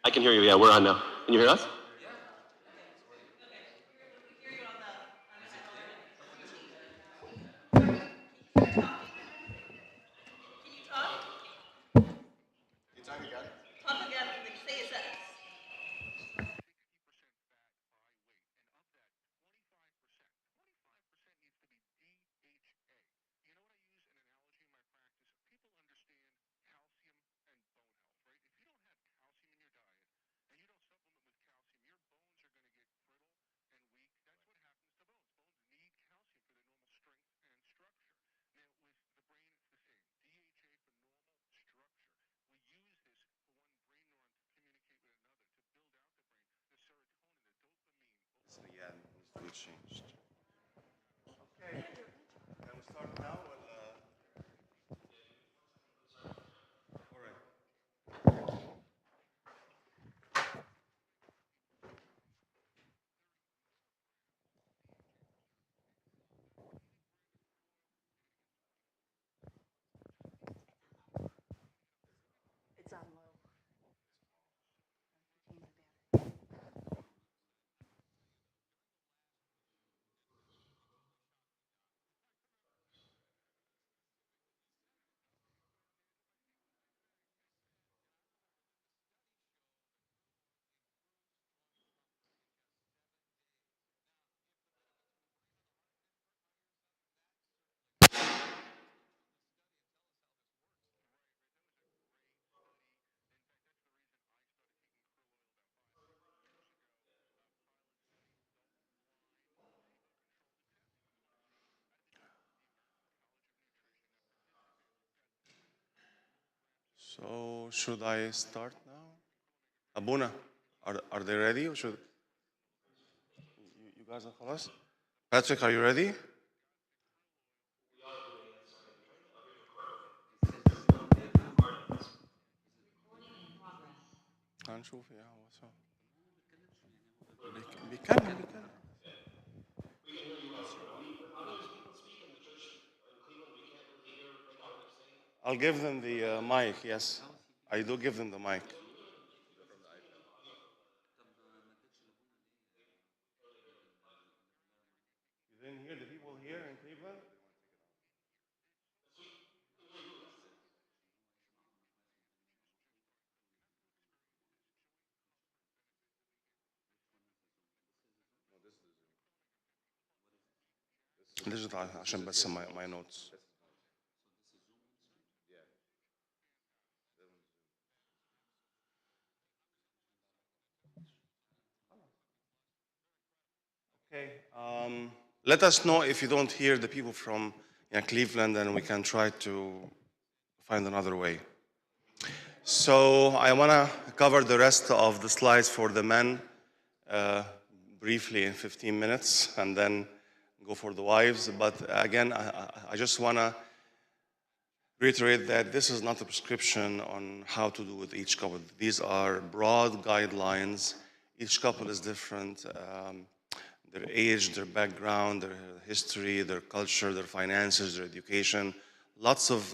I can hear you. Yeah, we're on now. Can you hear us? Yeah, needs to be changed. Okay, can we start now? All right. It's on low. So should I start now? Abuna, are they ready? Or should you guys are خلاص? Patrick, are you ready? هنشوف يا هو سوا. بيكمل. I'll give them the mic, yes. I do give them the mic. You didn't hear the people here in Cleveland? Digital عشان بس my notes. Okay. Let us know if you don't hear the people from Cleveland, and we can try to find another way. So I want to cover the rest of the slides for the men briefly in 15 minutes, and then go for the wives. But again, I just want to reiterate that this is not a prescription on how to do with each couple. These are broad guidelines. Each couple is different. Their age, their background, their history, their culture, their finances, their education. Lots of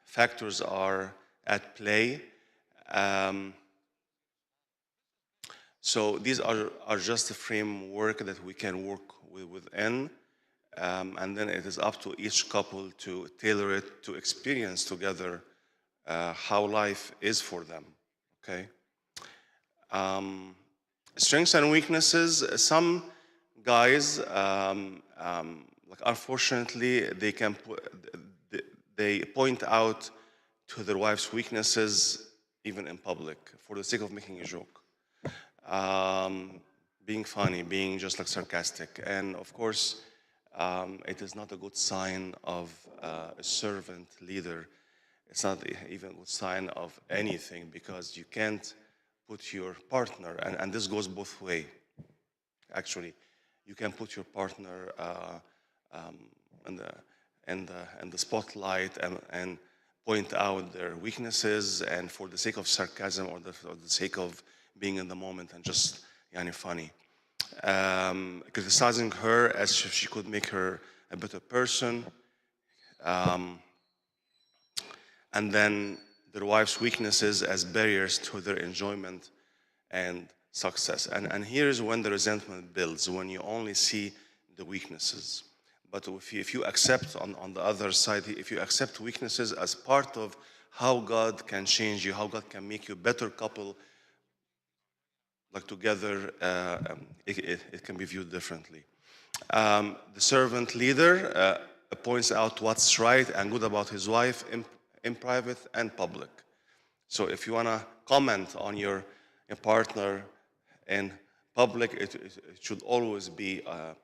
factors are at play. So these are just a framework that we can work within. And then it is up to each couple to tailor it to experience together how life is for them. Okay. Strengths and weaknesses. Some guys, like unfortunately, they point out to their wife's weaknesses even in public for the sake of making a joke, being funny, being just like sarcastic, and of course, it is not a good sign of a servant leader. It's not even a good sign of anything, because you can't put your partner, and this goes both way, actually. You can put your partner in, the spotlight, and point out their weaknesses, and for the sake of sarcasm, or for the sake of being in the moment and just funny. Criticizing her as if she could make her a better person, and then their wife's weaknesses as barriers to their enjoyment and success. And here's when the resentment builds, when you only see the weaknesses. But if you accept, on the other side, if you accept weaknesses as part of how God can change you, how God can make you a better couple, like together, it can be viewed differently. The servant leader points out what's right and good about his wife in private and public. So if you want to comment on your partner in public, it should always be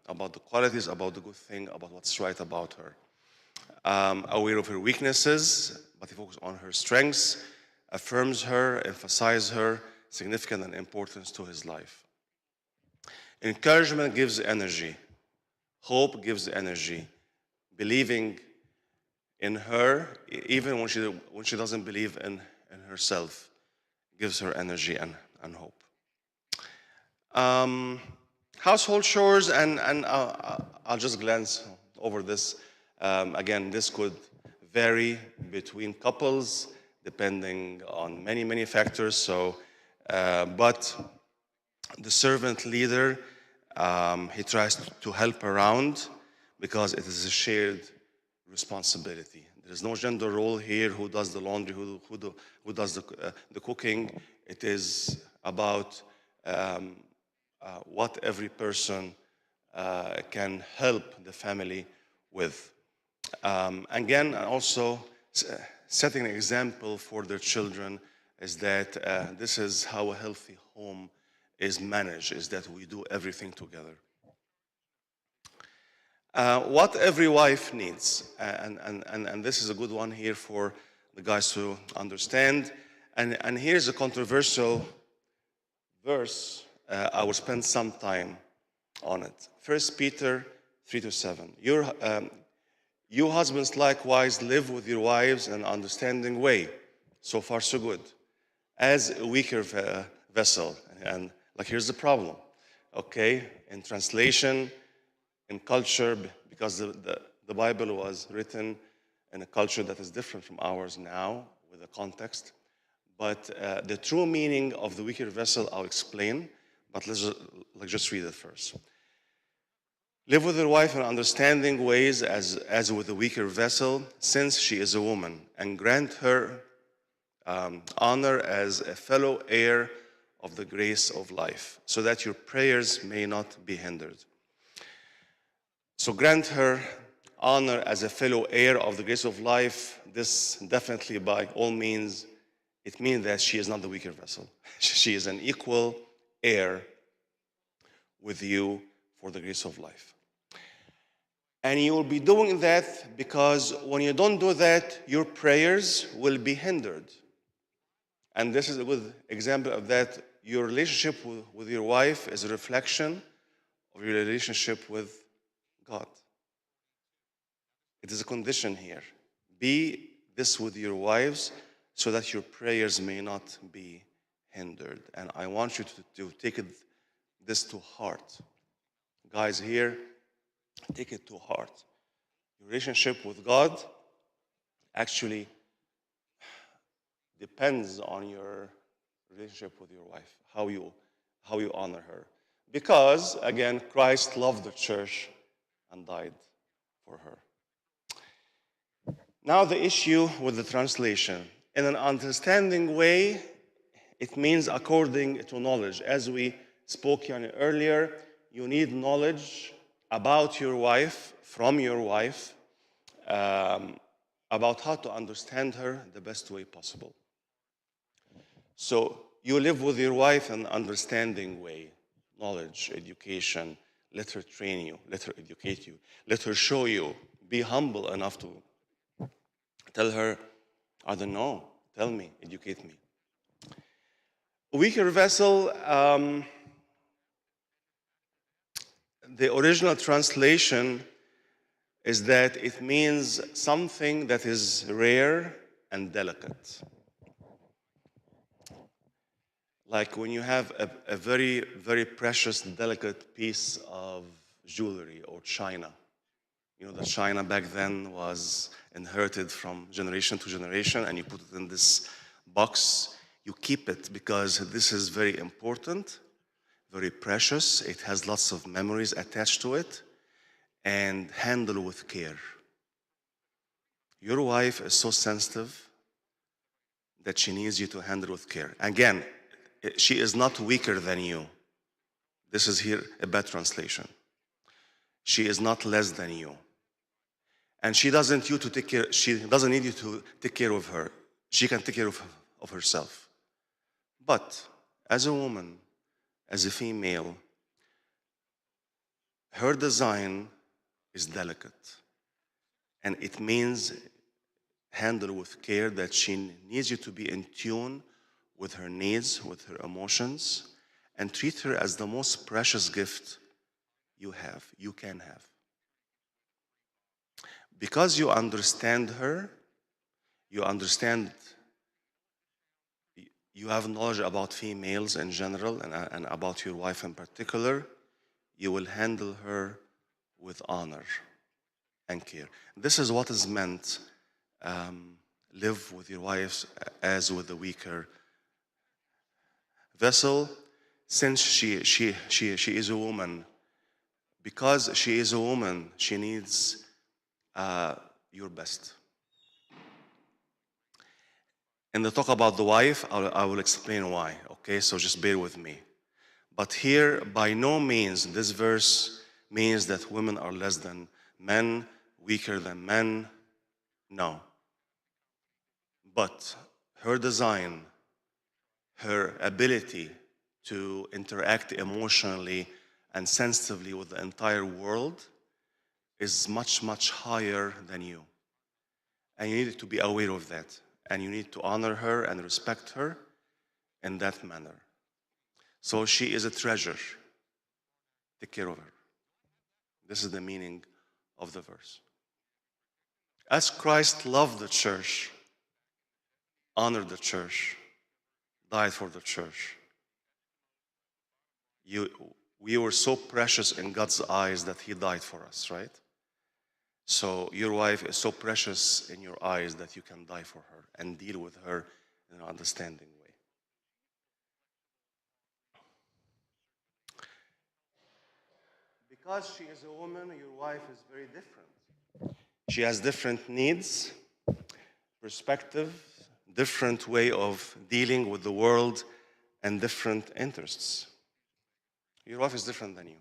about the qualities, about the good thing, about what's right about her. Aware of her weaknesses, but he focuses on her strengths, affirms her, emphasizes her significance and importance to his life. Encouragement gives energy. Hope gives energy. Believing in her, even when she doesn't believe in herself, gives her energy and hope. Household chores, and I'll just glance over this. Again, this could vary between couples depending on many factors. So, but the servant leader, he tries to help around because it is a shared responsibility. There is no gender role here, who does the laundry, who does the cooking. It is about what every person can help the family with. Again, also setting an example for their children is that this is how a healthy home is managed, is that we do everything together. What every wife needs, and this is a good one here for the guys to understand. And here's a controversial verse. I will spend some time on it. 1 Peter 3-7. You husbands likewise live with your wives in an understanding way. So far, so good. As a weaker vessel. And like, here's the problem. Okay, in translation, in culture, because the Bible was written in a culture that is different from ours now, with the context. But the true meaning of the weaker vessel, I'll explain. But let's just read it first. Live with your wife in understanding ways as with a weaker vessel, since she is a woman, and grant her honor as a fellow heir of the grace of life, so that your prayers may not be hindered. So grant her honor as a fellow heir of the grace of life. This definitely, by all means, it means that she is not the weaker vessel. She is an equal heir with you for the grace of life. And you will be doing that because when you don't do that, your prayers will be hindered. And this is a good example of that. Your relationship with your wife is a reflection of your relationship with God. It is a condition here. Be this with your wives so that your prayers may not be hindered. And I want you to take this to heart. Guys here, take it to heart. Your relationship with God actually depends on your relationship with your wife, how you honor her. Because, again, Christ loved the church and died for her. Now the issue with the translation. In an understanding way, it means according to knowledge. As we spoke earlier, you need knowledge about your wife, from your wife, about how to understand her the best way possible. So you live with your wife in an understanding way, knowledge, education. Let her train you, let her educate you, let her show you. Be humble enough to tell her, I don't know, tell me, educate me. A weaker vessel, the original translation is that it means something that is rare and delicate. Like when you have a very, very precious, delicate piece of jewelry or china. You know, the china back then was inherited from generation to generation, and you put it in this box. You keep it because this is very important, very precious. It has lots of memories attached to it, and handle with care. Your wife is so sensitive that she needs you to handle with care. Again, she is not weaker than you. This is here a bad translation. She is not less than you. And she doesn't need you to take care of her. She can take care of herself. But as a woman, as a female, her design is delicate. And it means handle with care, that she needs you to be in tune with her needs, with her emotions, and treat her as the most precious gift you can have. Because you understand her, you understand, you have knowledge about females in general and about your wife in particular, you will handle her with honor and care. This is what is meant, live with your wives as with the weaker vessel, since she is a woman. Because she is a woman, she needs your best. In the talk about the wife, I will explain why, okay? So just bear with me. But here, by no means, this verse means that women are less than men, weaker than men. No. But her design, her ability to interact emotionally and sensitively with the entire world is much, much higher than you. And you need to be aware of that. And you need to honor her and respect her in that manner. So she is a treasure. Take care of her. This is the meaning of the verse. As Christ loved the church, honored the church, died for the church, we were so precious in God's eyes that He died for us, right? So your wife is so precious in your eyes that you can die for her and deal with her in an understanding way. Because she is a woman, your wife is very different. She has different needs, perspective, different way of dealing with the world, and different interests. Your wife is different than you.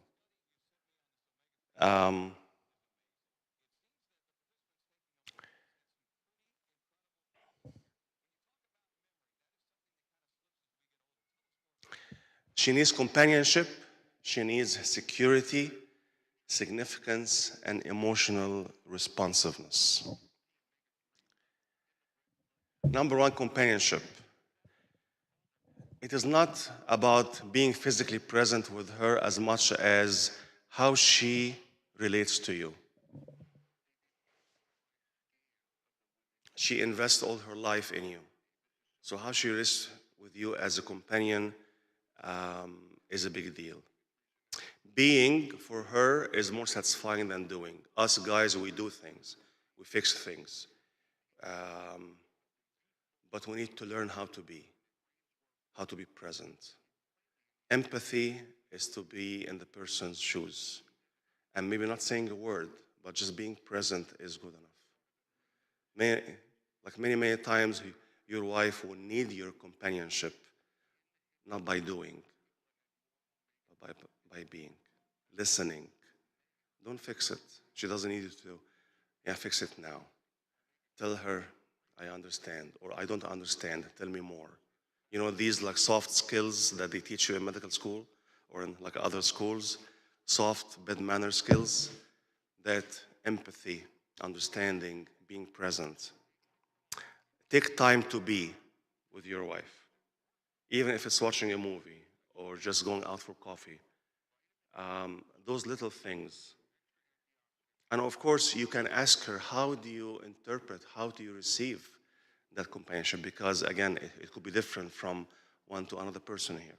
She needs companionship, she needs security, significance, and emotional responsiveness. Number one, companionship. It is not about being physically present with her as much as how she relates to you. She invests all her life in you. So how she relates with you as a companion is a big deal. Being for her is more satisfying than doing. Us guys, we do things, we fix things. But we need to learn how to be present. Empathy is to be in the person's shoes. And maybe not saying a word, but just being present is good enough. Many times, your wife will need your companionship, not by doing, but by being, listening. Don't fix it. She doesn't need you to, fix it now. Tell her, I understand, or I don't understand, tell me more. You know, these like soft skills that they teach you in medical school or in like other schools, soft bed manner skills, that empathy, understanding, being present. Take time to be with your wife, even if it's watching a movie or just going out for coffee. Those little things. And of course, you can ask her, how do you interpret, how do you receive that companionship? Because again, it could be different from one to another person here.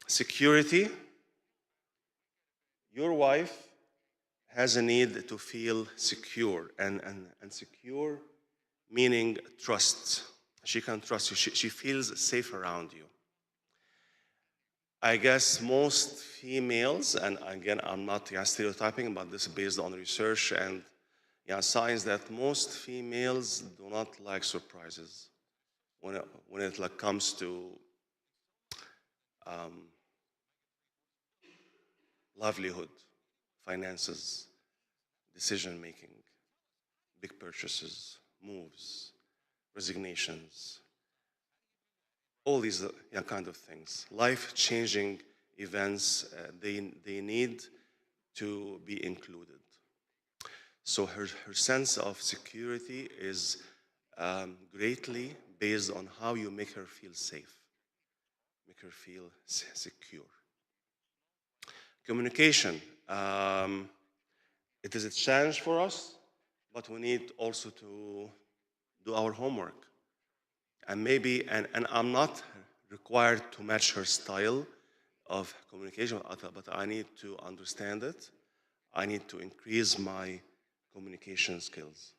Security. Your wife has a need to feel secure, and secure meaning trust. She can trust you. She feels safe around you. I guess most females, and again, I'm not stereotyping, but this is based on research and science, that most females do not like surprises when it like comes to um, livelihood, finances, decision making, big purchases, moves, resignations, all these kind of things. Life-changing events, they need to be included. So her sense of security is greatly based on how you make her feel safe, make her feel secure. Communication. It is a challenge for us, but we need also to do our homework. And maybe, and I'm not required to match her style of communication, but I need to understand it. I need to increase my communication skills.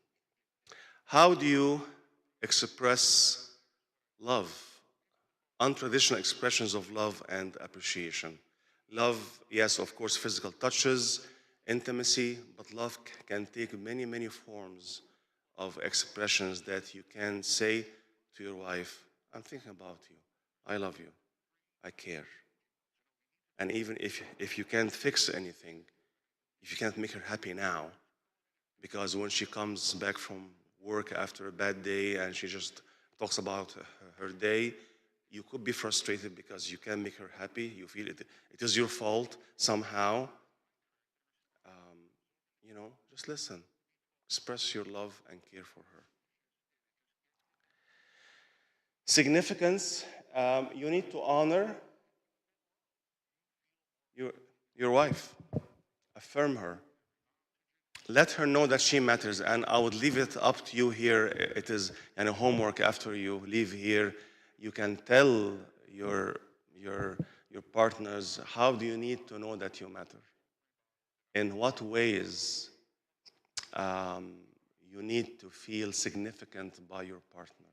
How do you express love? Untraditional expressions of love and appreciation. Love, yes, of course, physical touches, intimacy, but love can take many, many forms of expressions that you can say to your wife, I'm thinking about you, I love you, I care. And even if you can't fix anything, if you can't make her happy now, because when she comes back from work after a bad day and she just talks about her day, you could be frustrated because you can't make her happy. You feel it is your fault somehow. Just listen. Express your love and care for her. Significance, you need to honor your wife. Affirm her. Let her know that she matters, and I would leave it up to you here. It is homework after you leave here. You can tell your partners, how do you need to know that you matter? In what ways you need to feel significant by your partner?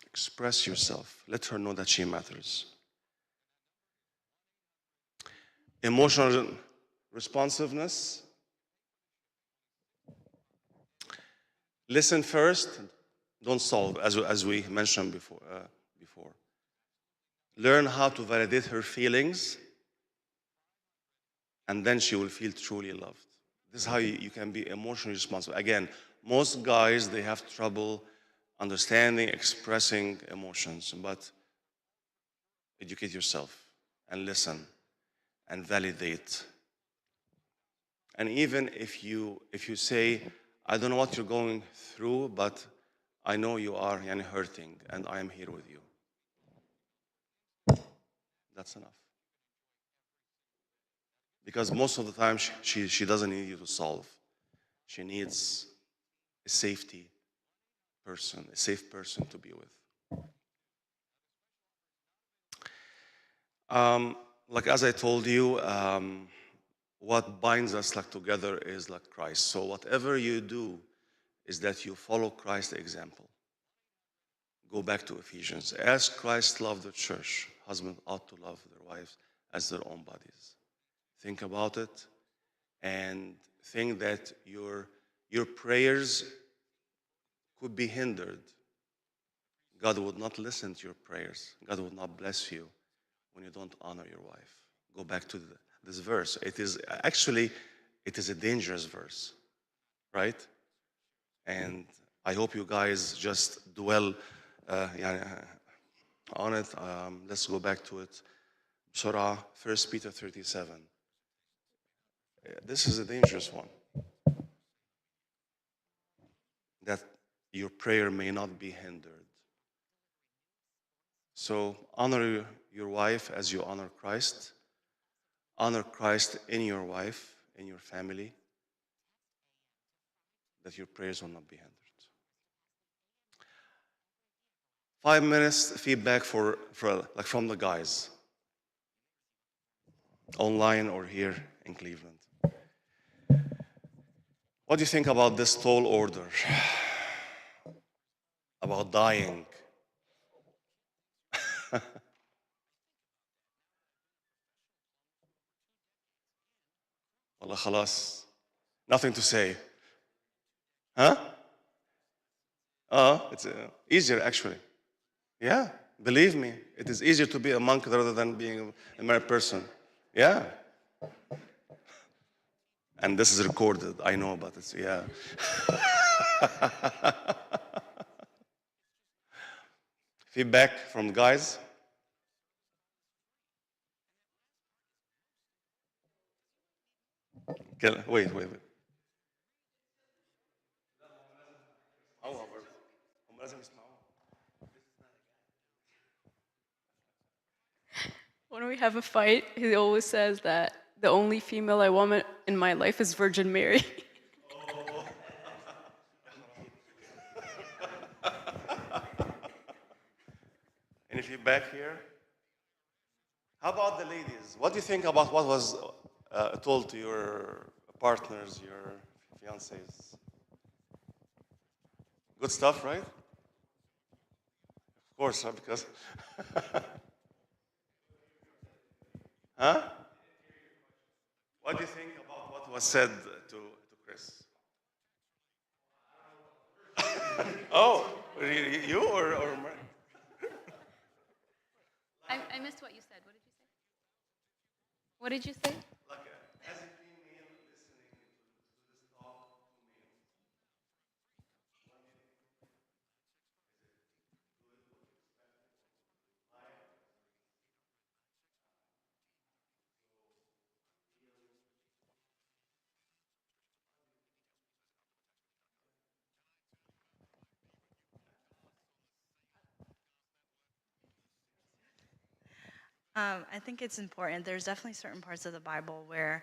Express yourself. Let her know that she matters. Emotional responsiveness. Listen first, don't solve, as we mentioned before. Learn how to validate her feelings, and then she will feel truly loved. This is how you can be emotionally responsible. Again, most guys, they have trouble understanding, expressing emotions, but educate yourself and listen and validate. And even if you say, I don't know what you're going through, but I know you are hurting, and I am here with you. That's enough. Because most of the time, she doesn't need you to solve. She needs a safety person, a safe person to be with. Like as I told you, what binds us together is Christ. So whatever you do is that you follow Christ's example. Go back to Ephesians. As Christ loved the church, husbands ought to love their wives as their own bodies. Think about it and think that your prayers could be hindered. God would not listen to your prayers. God would not bless you when you don't honor your wife. Go back to this verse. It is a dangerous verse, right? And I hope you guys just dwell on it. Let's go back to it. Surah, 1 Peter 37. This is a dangerous one. That your prayer may not be hindered. So honor your wife as you honor Christ. Honor Christ in your wife, in your family, that your prayers will not be hindered. 5 minutes feedback for from the guys, online or here in Cleveland. What do you think about this tall order? About dying? والله خلاص. Nothing to say. Huh? It's easier actually. Yeah, believe me, it is easier to be a monk rather than being a married person. Yeah. And this is recorded, I know, but it's, yeah. Feedback from guys? Wait. When we have a fight, he always says that the only female I want in my life is Virgin Mary. Any feedback here? How about the ladies? What do you think about what was told to your partners, your fiancés? Good stuff, right? Of course, huh? Because. Huh? What do you think about what was said to Chris? Oh, you or I missed what you said. What did you say? What did you say? I think it's important. There's definitely certain parts of the Bible where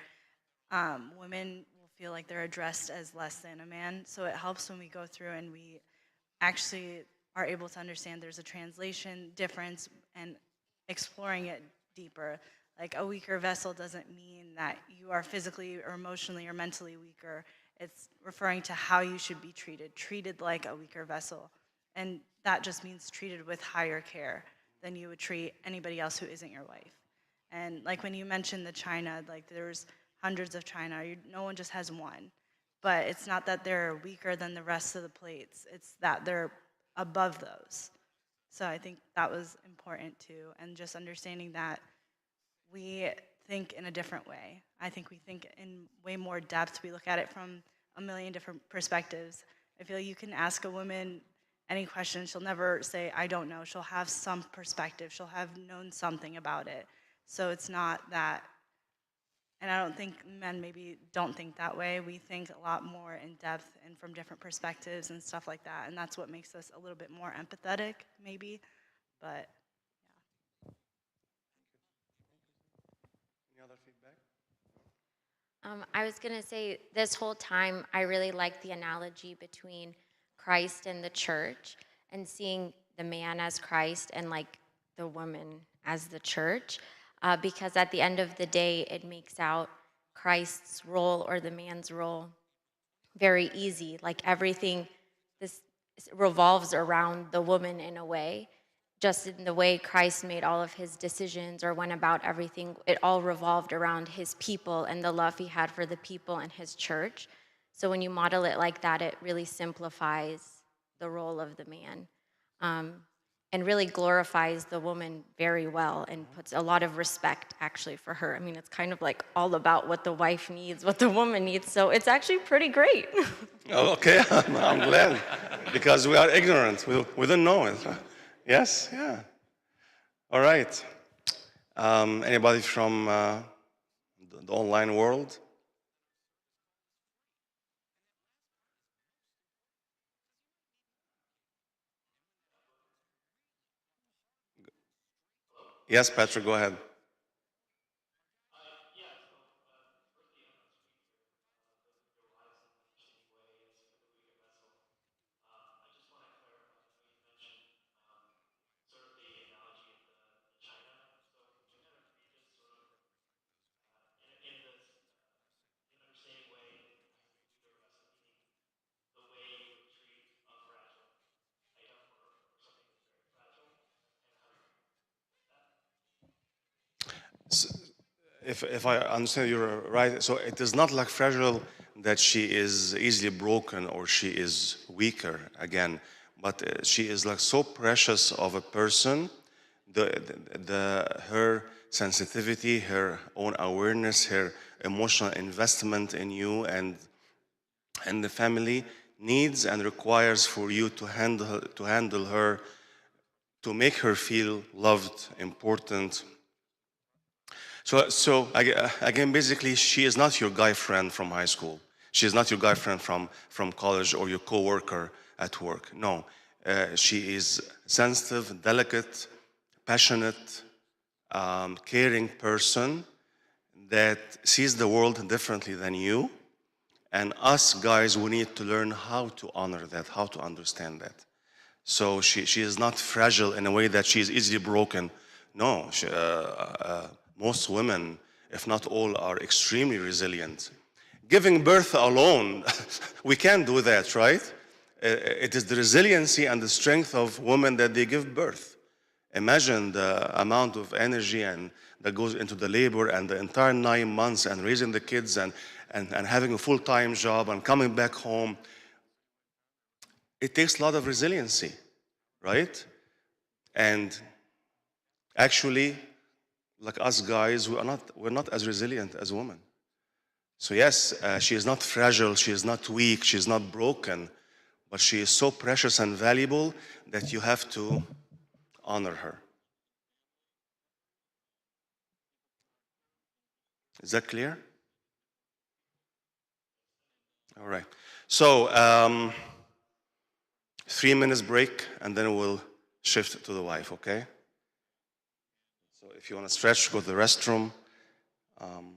women will feel like they're addressed as less than a man. So it helps when we go through and we actually are able to understand there's a translation difference and exploring it deeper. Like a weaker vessel doesn't mean that you are physically or emotionally or mentally weaker. It's referring to how you should be treated like a weaker vessel. And that just means treated with higher care than you would treat anybody else who isn't your wife. And like when you mentioned the china, like there's hundreds of china, no one just has one. But it's not that they're weaker than the rest of the plates, it's that they're above those. So I think that was important too. And just understanding that we think in a different way. I think we think in way more depth. We look at it from a million different perspectives. I feel you can ask a woman any question, she'll never say, I don't know. She'll have some perspective, she'll have known something about it. So it's not that, and I don't think men maybe don't think that way. We think a lot more in depth and from different perspectives and stuff like that. And that's what makes us a little bit more empathetic, maybe. But any other feedback? I was going to say this whole time, I really like the analogy between Christ and the church and seeing the man as Christ and like the woman as the church. Because at the end of the day, it makes out Christ's role or the man's role very easy. Like everything, this revolves around the woman in a way. Just in the way Christ made all of his decisions or went about everything, it all revolved around his people and the love he had for the people and his church. So when you model it like that, it really simplifies the role of the man. And really glorifies the woman very well and puts a lot of respect actually for her. I mean, it's kind of like all about what the wife needs, what the woman needs. So it's actually pretty great. Oh, okay, I'm glad because we are ignorant. We don't know it. Yes, yeah. All right. Anybody from the online world? Yes, Patrick, go ahead. if I understand you're right, so it is not like fragile that she is easily broken or she is weaker again, but she is like so precious of a person, her sensitivity, her own awareness, her emotional investment in you and the family needs and requires for you to handle her, to make her feel loved, important. So again, basically, she is not your guy friend from high school. She is not your guy friend from college or your coworker at work. No, she is sensitive, delicate, passionate, caring person that sees the world differently than you. And us guys, we need to learn how to honor that, how to understand that. So she is not fragile in a way that she is easily broken. No, most women, if not all, are extremely resilient. Giving birth alone, we can't do that, right? It is the resiliency and the strength of women that they give birth. Imagine the amount of energy and that goes into the labor and the entire 9 months and raising the kids and having a full-time job and coming back home. It takes a lot of resiliency, right? And actually, like us guys, we're not as resilient as women. So yes, she is not fragile, she is not weak, she is not broken, but she is so precious and valuable that you have to honor her. Is that clear? All right. So 3 minutes break, and then we'll shift to the wife, okay? So if you want to stretch, go to the restroom. Um,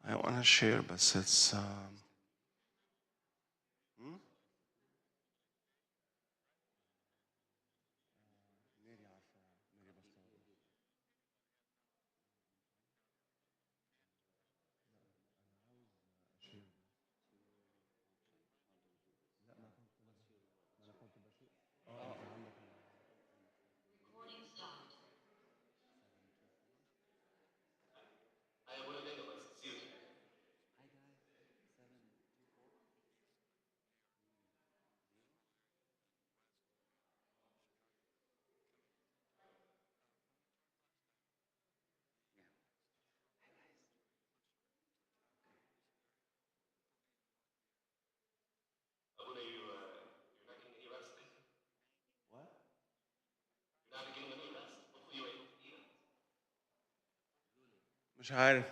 I want to share, but it's. مش عارف.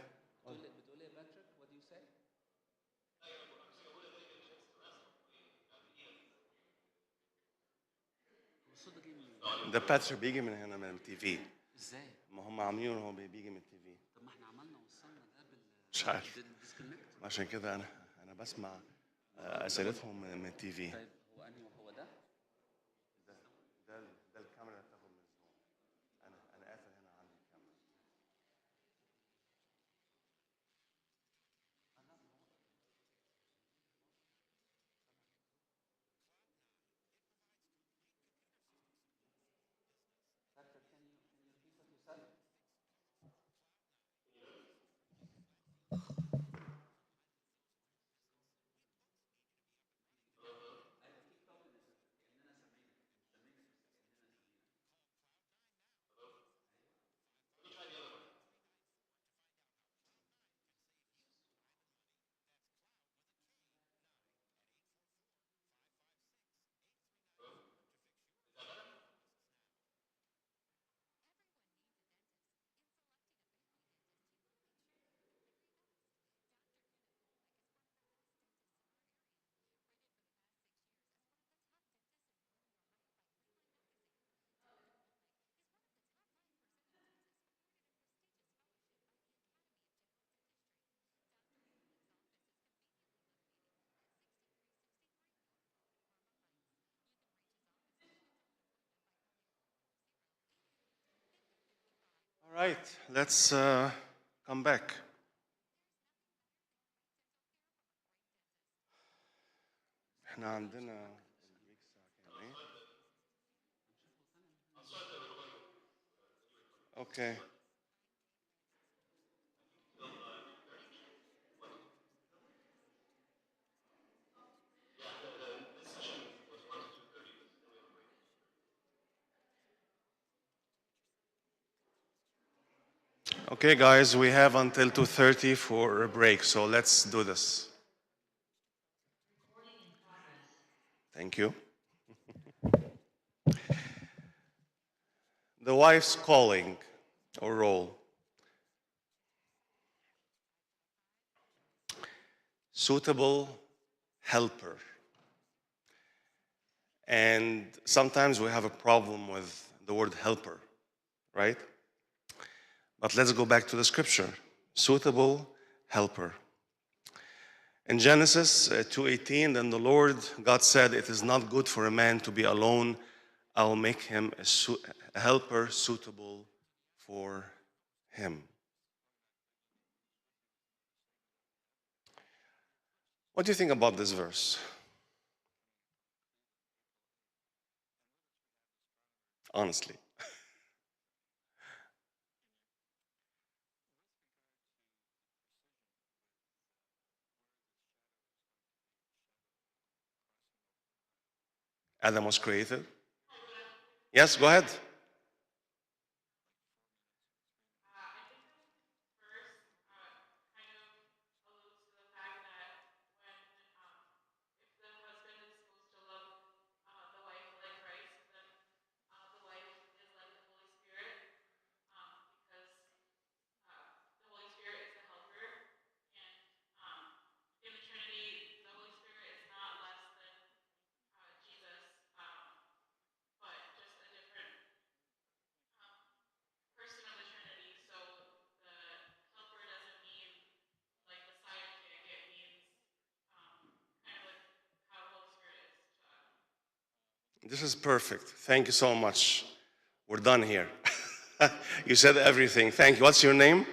ده باتر بيجي من هنا من التي في. ازاي؟ ما هم عاملينه هو بيجي من التي في. طب ما احنا عملنا وصلنا ده مش عارف. عشان كده انا بسمع اسئلتهم من التي في. طيب هو انهي هو ده؟ ده الكاميرا اللي بتاخد من الزوم. انا قافل هنا عندي الكاميرا. All right, let's come back. احنا عندنا Okay. Okay, guys, we have until 2:30 for a break, so let's do this. Thank you. The wife's calling or role. Suitable helper. And sometimes we have a problem with the word helper, right? But let's go back to the scripture. Suitable helper. In Genesis 2:18, then the Lord God said, "It is not good for a man to be alone. I'll make him a helper suitable for him." What do you think about this verse? Honestly. Adam was created. Yes, go ahead. This is perfect. Thank you so much. We're done here. You said everything. Thank you. What's your name?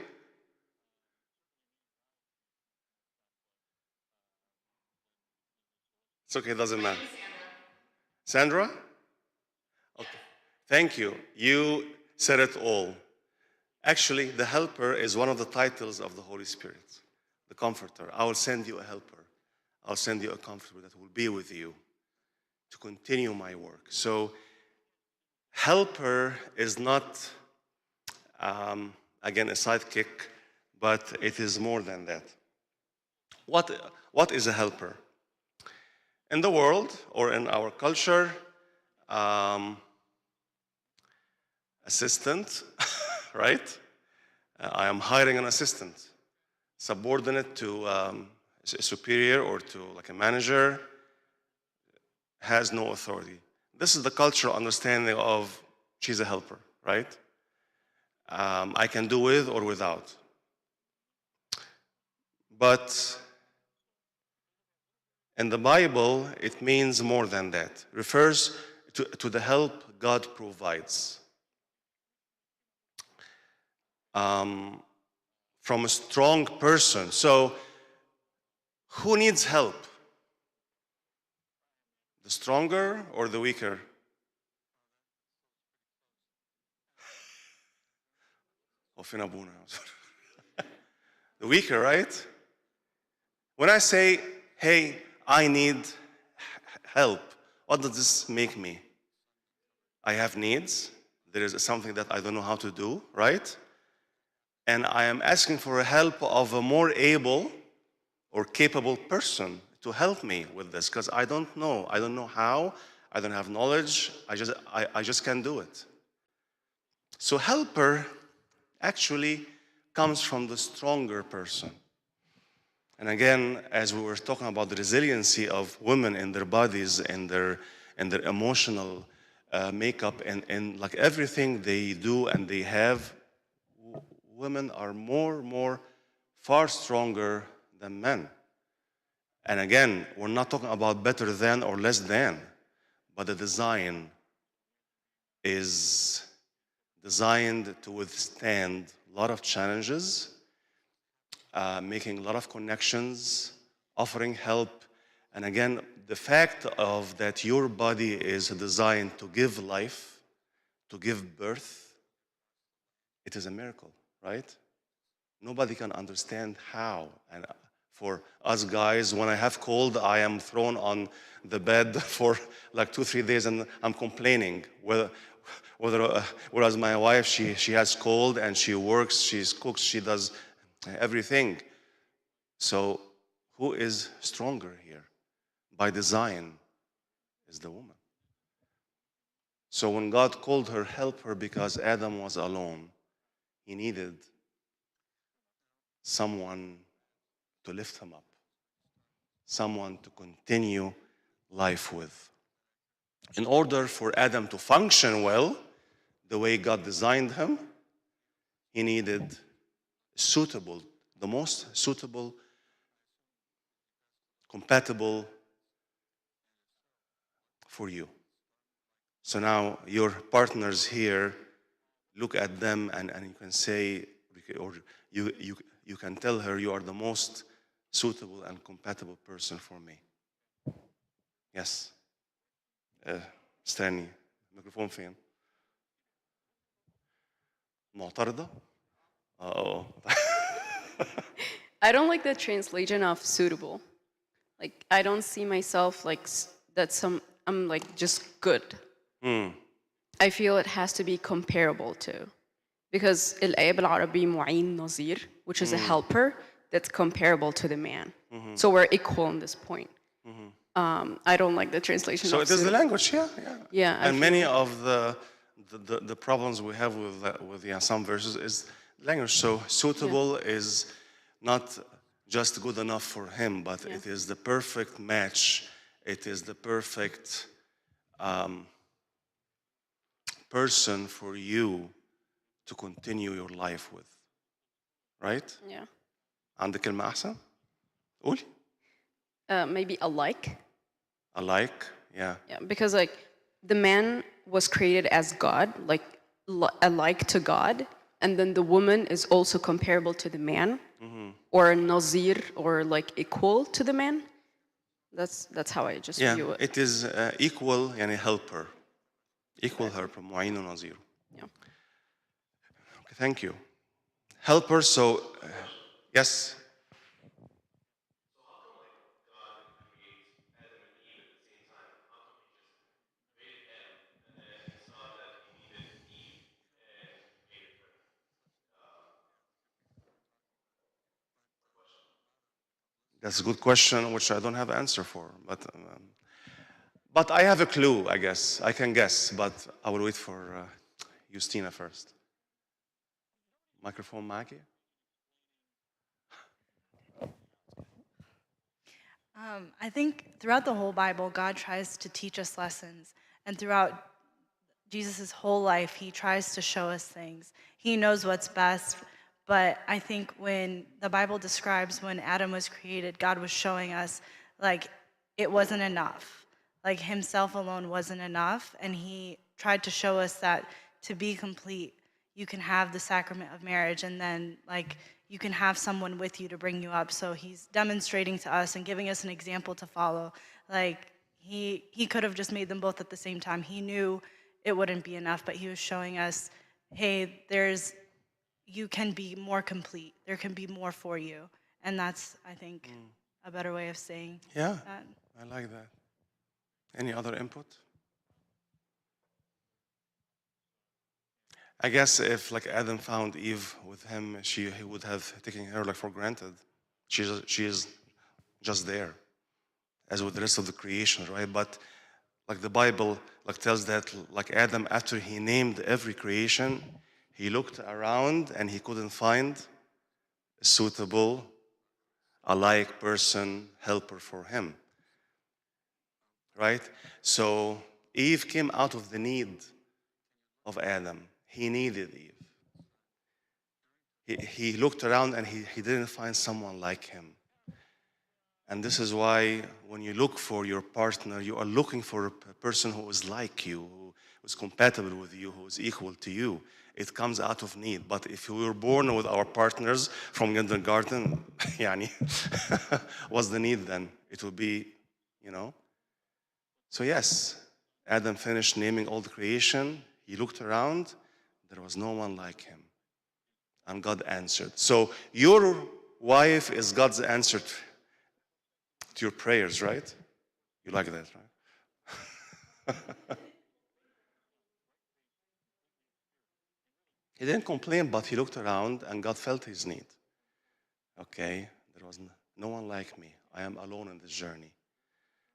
It's okay, it doesn't matter. Sandra? Okay. Thank you. You said it all. Actually, the helper is one of the titles of the Holy Spirit, the comforter. I will send you a helper. I'll send you a comforter that will be with you to continue my work. So, helper is not, again, a sidekick, but it is more than that. What is a helper? In the world or in our culture, assistant, right? I am hiring an assistant, subordinate to a superior or to like a manager, has no authority. This is the cultural understanding of she's a helper, right? I can do with or without. But in the Bible, it means more than that. Refers to the help God provides. From a strong person. So, who needs help? The stronger or the weaker? The weaker, right? When I say, hey, I need help, what does this make me? I have needs. There is something that I don't know how to do, right? And I am asking for a help of a more able or capable person to help me with this because I don't know. I don't know how. I don't have knowledge. I just can't do it. So helper actually comes from the stronger person. And again, as we were talking about the resiliency of women in their bodies and their emotional makeup and like everything they do and they have, women are more, far stronger than men. And again, we're not talking about better than or less than, but the design is designed to withstand a lot of challenges, making a lot of connections, offering help. And again, the fact of that your body is designed to give life, to give birth, it is a miracle, right? Nobody can understand how. And for us guys, when I have cold, I am thrown on the bed for like 2-3 days and I'm complaining. Whereas my wife, she has cold and she works, she cooks, she does everything. So who is stronger here? By design is the woman. So when God called her helper because Adam was alone, he needed someone to lift him up, someone to continue life with. In order for Adam to function well, the way God designed him, he needed suitable, the most suitable, compatible for you. So now your partners here, look at them and you can say, or you can tell her you are the most suitable and compatible person for me. Yes. استني الميكروفون فين؟ معترضة؟ I don't like the translation of suitable. Like, I don't see myself like I'm like just good. I feel it has to be comparable to. Because الآية بالعربي معين نظير, which is a helper that's comparable to the man. So we're equal in this point. I don't like the translation So of it is the suitable. language, yeah. Yeah, I And feel many of the problems we have with some verses is language. So suitable is not just good enough for him, but it is the perfect match. It is the perfect person for you to continue your life with. Right? Yeah. عندك كلمة أحسن؟ قولي. Maybe alike. Alike, yeah. Yeah, because like the man was created as God, like alike to God, and then the woman is also comparable to the man, or nazir, or like equal to the man. That's how I just view it. It is equal يعني helper. Equal helper, معين ونظير. Yeah. Okay, thank you. Helper, so yes. That's a good question, which I don't have an answer for. But I have a clue, I guess. I can guess, but I will wait for Justina first. Microphone معاكي. I think throughout the whole Bible, God tries to teach us lessons. And throughout Jesus' whole life, he tries to show us things. He knows what's best. But I think when the Bible describes when Adam was created, God was showing us, like, it wasn't enough. Like, himself alone wasn't enough. And he tried to show us that to be complete, you can have the sacrament of marriage, and then, like, you can have someone with you to bring you up. So he's demonstrating to us and giving us an example to follow. Like, he could have just made them both at the same time. He knew it wouldn't be enough, but he was showing us, hey, you can be more complete. There can be more for you. And that's, I think, a better way of saying that. I like that. Any other input? I guess if like Adam found Eve with him, he would have taken her like for granted. She is just there, as with the rest of the creation, right? But like the Bible like tells that like Adam, after he named every creation, he looked around and he couldn't find a suitable, alike person, helper for him, right? So Eve came out of the need of Adam. He needed Eve. He looked around and he didn't find someone like him. And this is why when you look for your partner, you are looking for a person who is like you, who is compatible with you, who is equal to you. it comes out of need. But if we were born with our partners from kindergarten, يعني, what's the need then? It would be, you know. So yes, Adam finished naming all the creation. He looked around. There was no one like him. And God answered. So your wife is God's answer to your prayers, right? You like that, right? He didn't complain, but he looked around and God felt his need. Okay, there was no one like me. I am alone in this journey.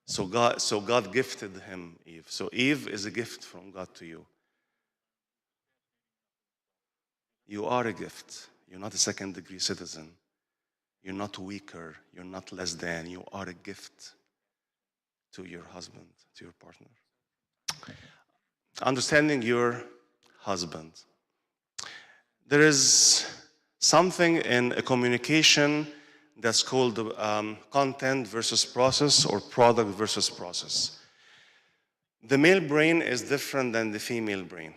So God gifted him Eve. So Eve is a gift from God to you. You are a gift. You're not a second-degree citizen. You're not weaker. You're not less than. You are a gift to your husband, to your partner. Understanding your husband. There is something in a communication that's called content versus process or product versus process. The male brain is different than the female brain.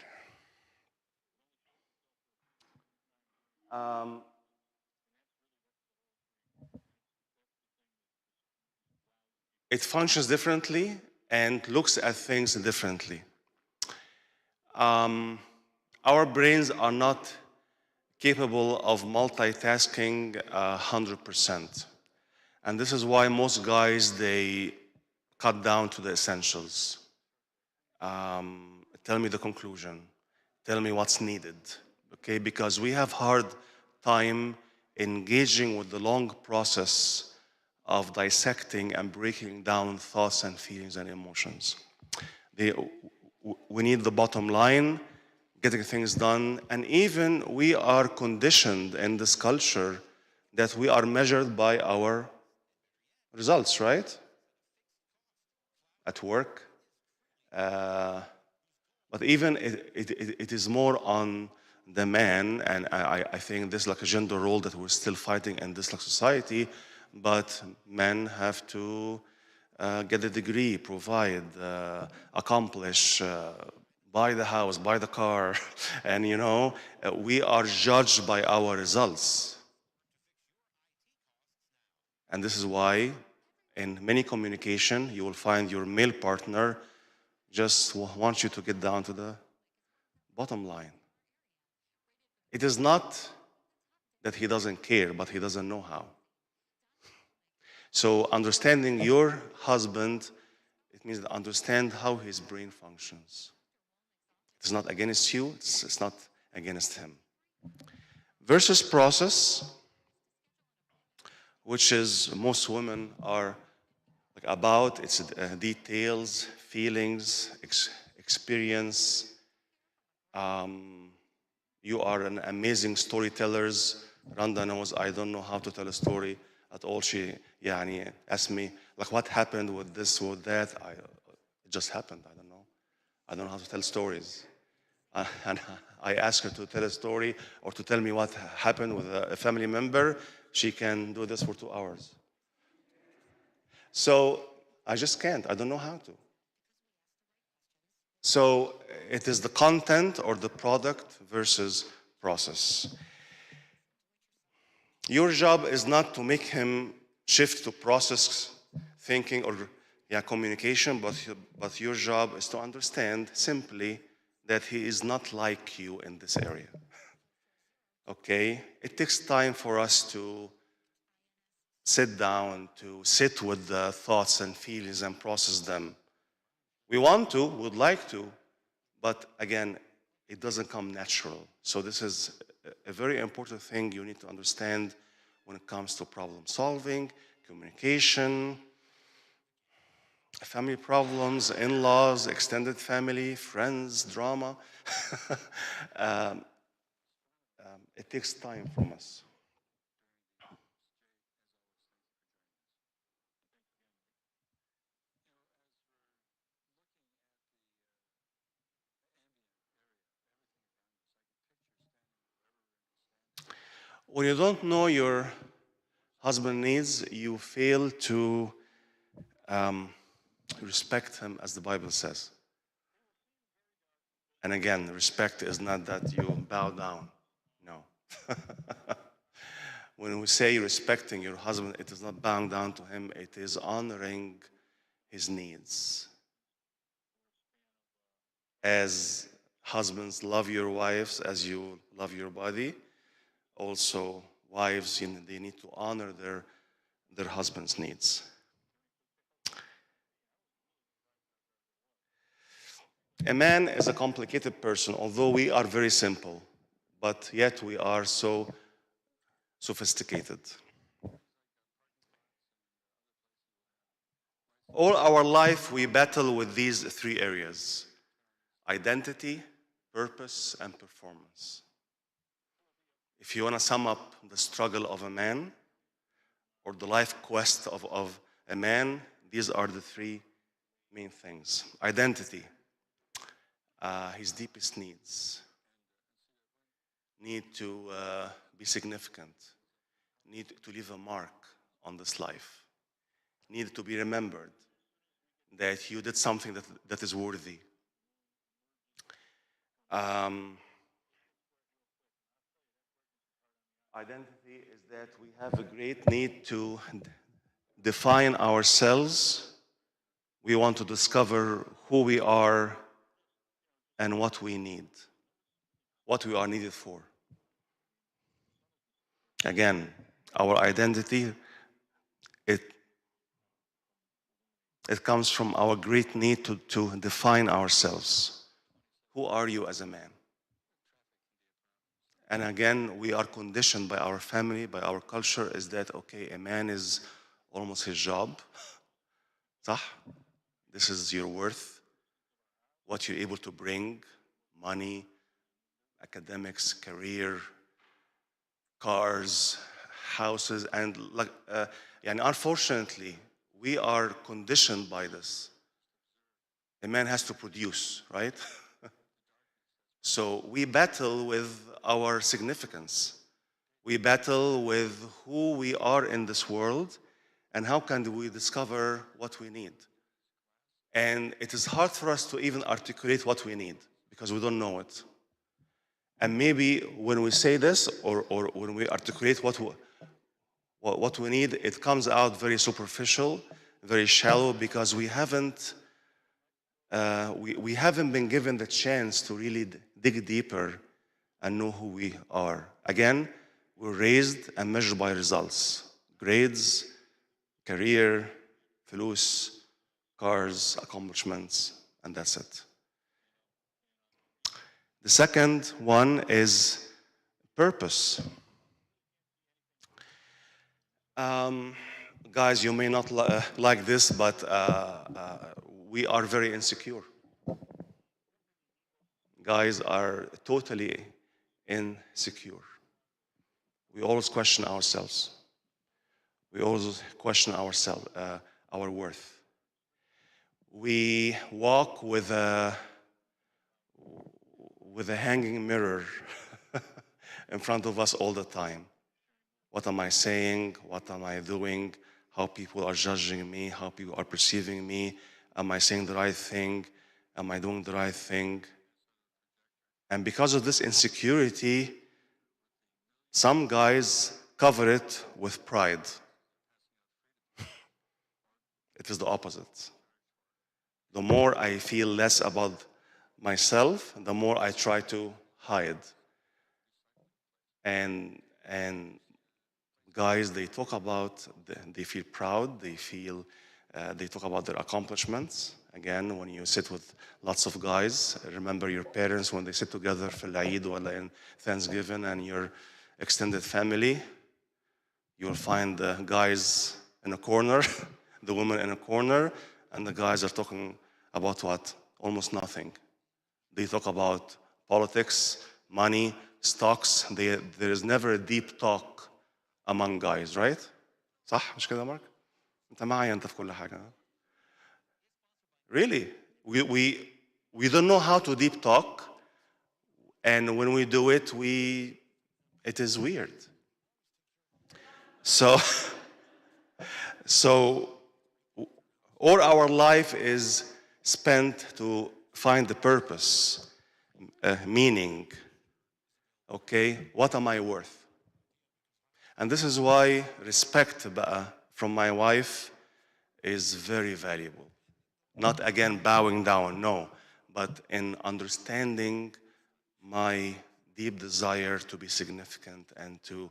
It functions differently and looks at things differently. Our brains are not capable of multitasking 100%. And this is why most guys, they cut down to the essentials. Tell me the conclusion. Tell me what's needed. Okay, because we have hard time engaging with the long process of dissecting and breaking down thoughts and feelings and emotions. We need the bottom line, getting things done, and even we are conditioned in this culture that we are measured by our results, right? At work. But even it is more on the man, and I think this is like a gender role that we're still fighting in this like society, but men have to get a degree, provide, accomplish, buy the house, buy the car, and you know, we are judged by our results. And this is why in many communication, you will find your male partner just wants you to get down to the bottom line. It is not that he doesn't care, but he doesn't know how. So understanding your husband, it means to understand how his brain functions. It's not against you, it's not against him. Versus process, which is most women are like about, it's details, feelings, experience. You are an amazing storytellers. Randa knows I don't know how to tell a story at all. She asked me, like, what happened with this, with that? It just happened. I don't know. I don't know how to tell stories. And I ask her to tell a story or to tell me what happened with a family member. She can do this for 2 hours. So I just can't. I don't know how to. So it is the content or the product versus process. Your job is not to make him shift to process thinking or communication, but your job is to understand simply that he is not like you in this area. Okay? It takes time for us to sit down, to sit with the thoughts and feelings and process them. We want to, would like to, but again, it doesn't come natural. So this is a very important thing you need to understand when it comes to problem solving, communication, family problems, in-laws, extended family, friends, drama. It takes time from us. When you don't know your husband needs, you fail to respect him as the Bible says. And again, respect is not that you bow down. No. When we say respecting your husband, it is not bowing down to him, it is honoring his needs. As husbands, love your wives as you love your body. Also, wives, they need to honor their husband's needs. A man is a complicated person, although we are very simple, but yet we are so sophisticated. All our life, we battle with these three areas: identity, purpose, and performance. If you want to sum up the struggle of a man or the life quest of a man, these are the three main things. Identity, his deepest needs. Need to be significant. Need to leave a mark on this life. Need to be remembered that you did something that is worthy. Identity is that we have a great need to define ourselves. We want to discover who we are and what we need, what we are needed for. Again, our identity, it comes from our great need to define ourselves. Who are you as a man? And again, we are conditioned by our family, by our culture, is that, okay, a man is almost his job. صح? This is your worth, what you're able to bring, money, academics, career, cars, houses, and and unfortunately, we are conditioned by this. A man has to produce, right? So we battle with our significance. We battle with who we are in this world and how can we discover what we need. And it is hard for us to even articulate what we need because we don't know it. And maybe when we say this or when we articulate what we need, it comes out very superficial, very shallow, because we haven't been given the chance to really dig deeper and know who we are. Again, we're raised and measured by results: grades, career, فلوس, cars, accomplishments, and that's it. The second one is purpose. Guys, you may not like this, but we are very insecure. Guys are totally insecure. We always question ourselves. We always question ourselves, our worth. We walk with a hanging mirror in front of us all the time. What am I saying? What am I doing? How people are judging me? How people are perceiving me? Am I saying the right thing? Am I doing the right thing? And because of this insecurity, some guys cover it with pride. It is the opposite. The more I feel less about myself, the more I try to hide. And guys, they talk about, they feel proud, they talk about their accomplishments. Again, when you sit with lots of guys, remember your parents when they sit together for Eid or in Thanksgiving and your extended family, you'll find the guys in a corner, the women in a corner, and the guys are talking about what? Almost nothing. They talk about politics, money, stocks. There is never a deep talk among guys, right? صح مش كده مارك؟ أنت معي أنت في كل حاجة. Really, we don't know how to deep talk, and when we do it, it is weird. So all our life is spent to find the purpose. meaning. Okay, what am I worth? And this is why respect from my wife is very valuable. Not again bowing down, no, but in understanding my deep desire to be significant and to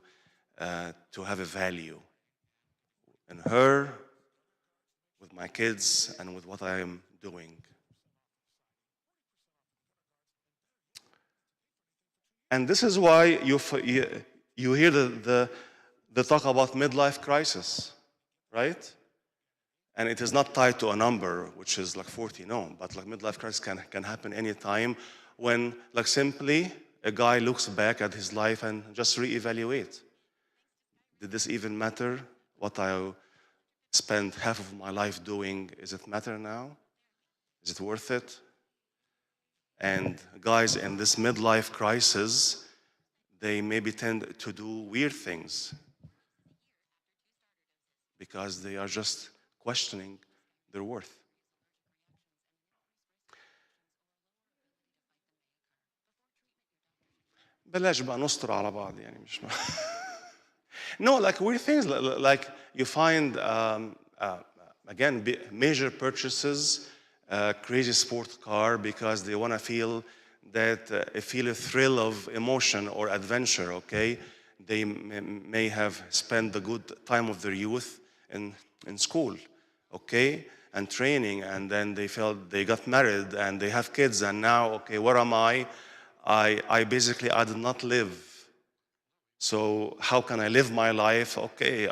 have a value in her, with my kids, and with what I am doing. And this is why you hear the talk about midlife crisis, right? And it is not tied to a number, which is like 40, no, but like midlife crisis can happen anytime when like simply a guy looks back at his life and just reevaluate. Did this even matter? What I spent half of my life doing, is it matter now? Is it worth it? And guys in this midlife crisis, they maybe tend to do weird things because they are just questioning their worth. بلاش بقى نستر على بعض يعني مش No, like weird things, like you find, again, major purchases, crazy sport car because they want to feel feel a thrill of emotion or adventure, okay? They may have spent the good time of their youth in school, okay? And training, and then they felt they got married and they have kids, and now, okay, where am I? I basically, I did not live. So how can I live my life? Okay,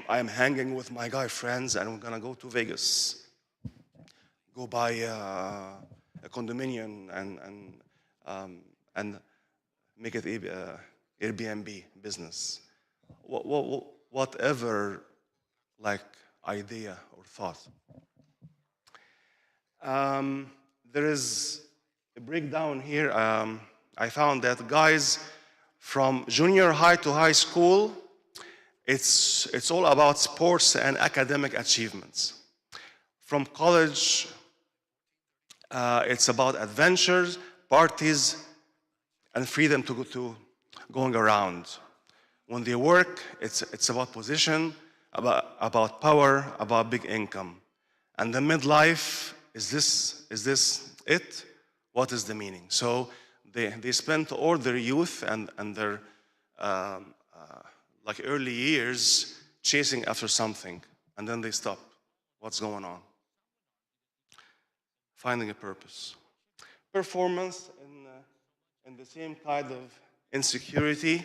I'm hanging with my guy friends and we're gonna go to Vegas. Go buy a condominium and make it Airbnb business. Whatever like idea or thought. There is a breakdown here. I found that guys from junior high to high school, it's all about sports and academic achievements. From college, it's about adventures, parties, and freedom to go to going around. When they work, it's about position, about power, about big income. And the midlife, is this it? What is the meaning? So they spent all their youth and their like early years chasing after something, and then they stop. What's going on? Finding a purpose. Performance in the same kind of insecurity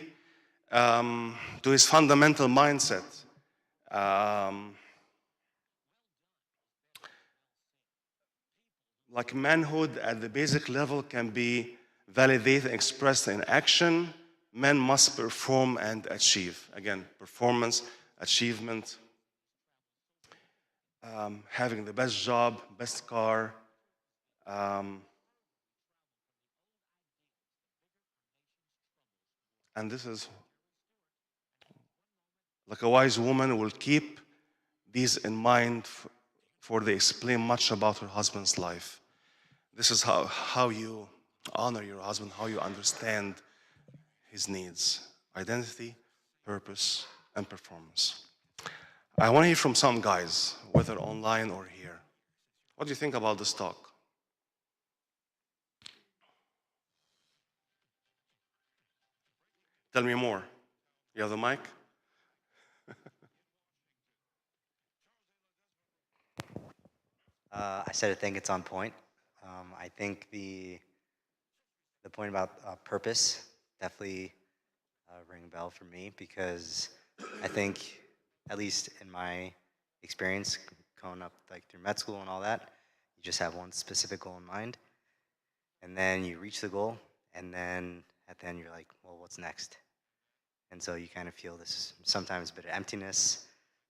to his fundamental mindset. Like manhood at the basic level can be validated and expressed in action. Men must perform and achieve. Again, performance, achievement, having the best job, best car. And this is like a wise woman will keep these in mind for they explain much about her husband's life. This is how you honor your husband, how you understand his needs, identity, purpose, and performance. I want to hear from some guys, whether online or here. What do you think about this talk? Tell me more. You have the mic? I said I think it's on point. I think the point about purpose definitely ring a bell for me because I think, at least in my experience, going up like through med school and all that, you just have one specific goal in mind, and then you reach the goal, and then at the end you're like, well, what's next? And so you kind of feel this sometimes a bit of emptiness.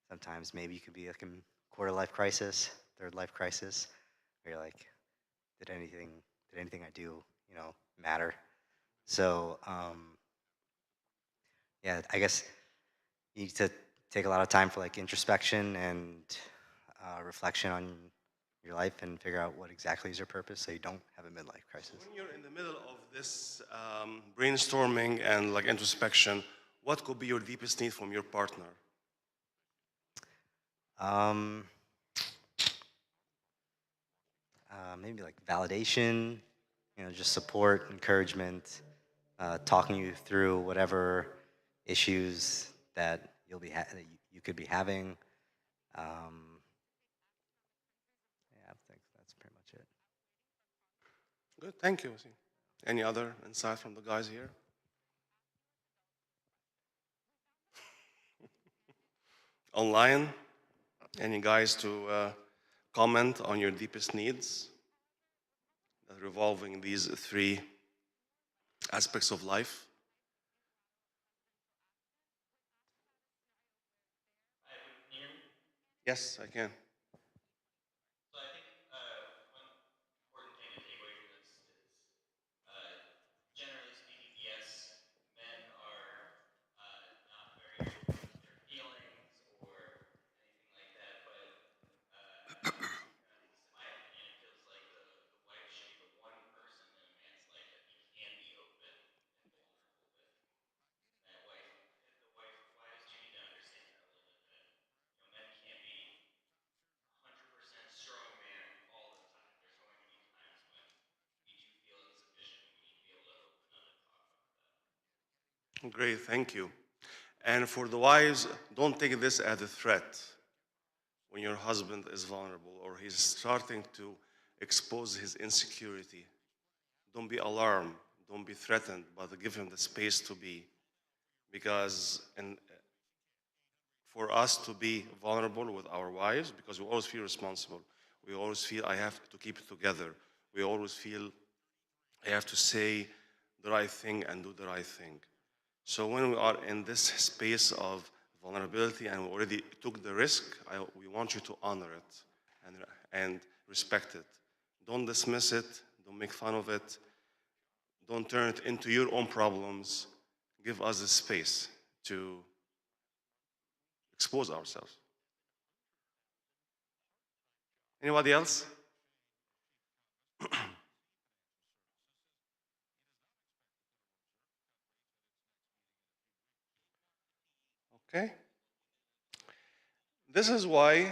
Sometimes maybe you could be like in quarter life crisis, third life crisis, where you're like, did anything I do, matter? So yeah, I guess you need to take a lot of time for like introspection and reflection your life and figure out what exactly is your purpose so you don't have a midlife crisis. When you're in the middle of this brainstorming and like introspection, what could be your deepest need from your partner? Um, Maybe like validation, just support, encouragement, talking you through whatever issues that that you could be having. Um, yeah, I think that's pretty much it. Good, thank you. Wasim. Any other insight from the guys here? Online, any guys to comment on your deepest needs that revolving these three aspects of life? Yes, I can. Great, thank you. And for the wives, don't take this as a threat when your husband is vulnerable or he's starting to expose his insecurity. Don't be alarmed, don't be threatened, but give him the space to be. Because for us to be vulnerable with our wives, because we always feel responsible. We always feel I have to keep it together. We always feel I have to say the right thing and do the right thing. So when we are in this space of vulnerability and we already took the risk, we want you to honor it and respect it. Don't dismiss it. Don't make fun of it. Don't turn it into your own problems. Give us the space to expose ourselves. Anybody else? Okay. This is why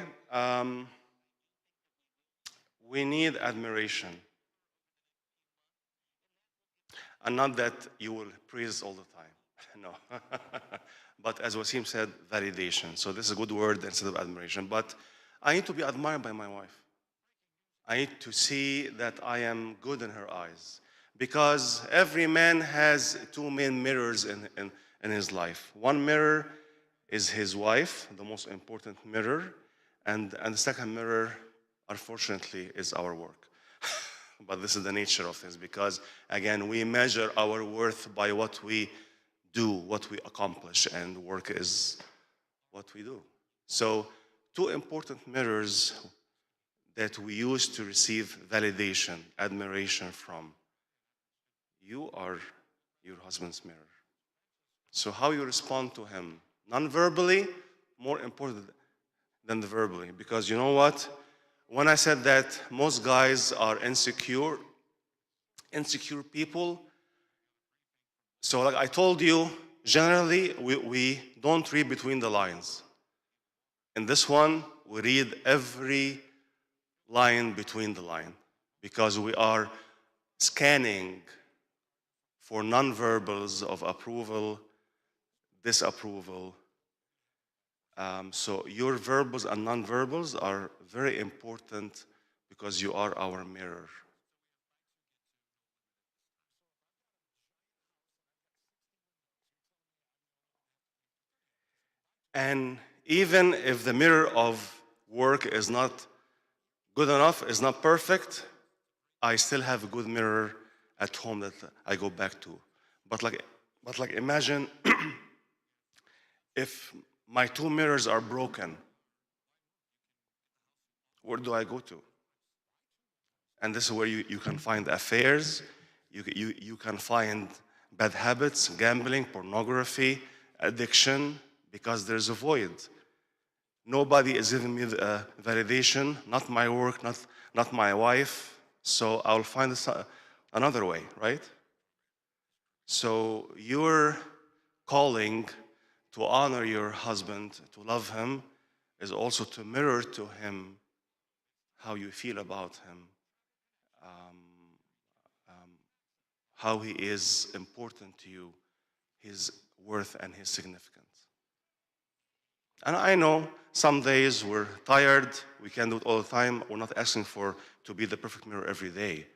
we need admiration. And not that you will praise all the time. No. But as Wasim said, validation. So this is a good word instead of admiration. But I need to be admired by my wife. I need to see that I am good in her eyes. Because every man has two main mirrors in his life. One mirror is his wife, the most important mirror. And the second mirror, unfortunately, is our work. But this is the nature of things because, again, we measure our worth by what we do, what we accomplish, and work is what we do. So, two important mirrors that we use to receive validation, admiration from. You are your husband's mirror. So, how you respond to him, non-verbally, more important than the verbally, because you know what? When I said that most guys are insecure people, so like I told you, generally we don't read between the lines. In this one, we read every line between the line because we are scanning for nonverbals of approval, disapproval. So your verbals and nonverbals are very important because you are our mirror. And even if the mirror of work is not good enough, is not perfect, I still have a good mirror at home that I go back to. But like imagine if my two mirrors are broken, where do I go to? And this is where you can find affairs, you can find bad habits, gambling, pornography, addiction, because there's a void. Nobody is giving me the validation, not my work, not my wife, so I'll find another way, right? So your calling to honor your husband, to love him, is also to mirror to him how you feel about him, how he is important to you, his worth and his significance. And I know some days we're tired, we can't do it all the time. We're not asking for to be the perfect mirror every day.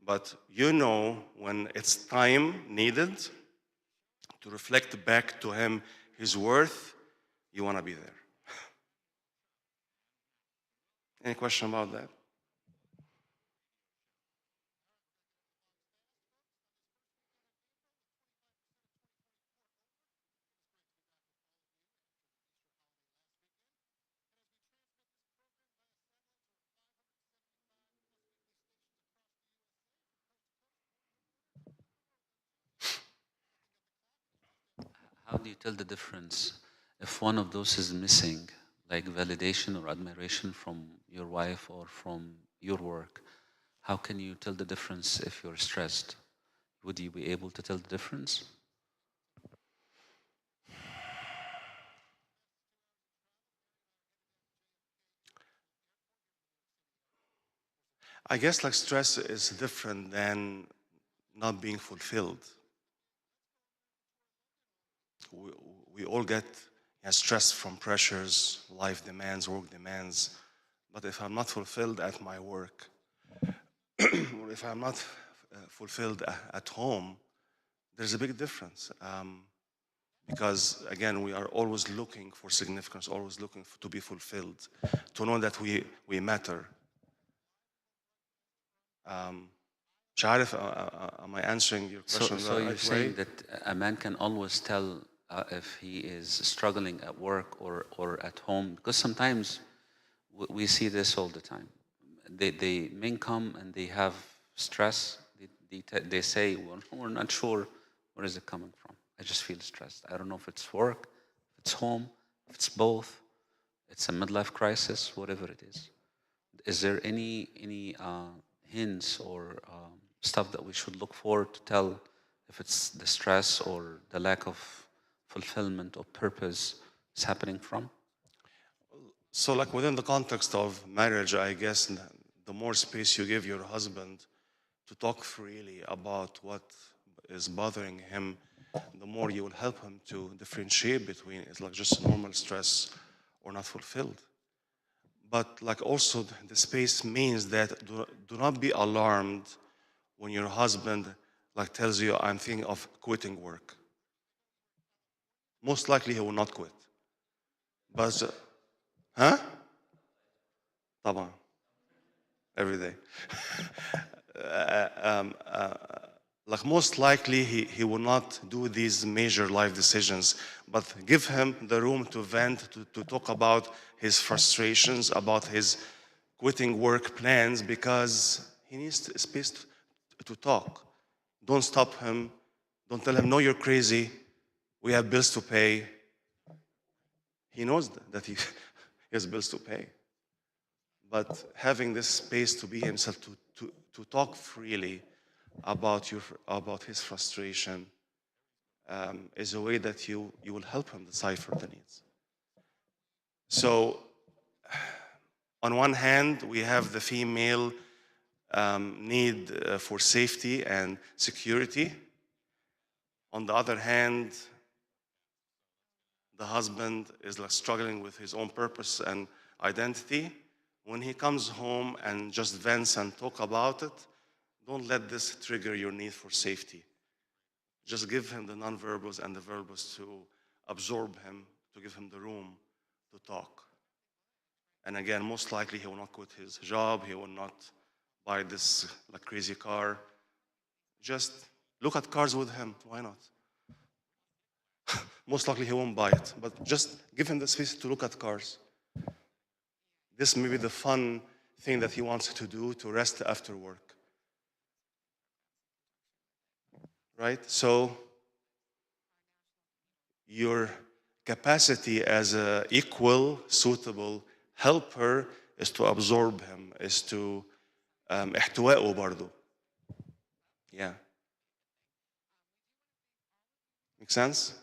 But you know when it's time needed to reflect back to him his worth, you want to be there. Any question about that? How do you tell the difference if one of those is missing, like validation or admiration from your wife or from your work? How can you tell the difference if you're stressed? Would you be able to tell the difference? I guess like stress is different than not being fulfilled. We, we all get stress from pressures, life demands, work demands. But if I'm not fulfilled at my work, or if I'm not fulfilled at home, there's a big difference. Because again, we are always looking for significance, always looking to be fulfilled, to know that we matter. مش عارف, am I answering your question So the you're right saying way? that a man can always tell if he is struggling at work or at home, because sometimes we see this all the time. Men come and they have stress. They say, well, we're not sure where is it coming from. I just feel stressed. I don't know if it's work, if it's home, if it's both. It's a midlife crisis, whatever it is. Is there any hints or stuff that we should look for to tell if it's the stress or the lack of fulfillment or purpose is happening from? So like within the context of marriage, I guess the more space you give your husband to talk freely about what is bothering him, the more you will help him to differentiate between it's like just normal stress or not fulfilled. But like also the space means that do not be alarmed when your husband like tells you, I'm thinking of quitting work. Most likely he will not quit. But, huh? طبعا. Every day. Like most likely he will not do these major life decisions, but give him the room to vent, to talk about his frustrations, about his quitting work plans, because he needs space to talk. Don't stop him. Don't tell him, no, you're crazy. We have bills to pay. He knows that he has bills to pay. But having this space to be himself, to talk freely about his frustration is a way that you will help him decipher the needs. So on one hand, we have the female need for safety and security. On the other hand, the husband is like struggling with his own purpose and identity. When he comes home and just vents and talk about it, don't let this trigger your need for safety. Just give him the nonverbals and the verbals to absorb him, to give him the room to talk. And again, most likely he will not quit his job, he will not buy this like crazy car. Just look at cars with him, why not? Most likely he won't buy it, but just give him the space to look at cars. This may be the fun thing that he wants to do to rest after work. Right? So your capacity as a equal, suitable helper is to absorb him, is to احتوائه برضه. Yeah. Make sense?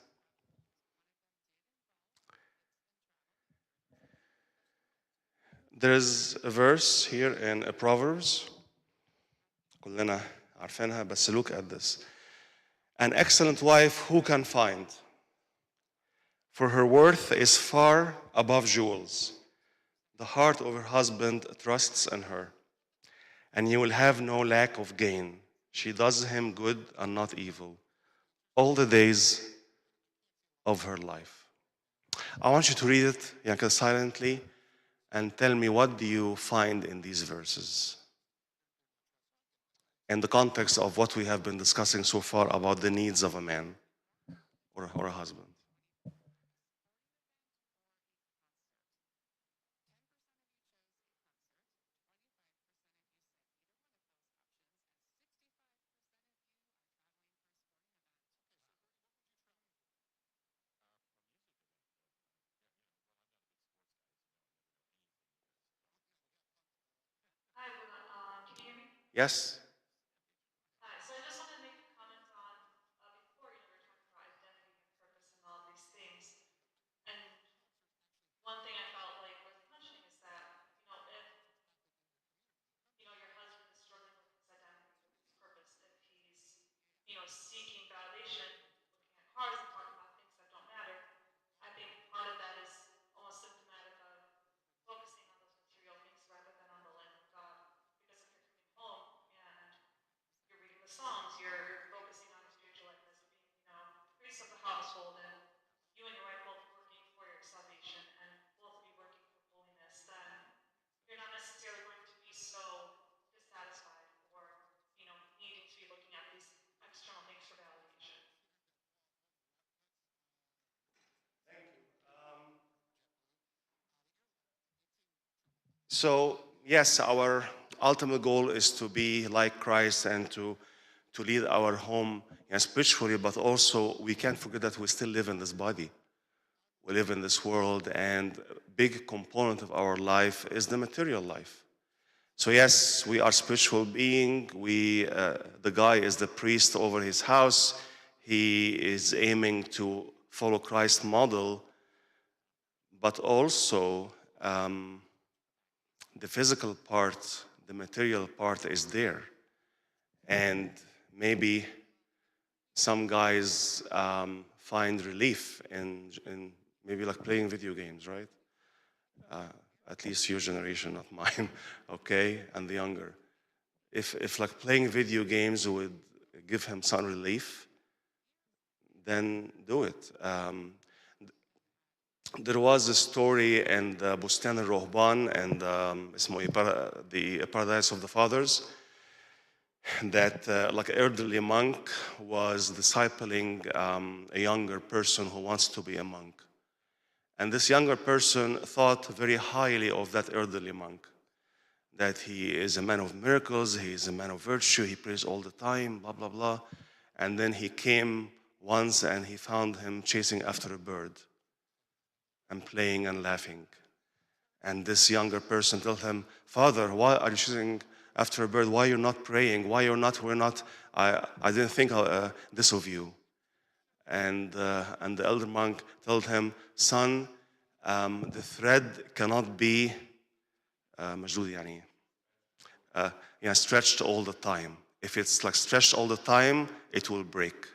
There's a verse here in Proverbs. كلنا عارفينها بس look at this. An excellent wife who can find? For her worth is far above jewels. The heart of her husband trusts in her, and you will have no lack of gain. She does him good and not evil all the days of her life. I want you to read it silently and tell me, what do you find in these verses in the context of what we have been discussing so far about the needs of a man or a husband? Yes? So, yes, our ultimate goal is to be like Christ and to lead our home spiritually, but also we can't forget that we still live in this body. We live in this world, and a big component of our life is the material life. So yes, we are spiritual being. The guy is the priest over his house. He is aiming to follow Christ's model, but also the physical part, the material part is there. And maybe some guys find relief in maybe like playing video games, right? At least your generation, not mine, okay, and the younger. If like playing video games would give him some relief, then do it. There was a story in the Bustan al-Rohban and اسمه إيه, the Paradise of the Fathers, that like an elderly monk was discipling a younger person who wants to be a monk. And this younger person thought very highly of that elderly monk, that he is a man of miracles, he is a man of virtue, he prays all the time, blah, blah, blah. And then he came once and he found him chasing after a bird and playing and laughing. And this younger person told him, "Father, why are you chasing after a bird? Why you're not praying? Why we're not, I didn't think this of you." And the elder monk told him, "Son, the thread cannot be مشدود يعني stretched all the time. If it's like stretched all the time, it will break.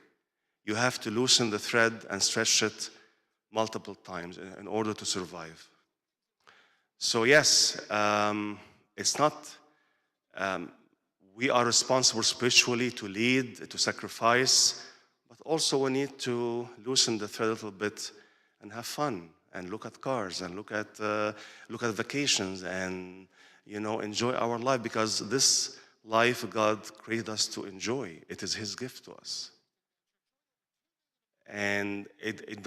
You have to loosen the thread and stretch it multiple times in order to survive." So yes, it's not, we are responsible spiritually to lead, to sacrifice, but also we need to loosen the thread a little bit and have fun and look at cars and look at vacations and enjoy our life, because this life God created us to enjoy. It is His gift to us. And it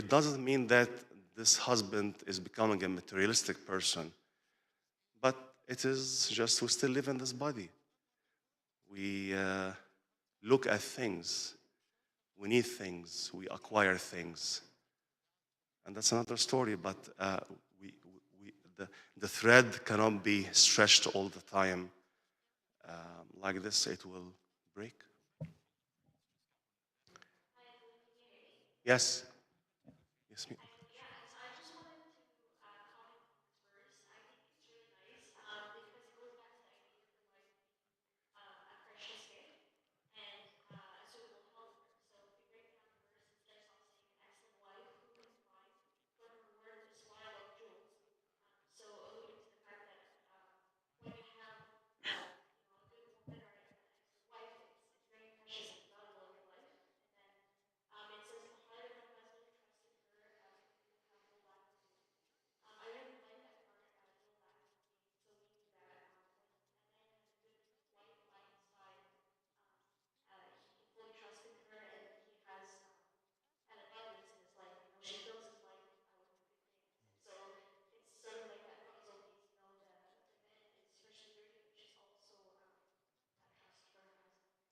doesn't mean that this husband is becoming a materialistic person, but it is just we still live in this body. We look at things, we need things, we acquire things. and that's another story. But the thread cannot be stretched all the time like this. It will break. Yes. Yes.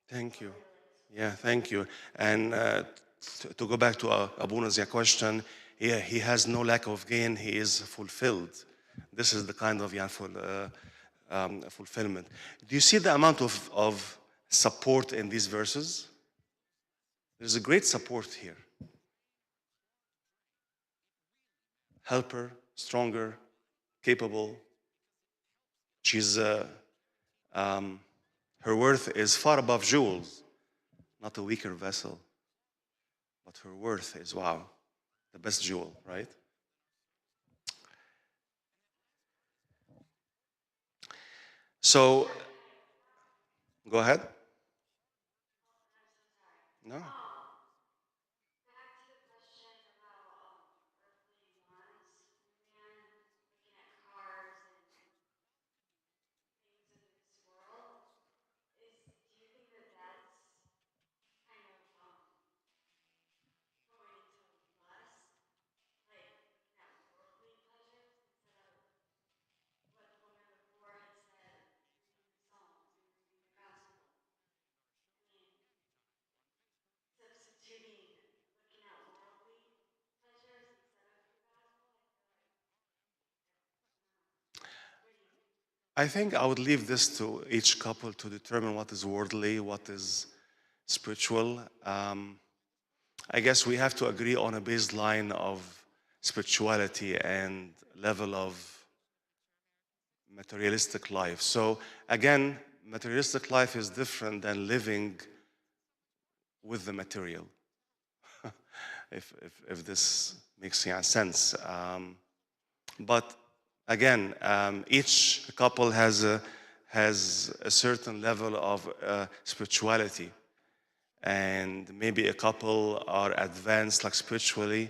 Thank you. Yeah, thank you. And to go back to Abuna's question, yeah, he has no lack of gain. He is fulfilled. This is the kind of fulfillment. Do you see the amount of support in these verses? There's a great support here. Helper, stronger, capable. She's her worth is far above jewels, not a weaker vessel, but her worth is wow, the best jewel, right? So, go ahead. No. I think I would leave this to each couple to determine what is worldly, what is spiritual. I guess we have to agree on a baseline of spirituality and level of materialistic life. So again, materialistic life is different than living with the material. if this makes sense. But again, each couple has a certain level of spirituality, and maybe a couple are advanced like spiritually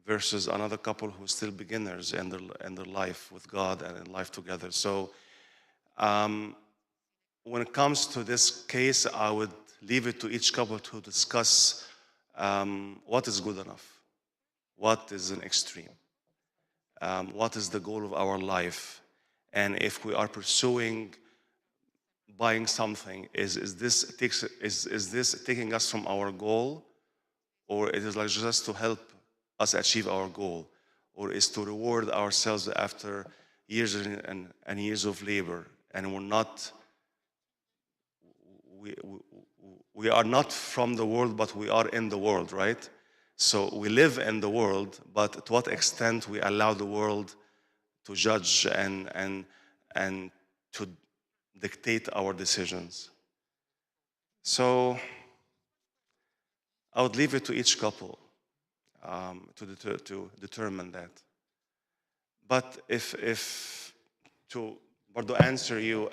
versus another couple who are still beginners in their life with God and in life together. So when it comes to this case, I would leave it to each couple to discuss what is good enough, what is an extreme, what is the goal of our life, and if we are pursuing buying something, is this taking us from our goal, or it is like just to help us achieve our goal, or is to reward ourselves after years and years of labor, and we're not we are not from the world, but we are in the world, right? So we live in the world, but to what extent we allow the world to judge and to dictate our decisions. So I would leave it to each couple to determine that. But if to Bardo answer you,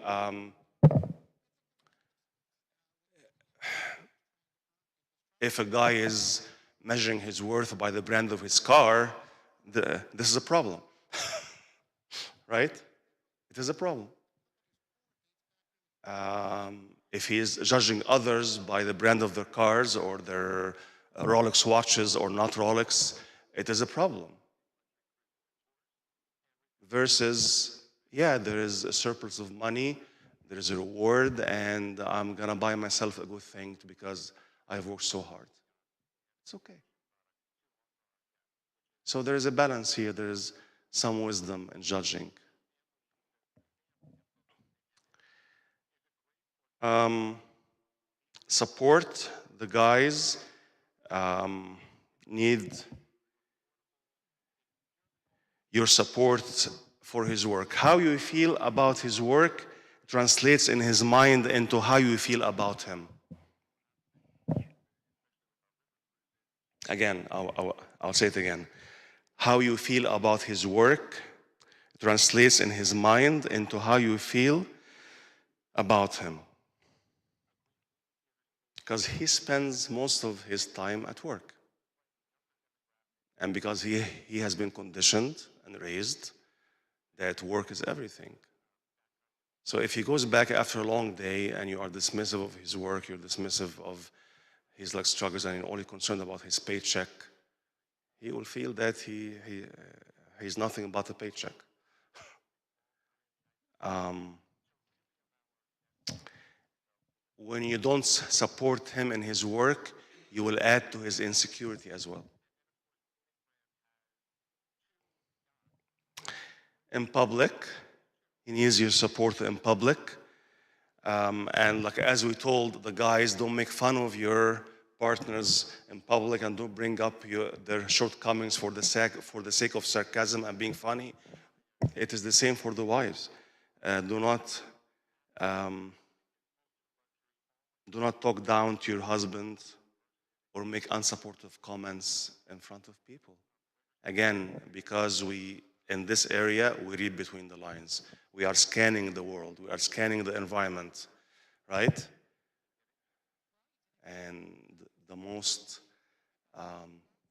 if a guy is measuring his worth by the brand of his car, this is a problem, right? It is a problem. If he is judging others by the brand of their cars or their Rolex watches or not Rolex, it is a problem. Versus, yeah, there is a surplus of money, there is a reward, and I'm gonna buy myself a good thing because I've worked so hard. It's okay. So there is a balance here. There is some wisdom in judging. Support the guys need your support for his work. How you feel about his work translates in his mind into how you feel about him. Again, I'll say it again. How you feel about his work translates in his mind into how you feel about him. Because he spends most of his time at work. And because he has been conditioned and raised that work is everything. So if he goes back after a long day and you are dismissive of his work, you're dismissive of his struggles, and you're only concerned about his paycheck, he will feel that he's nothing but a paycheck. When you don't support him in his work, you will add to his insecurity as well. In public, he needs your support in public. And as we told the guys, don't make fun of your partners in public and don't bring up their shortcomings for the sake of sarcasm and being funny. It is the same for the wives. Do not talk down to your husband or make unsupportive comments in front of people. Again, because in this area, we read between the lines. We are scanning the world. We are scanning the environment, right? And the most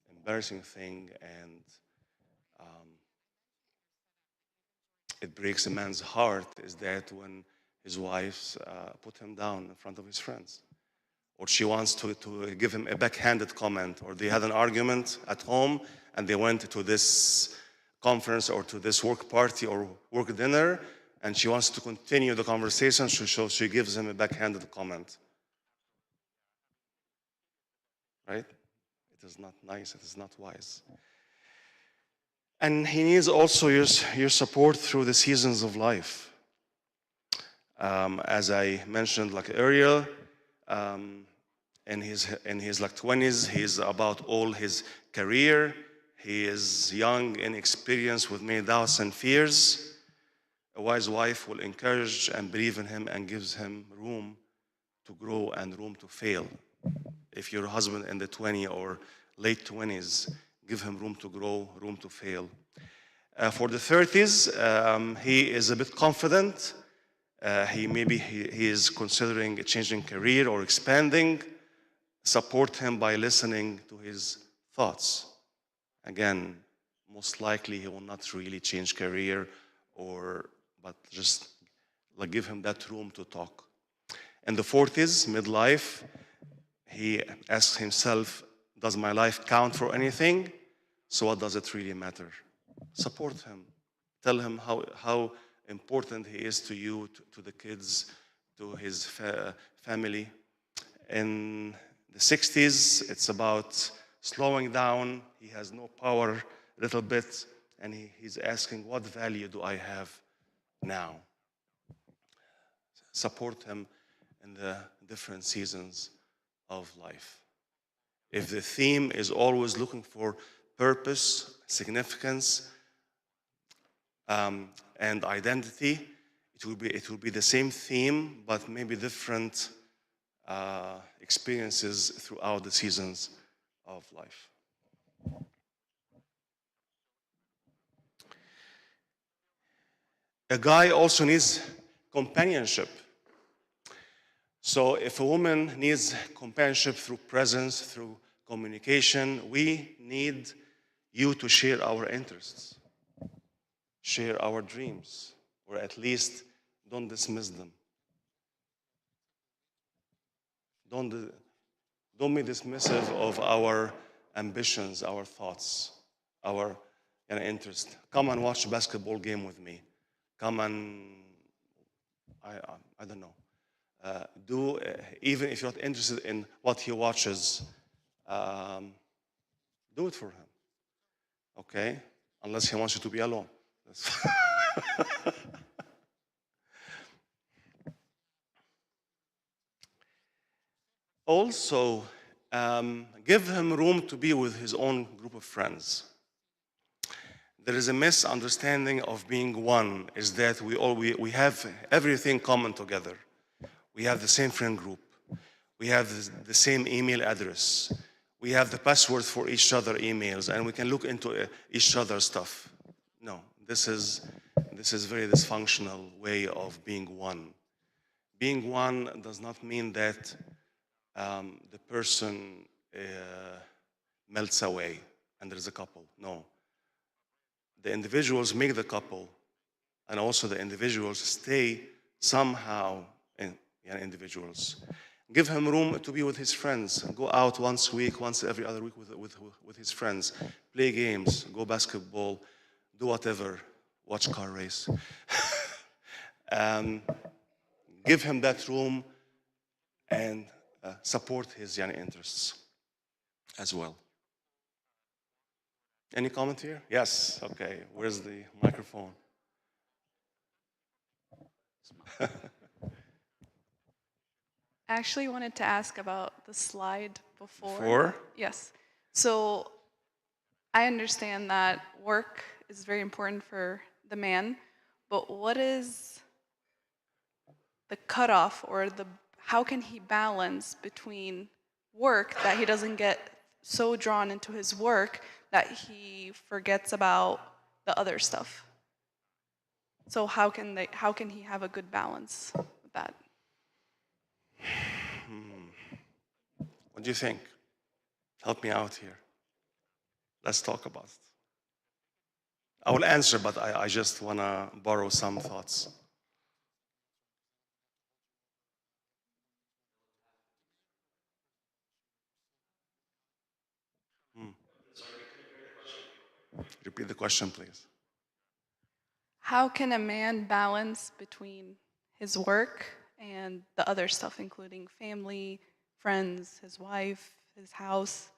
embarrassing thing, and it breaks a man's heart, is that when his wife put him down in front of his friends, or she wants to give him a backhanded comment, or they had an argument at home and they went to this conference or to this work party or work dinner, and she wants to continue the conversation, so she gives him a backhanded comment. Right? It is not nice, it is not wise. And he needs also your support through the seasons of life. As I mentioned earlier, in his 20s, he's about all his career. He is young, inexperienced, with many doubts and fears. A wise wife will encourage and believe in him and gives him room to grow and room to fail. If your husband in the 20s or late 20s, give him room to grow, room to fail. For the 30s, he is a bit confident. He is considering a changing career or expanding. Support him by listening to his thoughts. Again, most likely he will not really change career, but just give him that room to talk. In the 40s, midlife, he asks himself, does my life count for anything? So what does it really matter? Support him. Tell him how important he is to you, to the kids, to his family. In the 60s, it's about slowing down. He has no power, a little bit, and he's asking, what value do I have now? Support him in the different seasons of life. If the theme is always looking for purpose, significance, and identity, it will be the same theme, but maybe different experiences throughout the seasons of life. A guy also needs companionship. So if a woman needs companionship through presence, through communication, we need you to share our interests, share our dreams, or at least don't dismiss them. Don't be dismissive of our ambitions, our thoughts, our interest. Come and watch a basketball game with me. Come and, I don't know. Even if you're not interested in what he watches, do it for him. okay? Unless he wants you to be alone. Also, give him room to be with his own group of friends. There is a misunderstanding of being one, is that we have everything common together. We have the same friend group. We have the same email address. We have the password for each other emails, and we can look into each other's stuff. No, this is very dysfunctional way of being one. Being one does not mean that the person melts away and there's a couple. No. The individuals make the couple, and also the individuals stay somehow individuals. Give him room to be with his friends. Go out once a week, once every other week with his friends. Play games, go basketball, do whatever, watch car race. Give him that room and support his interests as well. Any comment here? Yes, okay. Where's the microphone? I actually wanted to ask about the slide before. Before? Yes. So I understand that work is very important for the man, but what is the cutoff, or how can he balance between work, that he doesn't get so drawn into his work that he forgets about the other stuff? So how can he have a good balance with that? What do you think? Help me out here. Let's talk about it. I will answer, but I just want to borrow some thoughts. Repeat the question, please. How can a man balance between his work and the other stuff, including family, friends, his wife, his house?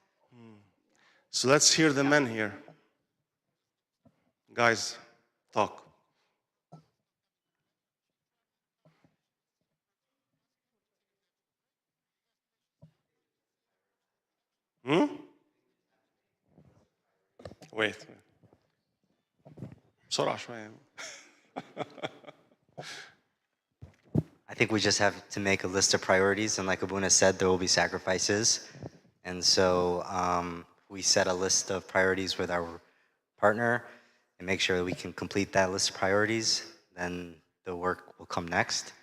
So let's hear the men here. Guys, talk. Wait. بسرعة شوية. I think we just have to make a list of priorities, and like Abuna said, there will be sacrifices. And so we set a list of priorities with our partner and make sure that we can complete that list of priorities, then the work will come next.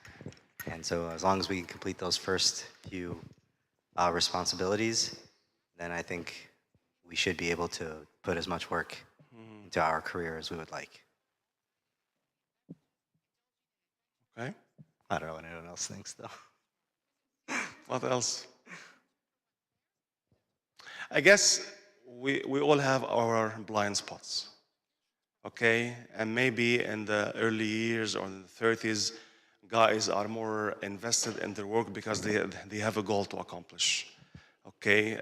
And so as long as we can complete those first few responsibilities, then I think we should be able to put as much work into our career as we would like. Okay. I don't know what anyone else thinks, though. What else? I guess we all have our blind spots. Okay? And maybe in the early years or in the 30s, guys are more invested in their work because they have a goal to accomplish. Okay?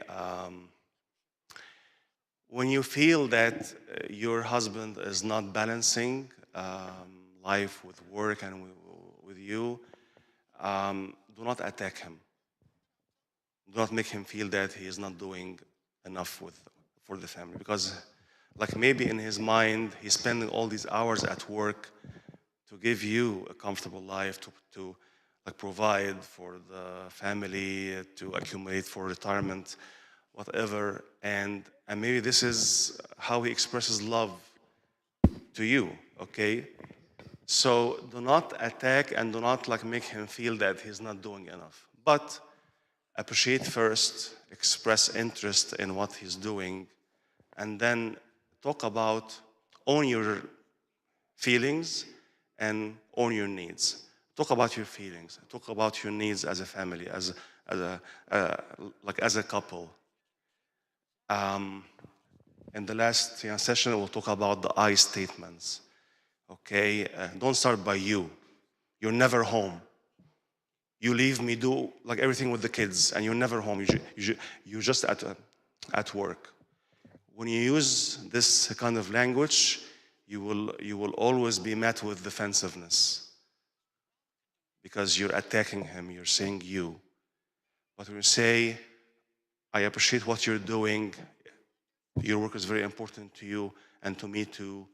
When you feel that your husband is not balancing life with work and with you, do not attack him. Do not make him feel that he is not doing enough for the family. Because like maybe in his mind, he's spending all these hours at work to give you a comfortable life, to like provide for the family, to accumulate for retirement, whatever. And maybe this is how he expresses love to you, okay? So do not attack and do not like make him feel that he's not doing enough. But appreciate first, express interest in what he's doing, and then talk about own your feelings and own your needs. Talk about your feelings. Talk about your needs as a family, as a couple. In the last session, we'll talk about the I statements. Okay, don't start by you. You're never home. You leave me do like everything with the kids, and you're never home. You're just at work. when you use this kind of language, you will always be met with defensiveness because you're attacking him, you're saying you. But when you say, I appreciate what you're doing, your work is very important to you and to me too,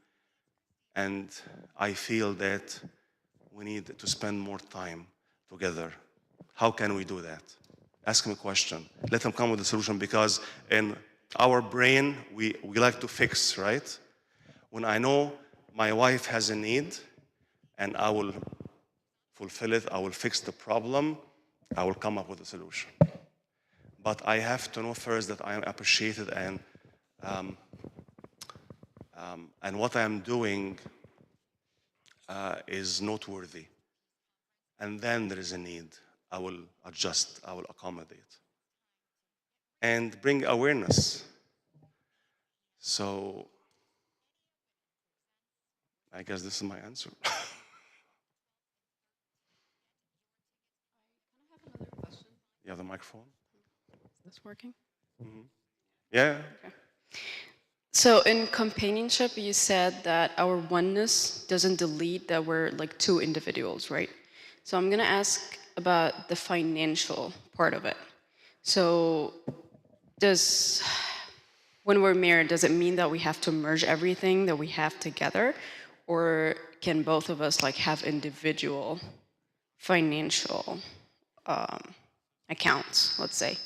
and I feel that we need to spend more time together. How can we do that? Ask him a question. Let him come with a solution, because in our brain, we like to fix, right? When I know my wife has a need and I will fulfill it, I will fix the problem, I will come up with a solution. But I have to know first that I am appreciated and what I am doing is noteworthy. And then there is a need. I will adjust, I will accommodate. And bring awareness. So I guess this is my answer. You have the microphone? Is this working? Yeah. So in companionship, you said that our oneness doesn't delete that we're like two individuals, right? So I'm gonna ask about the financial part of it. So when we're married, does it mean that we have to merge everything that we have together? Or can both of us like have individual financial accounts, let's say?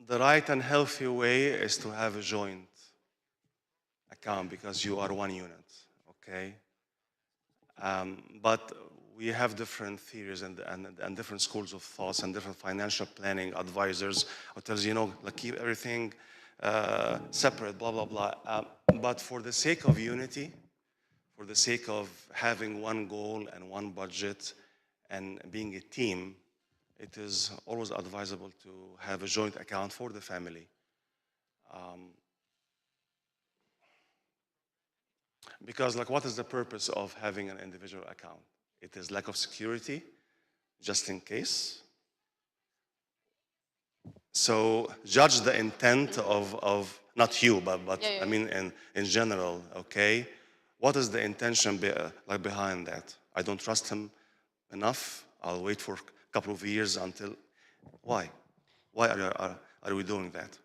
The right and healthy way is to have a joint account because you are one unit, okay? But we have different theories and different schools of thoughts and different financial planning advisors who tells you, like keep everything separate, blah, blah, blah. But for the sake of unity, for the sake of having one goal and one budget and being a team, it is always advisable to have a joint account for the family. Because like, what is the purpose of having an individual account? It is lack of security, just in case. So judge the intent of not you, but I mean in general, okay? What is the intention behind that? I don't trust him enough. I'll wait for a couple of years until. Why? Why are we doing that?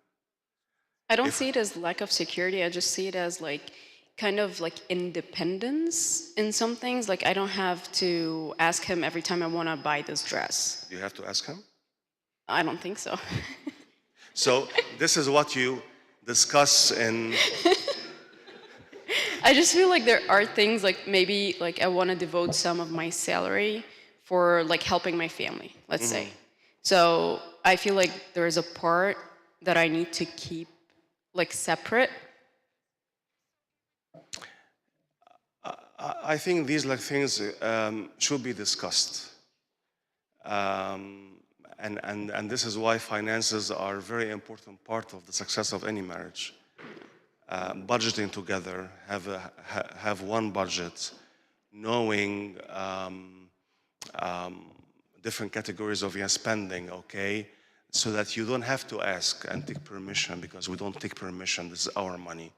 I don't see it as lack of security. I just see it as like kind of like independence in some things. Like I don't have to ask him every time I want to buy this dress. You have to ask him? I don't think so. So this is what you discuss in. I just feel like there are things like maybe like I want to devote some of my salary for like helping my family, let's say. So I feel like there is a part that I need to keep like separate. I think these like things should be discussed. And this is why finances are a very important part of the success of any marriage. Budgeting together, have one budget, knowing different categories of your spending, okay? So that you don't have to ask and take permission, because we don't take permission, this is our money.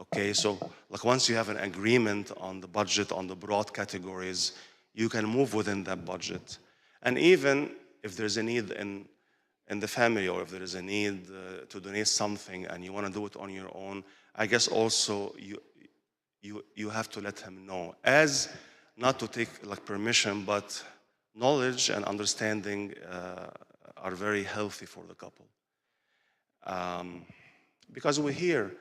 Okay, so like once you have an agreement on the budget, on the broad categories, you can move within that budget. And even if there's a need in the family, or if there is a need to donate something and you want to do it on your own, I guess also you have to let him know. As not to take like permission, but knowledge and understanding are very healthy for the couple. Because we hear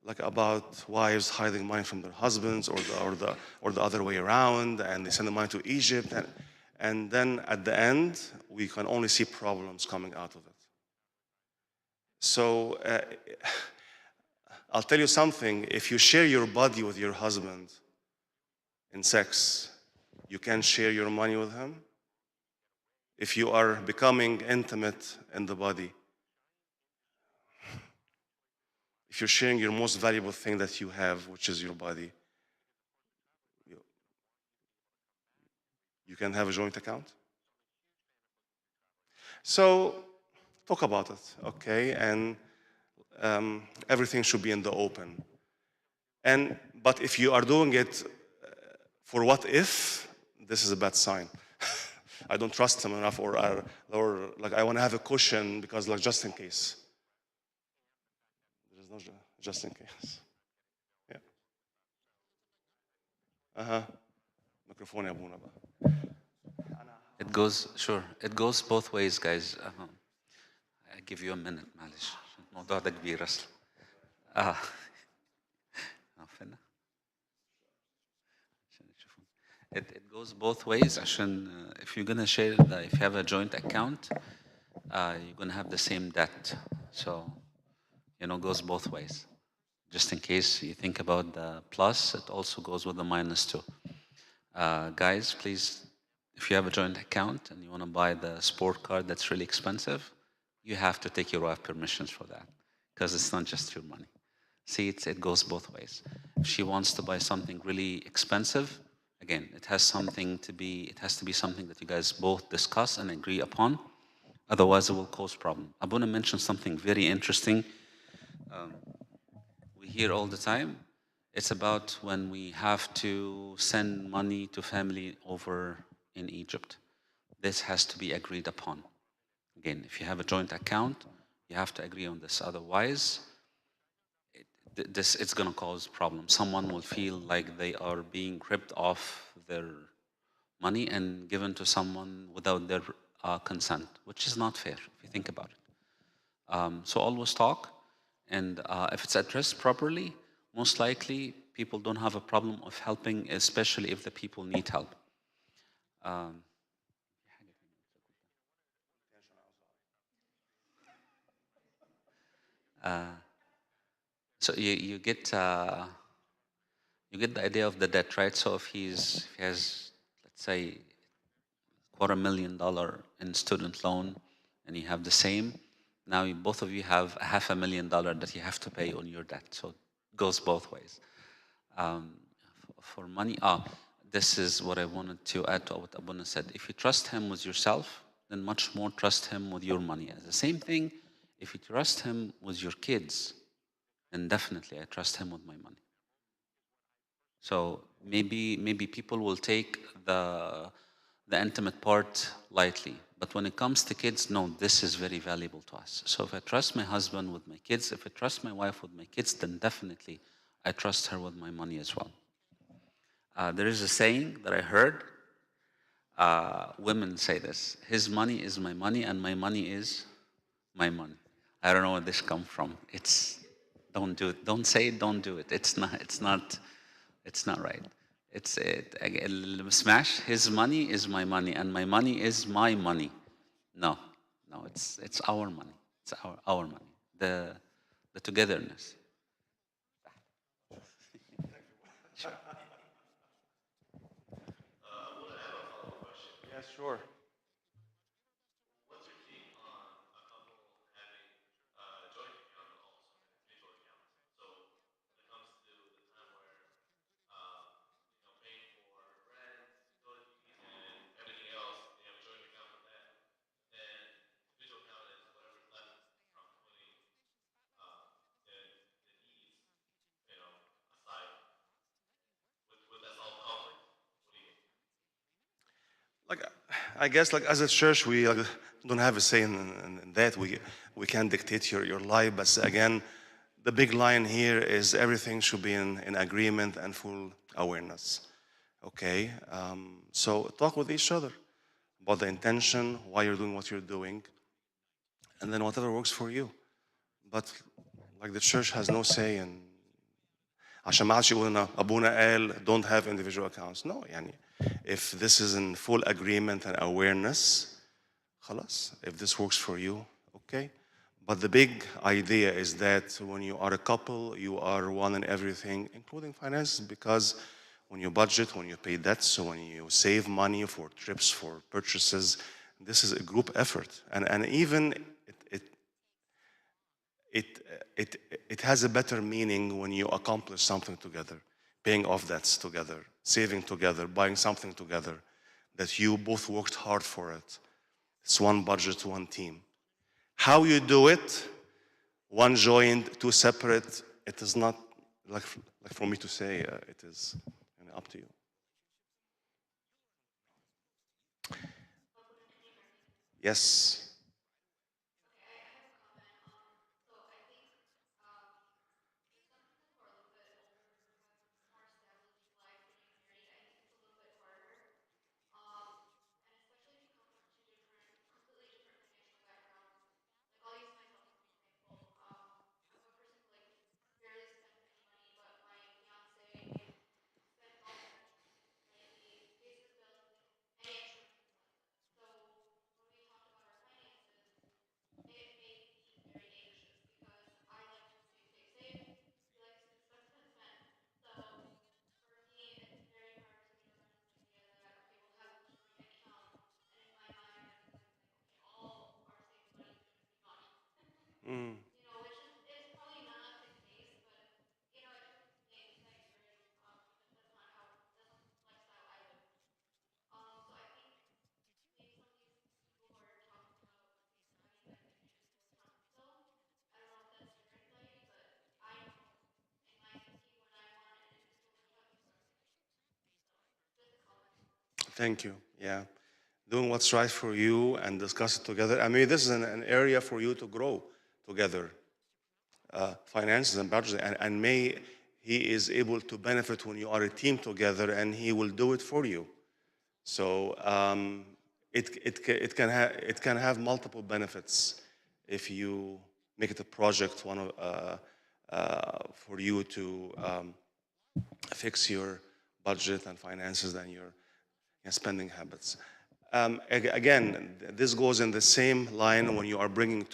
like about wives hiding money from their husbands, or the other way around, and they send the money to Egypt, and then at the end we can only see problems coming out of it. So I'll tell you something: if you share your body with your husband in sex, you can share your money with him. If you are becoming intimate in the body, if you're sharing your most valuable thing that you have, which is your body, you can have a joint account. So talk about it, okay? And everything should be in the open. But if you are doing it for what if, this is a bad sign. I don't trust him enough, or like I want to have a cushion because like just in case. There is no just in case. Yeah. ميكروفون يا ابونا بقى. It goes, sure, it goes both ways, guys. I give you a minute, معلش. الموضوع ده كبير أصلا. عارفينها؟ عشان يشوفون. It goes both ways عشان if you're gonna share, if you have a joint account, you're gonna have the same debt. So, goes both ways. Just in case you think about the plus, it also goes with the minus too. Guys, please, if you have a joint account and you want to buy the sport car that's really expensive, you have to take your wife permissions for that because it's not just your money. See, it goes both ways. If she wants to buy something really expensive, again, it has to be something that you guys both discuss and agree upon. Otherwise, it will cause problem. Abuna mentioned something very interesting. We hear all the time. It's about when we have to send money to family over in Egypt. This has to be agreed upon. Again, if you have a joint account, you have to agree on this. Otherwise, it's going to cause problems. Someone will feel like they are being ripped off their money and given to someone without their consent, which is not fair if you think about it. So always talk, and if it's addressed properly, most likely people don't have a problem of helping, especially if the people need help. So you get the idea of the debt, right? So if he has, let's say, $250,000 in student loan, and you have the same, now both of you have $500,000 that you have to pay on your debt. So it goes both ways. For money, this is what I wanted to add to what Abuna said. If you trust him with yourself, then much more trust him with your money. The same thing, if you trust him with your kids, then definitely I trust him with my money. So maybe people will take the intimate part lightly, but when it comes to kids, no, this is very valuable to us. So if I trust my husband with my kids, if I trust my wife with my kids, then definitely I trust her with my money as well. There is a saying that I heard. Women say this: his money is my money, and my money is my money. I don't know where this comes from. Don't do it. Don't say it. Don't do it. It's not right. Smash. His money is my money, and my money is my money. No, it's our money. It's our money. The togetherness. Sure. Yeah, sure. Like I guess like as a church we don't have a say in that. We can't dictate your life, but again, the big line here is everything should be in agreement and full awareness. Okay, so talk with each other about the intention, why you're doing what you're doing, and then whatever works for you. But like the church has no say in عشان ما حدش يقول إن أبونا قال don't have individual accounts. No, يعني if this is in full agreement and awareness, خلاص, if this works for you, okay. But the big idea is that when you are a couple, you are one in everything, including finances, because when you budget, when you pay debts, when you save money for trips, for purchases, this is a group effort. And even it has a better meaning when you accomplish something together, paying off debts together, saving together, buying something together, that you both worked hard for it. It's one budget, one team. How you do it, one joint, two separate, it is not like for me to say, it is up to you. Yes. Mm. Thank you. Yeah. Doing what's right for you and discuss it together. I mean, this is an area for you to grow together, finances and budget, and may he is able to benefit when you are a team together, and he will do it for you. So it can have multiple benefits if you make it a project for you to fix your budget and finances and your spending habits. Again, this goes in the same line when you are bringing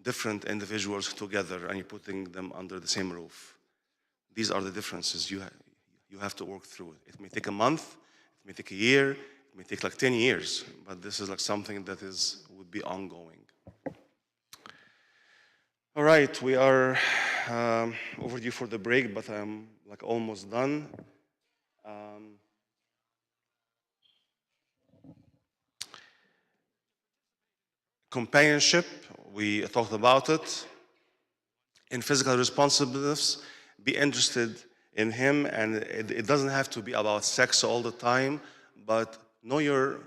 different individuals together and you're putting them under the same roof. These are the differences you have to work through. It may take a month, it may take a year, it may take like 10 years, but this is like something that would be ongoing. All right, we are overdue for the break, but I'm like almost done. Companionship, we talked about it. In physical responsiveness, be interested in him, and it doesn't have to be about sex all the time, but know your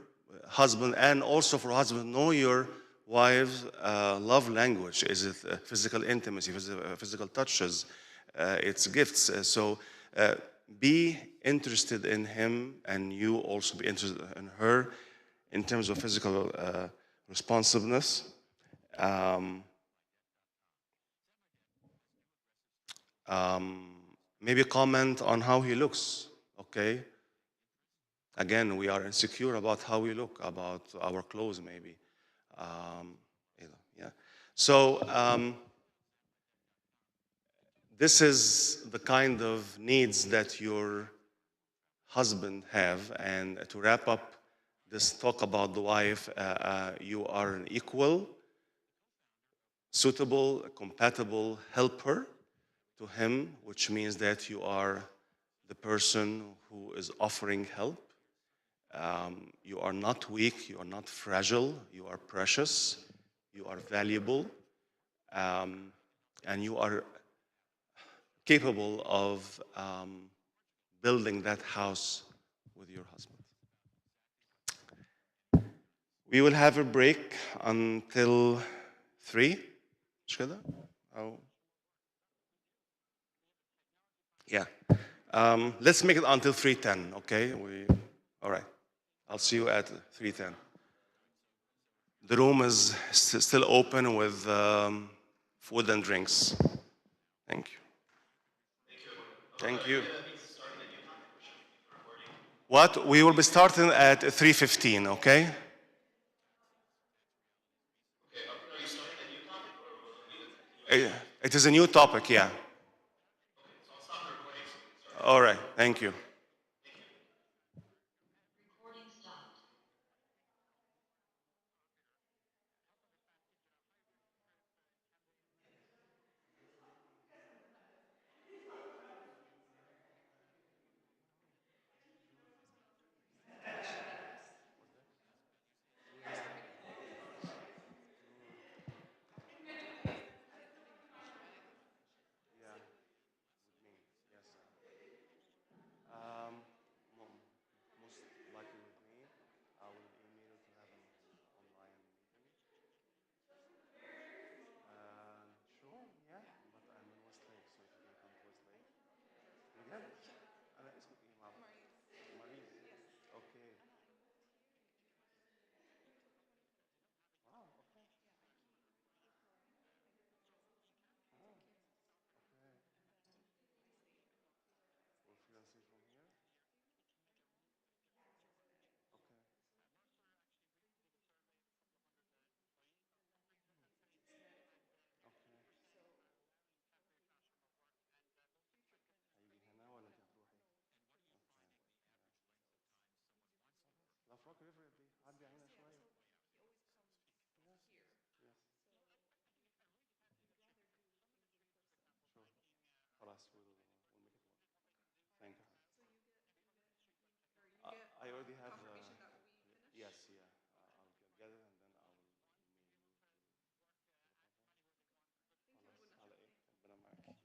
husband, and also for husband, know your wife's love language. Is it physical intimacy, physical touches, it's gifts. So be interested in him, and you also be interested in her in terms of physical responsiveness. Maybe comment on how he looks, okay? Again, we are insecure about how we look, about our clothes maybe. Yeah. So this is the kind of needs that your husband have. And to wrap up this talk about the wife, you are an equal, suitable, compatible helper to him, which means that you are the person who is offering help. You are not weak, you are not fragile, you are precious, you are valuable, and you are capable of building that house with your husband. We will have a break until 3. مش كده؟ أو yeah. Let's make it until 3:10, okay? All right. I'll see you at 3:10. The room is still open with food and drinks. Thank you. Thank you. What? We will be starting at 3:15, okay? It is a new topic, yeah. All right, thank you. already have confirmation that we finished? Yes, yeah. I'll get it and then I will email you to خلاص على ايه؟ ربنا معاك.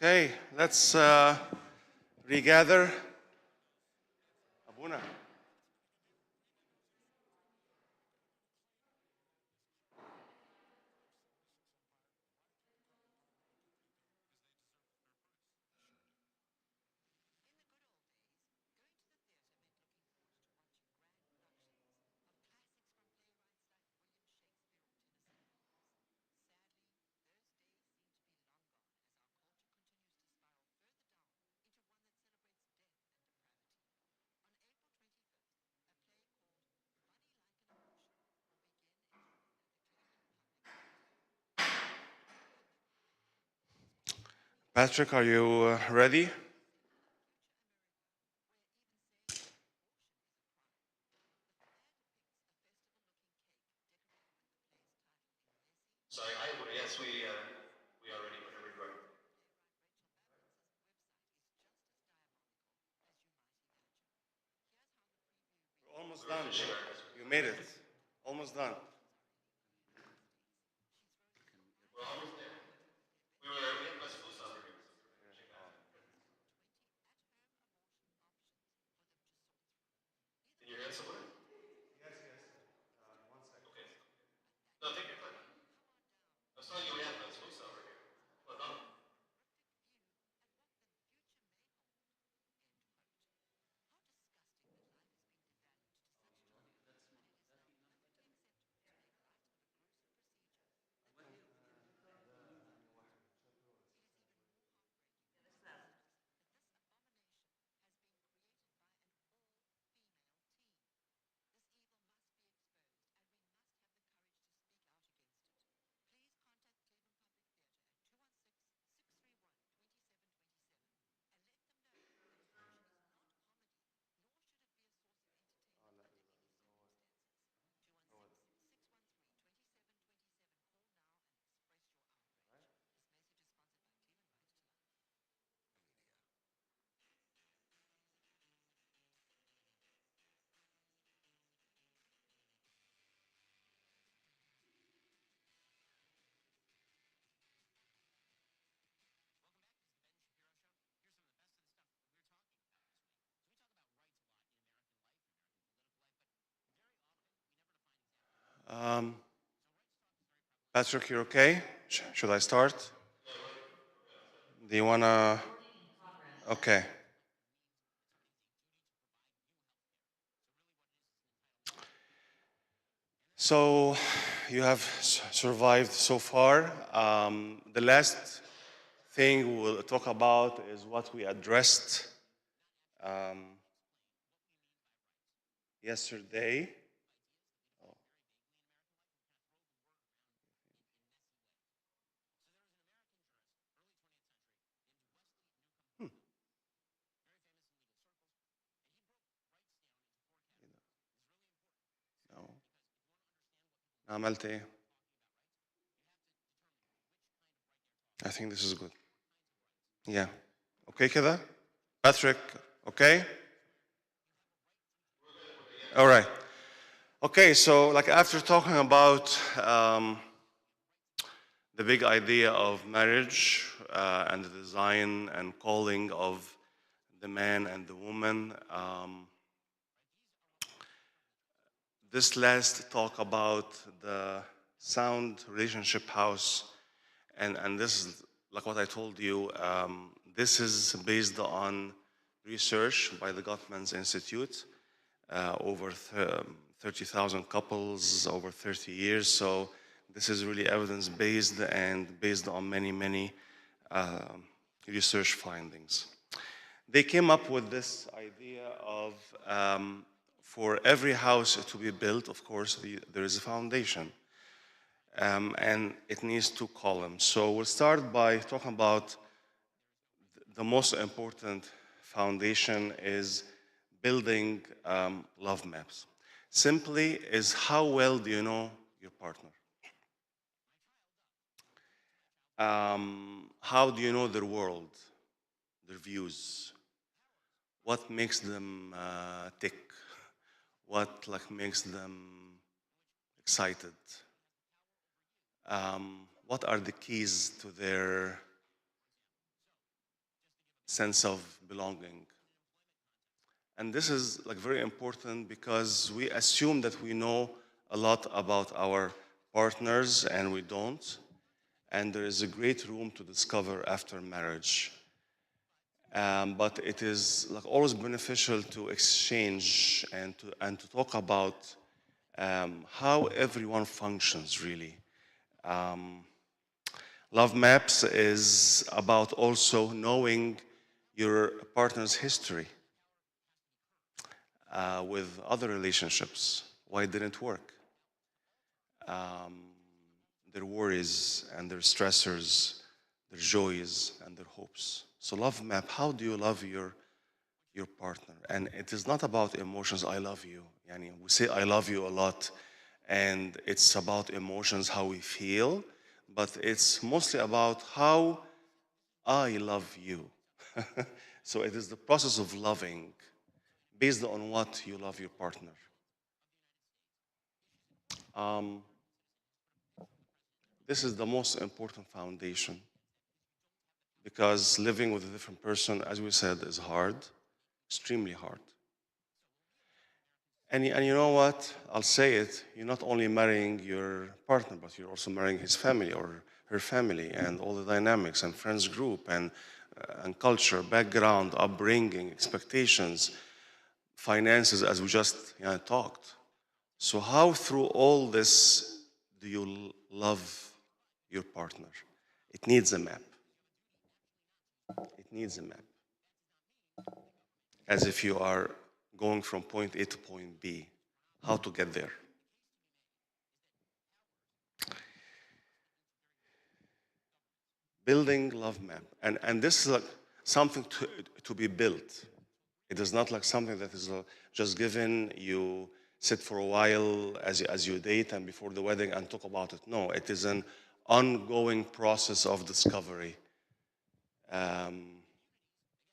Okay, let's regather. Abuna. Patrick, are you ready? Sorry, yes, we are ready whenever you are. We're almost done. You made it. Almost done. We're almost there. We have less food over here. Can you hear us somewhere? Okay. No, take your time. I was telling you we have less food over here. Well, no. Um, Patrick, you're okay? Should I start? Do you wanna? Okay. So you have survived so far. The last thing we'll talk about is what we addressed um, yesterday. No. عملت ايه? I think this is good. Yeah. Okay كده? Patrick, okay? All right. Okay, so like after talking about the big idea of marriage and the design and calling of the man and the woman, this last talk about the sound relationship house, and this is like what I told you, this is based on research by the Gottman's Institute, over 30,000 couples over 30 years. So this is really evidence-based and based on many, many research findings. They came up with this idea of for every house to be built, of course, there is a foundation. And it needs two columns. So we'll start by talking about the most important foundation is building love maps. Simply is how well do you know your partner? How do you know their world, their views? What makes them tick? What like makes them excited? What are the keys to their sense of belonging. And this is like very important because we assume that we know a lot about our partners and we don't. And there is a great room to discover after marriage. But it is like always beneficial to exchange and to talk about how everyone functions really. Love Maps is about also knowing your partner's history with other relationships, why it didn't work, their worries and their stressors, their joys and their hopes. So love map, how do you love your partner? And it is not about emotions, I love you. Yani we say I love you a lot, and it's about emotions, how we feel, but it's mostly about how I love you. So it is the process of loving based on what you love your partner. Um, this is the most important foundation because living with a different person, as we said, is hard, extremely hard. And you know what? I'll say it. You're not only marrying your partner, but you're also marrying his family or her family and all the dynamics and friends group and culture, background, upbringing, expectations, finances, as we just talked. So how through all this do you love your partner? It needs a map. It needs a map. As if you are going from point A to point B, how to get there. Building love map. And this is like something to be built. It is not like something that is just given, you sit for a while as you date and before the wedding and talk about it. No, it is an ongoing process of discovery.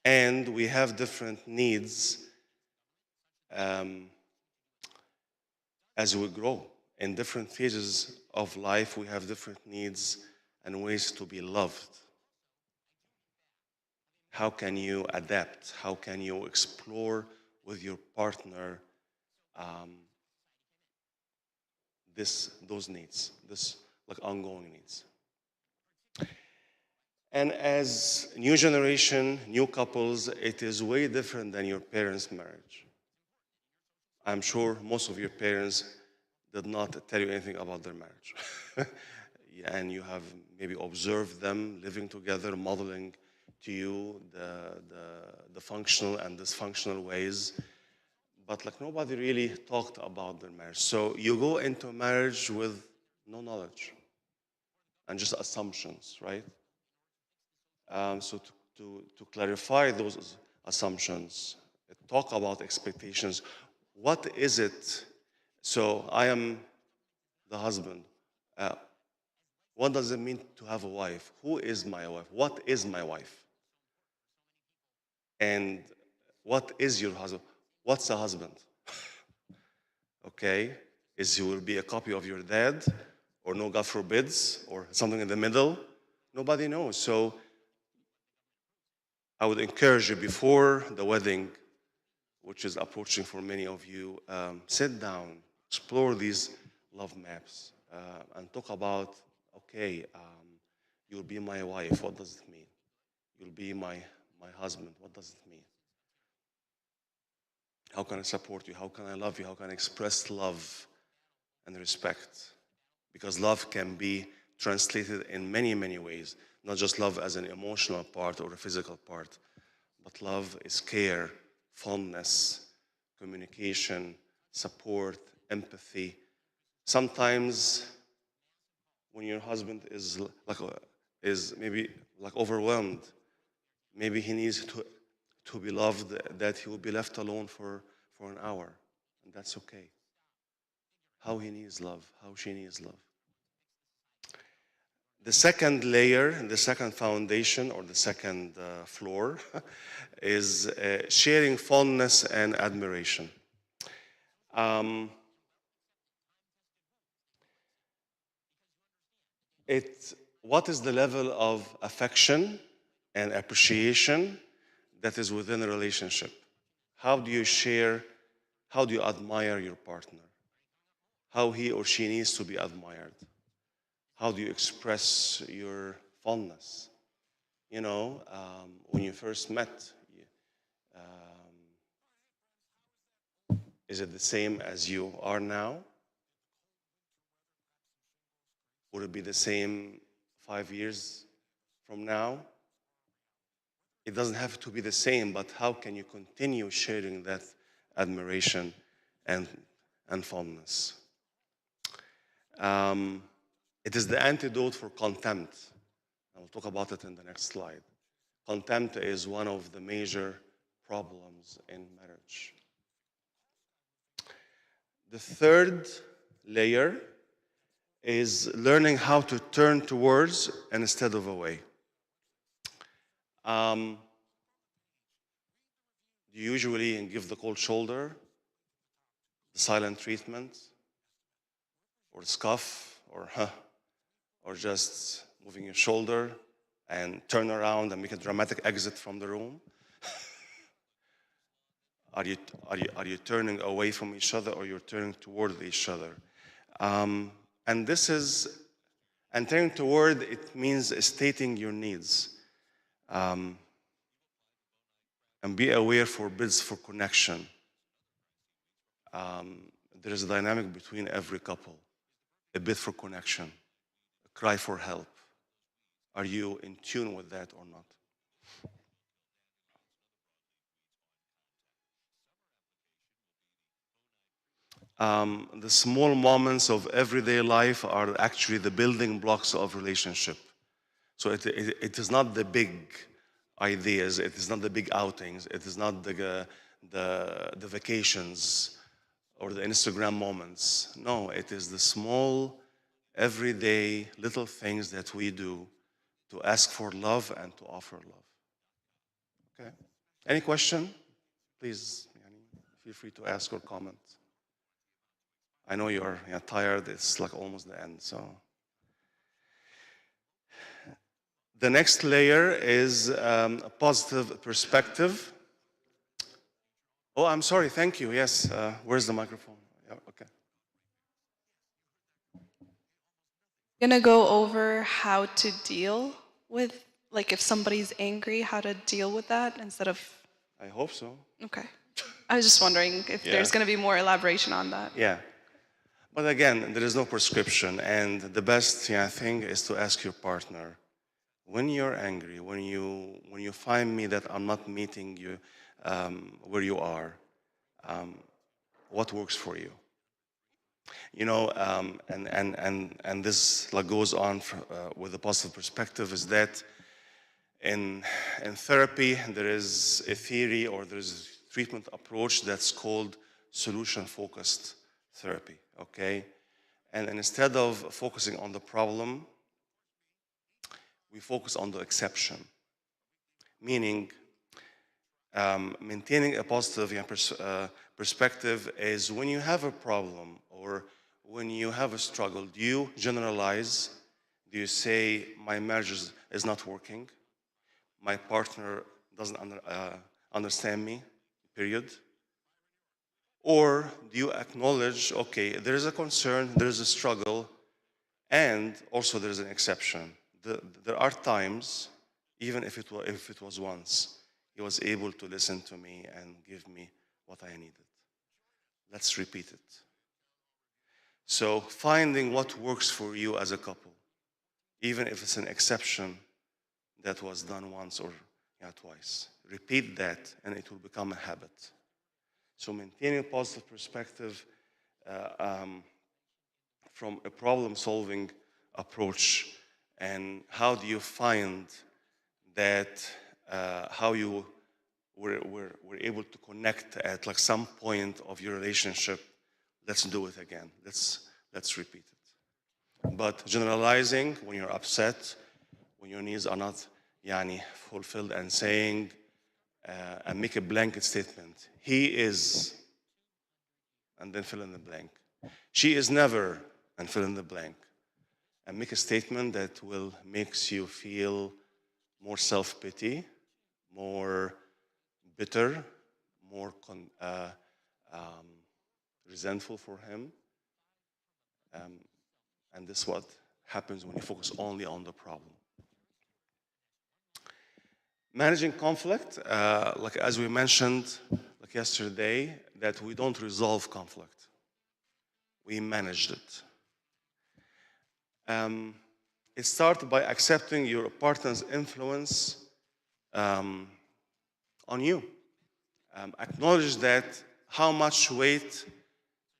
And we have different needs as we grow. In different phases of life, we have different needs and ways to be loved. How can you adapt? How can you explore with your partner those needs, this like ongoing needs? And as new generation, new couples, it is way different than your parents' marriage. I'm sure most of your parents did not tell you anything about their marriage. And you have maybe observed them living together, modeling to you the functional and dysfunctional ways. But like nobody really talked about their marriage. So you go into marriage with no knowledge and just assumptions, right? So to clarify those assumptions, talk about expectations. What is it? So I am the husband. What does it mean to have a wife? Who is my wife? What is my wife? And what is your husband? What's a husband? Okay? Is he will be a copy of your dad? Or no, God forbids? Or something in the middle? Nobody knows. So I would encourage you before the wedding, which is approaching for many of you, sit down, explore these love maps, and talk about, okay, you'll be my wife, what does it mean? You'll be my husband, what does it mean? How can I support you? How can I love you? How can I express love and respect? Because love can be translated in many, many ways, not just love as an emotional part or a physical part, but love is care, fondness, communication, support, empathy. Sometimes when your husband is is maybe like overwhelmed, maybe he needs to be loved, that he will be left alone for an hour, and that's okay. How he needs love, how she needs love. The second layer, the second foundation, or the second floor, is sharing fondness and admiration. What is the level of affection and appreciation that is within a relationship. How do you share, how do you admire your partner? How he or she needs to be admired? How do you express your fondness? You know, when you first met, is it the same as you are now? Would it be the same 5 years from now? It doesn't have to be the same, but how can you continue sharing that admiration and, and fondness? It is the antidote for contempt. I'll talk about it in the next slide. Contempt is one of the major problems in marriage. The third layer is learning how to turn towards instead of away. You usually give the cold shoulder, the silent treatment, or scoff, or huh, or just moving your shoulder and turn around and make a dramatic exit from the room. Are you turning away from each other, or you're turning toward each other? And turning toward, it means stating your needs. And be aware for bids for connection. There is a dynamic between every couple. A bid for connection, a cry for help. Are you in tune with that or not? The small moments of everyday life are actually the building blocks of relationship. So it is not the big ideas, it is not the big outings, it is not the vacations or the Instagram moments. No, it is the small, everyday little things that we do to ask for love and to offer love. Okay. Any question? Please, feel free to ask or comment. I know you're tired. It's like almost the end. So the next layer is a positive perspective. Oh, I'm sorry. Thank you. Yes. Where's the microphone? Yeah, okay. Gonna go over how to deal with, like, if somebody's angry, how to deal with that instead of. I hope so. Okay. I was just wondering if there's gonna be more elaboration on that. Yeah. But again, there is no prescription, and the best thing is to ask your partner, when you're angry, when you find me that I'm not meeting you where you are, what works for you? You know, and this like goes on with a positive perspective is that in therapy there is a theory, or there is a treatment approach that's called solution-focused therapy. Okay, and instead of focusing on the problem, we focus on the exception, meaning maintaining a positive perspective is when you have a problem or when you have a struggle, do you generalize? Do you say, my marriage is not working? My partner doesn't understand me, period? Or do you acknowledge, okay, there is a concern, there is a struggle, and also there is an exception. There are times, even if it was once, he was able to listen to me and give me what I needed. Let's repeat it. So finding what works for you as a couple, even if it's an exception that was done once or twice. Repeat that and it will become a habit. So maintaining a positive perspective from a problem-solving approach, and how do you find that how you were able to connect at like some point of your relationship. Let's do it again. Let's repeat it. But generalizing when you're upset, when your needs are not fulfilled, and saying and make a blanket statement. He is, and then fill in the blank. She is never, and fill in the blank. And make a statement that will makes you feel more self-pity, more bitter, more resentful for him. And this is what happens when you focus only on the problem. Managing conflict, like as we mentioned like yesterday, that we don't resolve conflict. We managed it. It starts by accepting your partner's influence on you. Acknowledge that how much weight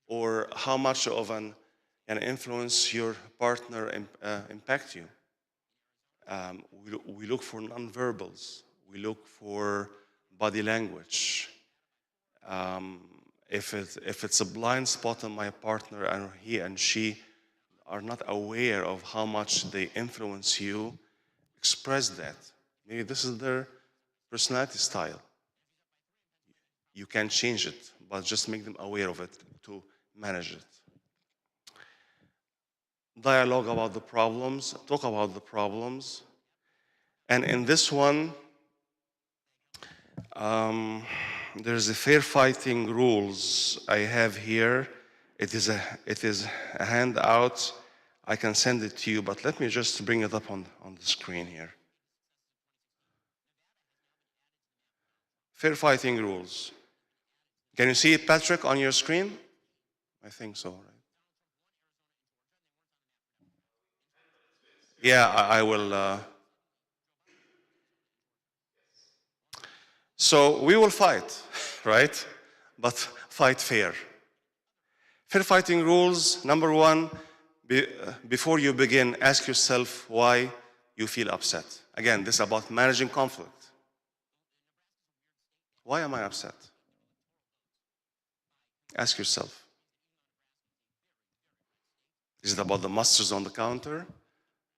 or how much of an influence your partner impact you. We look for nonverbals. We look for body language. If it's a blind spot on my partner and he and she are not aware of how much they influence you, express that. Maybe this is their personality style. You can change it, but just make them aware of it to manage it. Dialogue about the problems, talk about the problems. And in this one, there's a fair fighting rules I have here. It is a handout. I can send it to you, but let me just bring it up on the screen here. Fair fighting rules. Can you see it, Patrick, on your screen? I think so, right? Yeah, I will. So we will fight, right? But fight fair. Fair fighting rules, number one, before you begin, ask yourself why you feel upset. Again, this is about managing conflict. Why am I upset? Ask yourself. Is it about the mustards on the counter?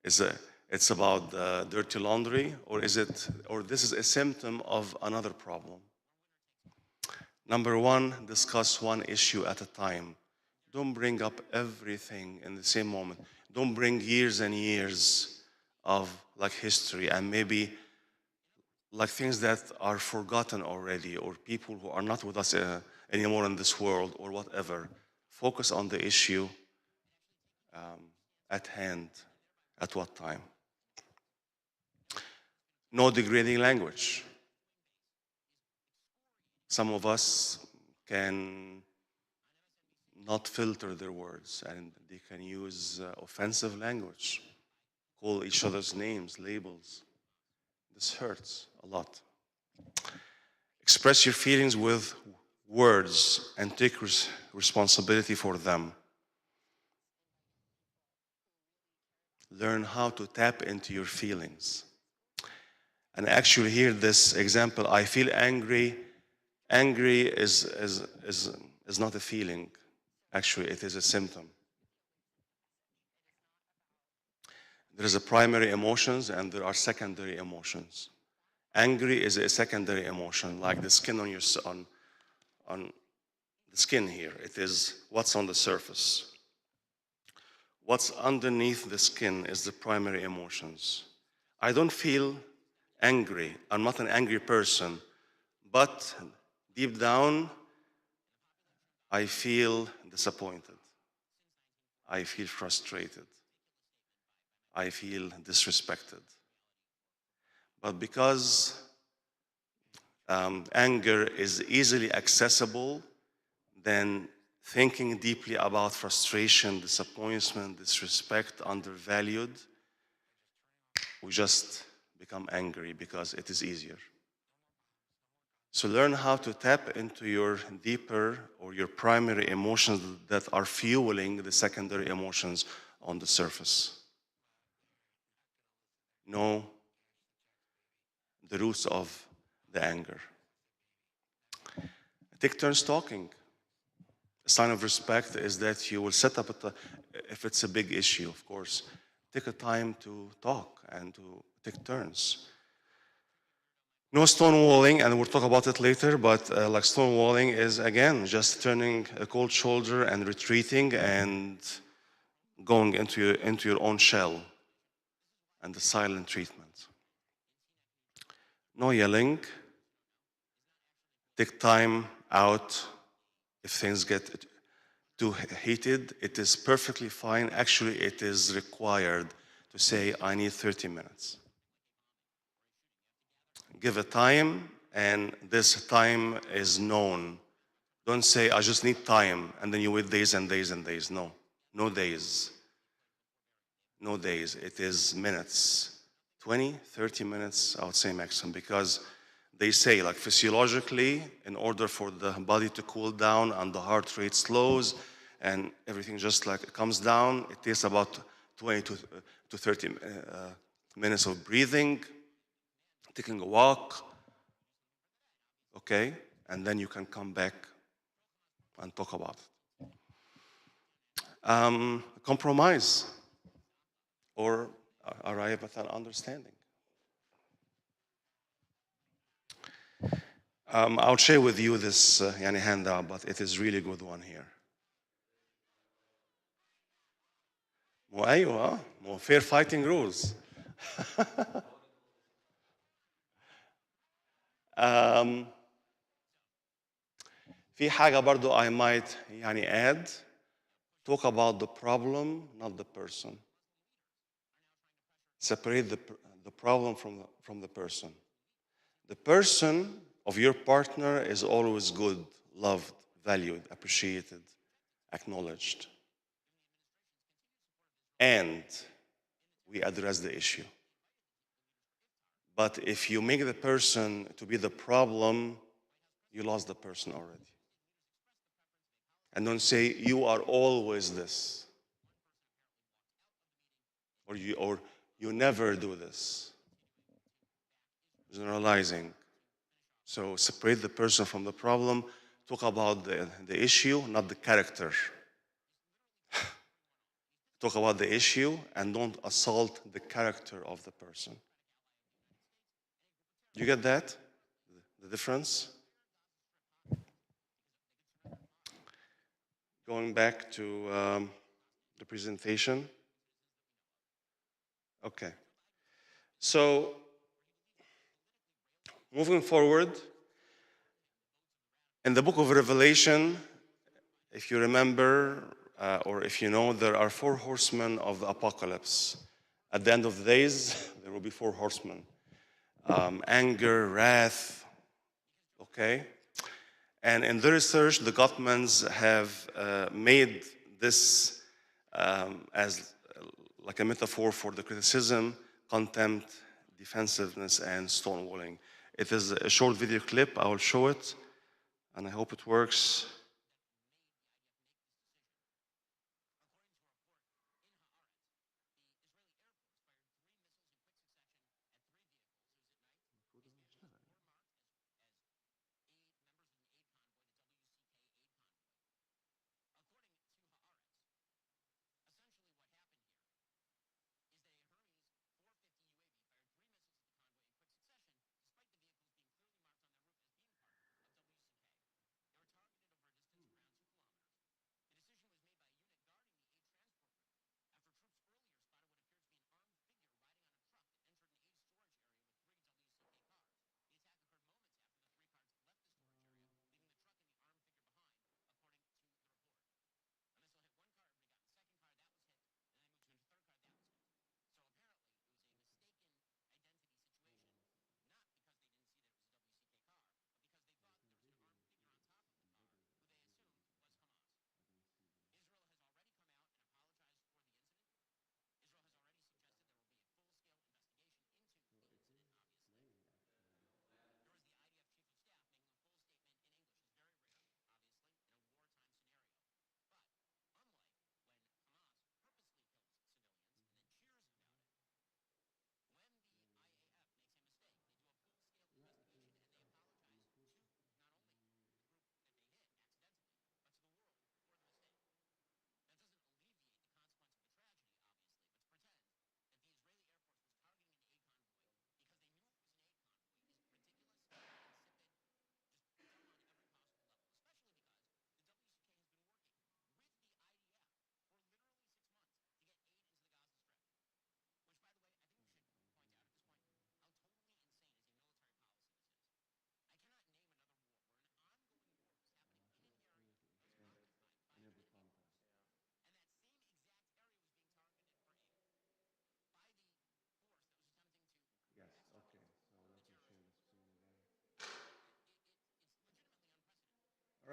It's about dirty laundry, or this is a symptom of another problem? Number one, discuss one issue at a time. Don't bring up everything in the same moment. Don't bring years and years of like history and maybe like things that are forgotten already, or people who are not with us anymore in this world, or whatever. Focus on the issue at hand, at what time. No degrading language. Some of us can not filter their words and they can use offensive language, call each other's names, labels. This hurts a lot. Express your feelings with words and take responsibility for them. Learn how to tap into your feelings. And actually here, this example, I feel angry. Angry is not a feeling. Actually, it is a symptom. There is a primary emotions and there are secondary emotions. Angry is a secondary emotion, like the skin on your on the skin here. It is what's on the surface. What's underneath the skin is the primary emotions. I don't feel angry. I'm not an angry person, but deep down, I feel disappointed. I feel frustrated. I feel disrespected. But because anger is easily accessible, then thinking deeply about frustration, disappointment, disrespect, undervalued, we just become angry because it is easier. So learn how to tap into your deeper or your primary emotions that are fueling the secondary emotions on the surface. Know the roots of the anger. Take turns talking. A sign of respect is that you will set up, if it's a big issue, of course, take a time to talk and to take turns. No stonewalling, and we'll talk about it later, but like stonewalling is, again, just turning a cold shoulder and retreating and going into your own shell and the silent treatment. No yelling. Take time out if things get too heated. It is perfectly fine. Actually, it is required to say, I need 30 minutes. Give a time, and this time is known. Don't say, I just need time, and then you wait days and days and days. No, no days. No days. It is minutes. 20, 30 minutes, I would say maximum, because they say, like physiologically, in order for the body to cool down and the heart rate slows and everything just like comes down, it takes about 20 to 30 minutes of breathing, taking a walk, okay? And then you can come back and talk about it. Compromise or arrive at an understanding. I'll share with you this يعني handout, but it is really good one here. مو أيوة مو fair fighting rules. في حاجة برضو I might يعني add. Talk about the problem, not the person. Separate the problem from the person. The person of your partner is always good, loved, valued, appreciated, acknowledged. And we address the issue. But if you make the person to be the problem, you lost the person already. And don't say, you are always this. Or you never do this. Generalizing. So separate the person from the problem. Talk about the issue, not the character. Talk about the issue and don't assault the character of the person. You get that? The difference? Going back to the presentation. Okay. So, moving forward, in the book of Revelation, if you remember, or if you know, there are 4 horsemen of the apocalypse. At the end of the days, there will be 4 horsemen. Anger, wrath, okay? And in the research, the Gottmans have made this as like a metaphor for the criticism, contempt, defensiveness, and stonewalling. It is a short video clip. I will show it, and I hope it works.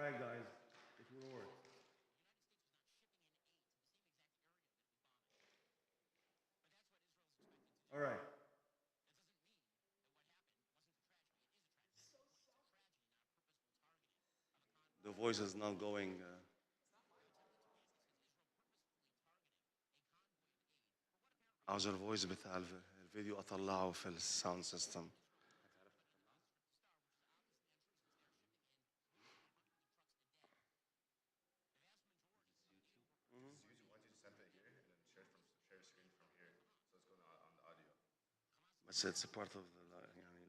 Try guys, it will work. All right. The voice is not going. عاوز الفويس بتاع الفيديو اطلعه في الساوند سيستم. But it's a part of the يعني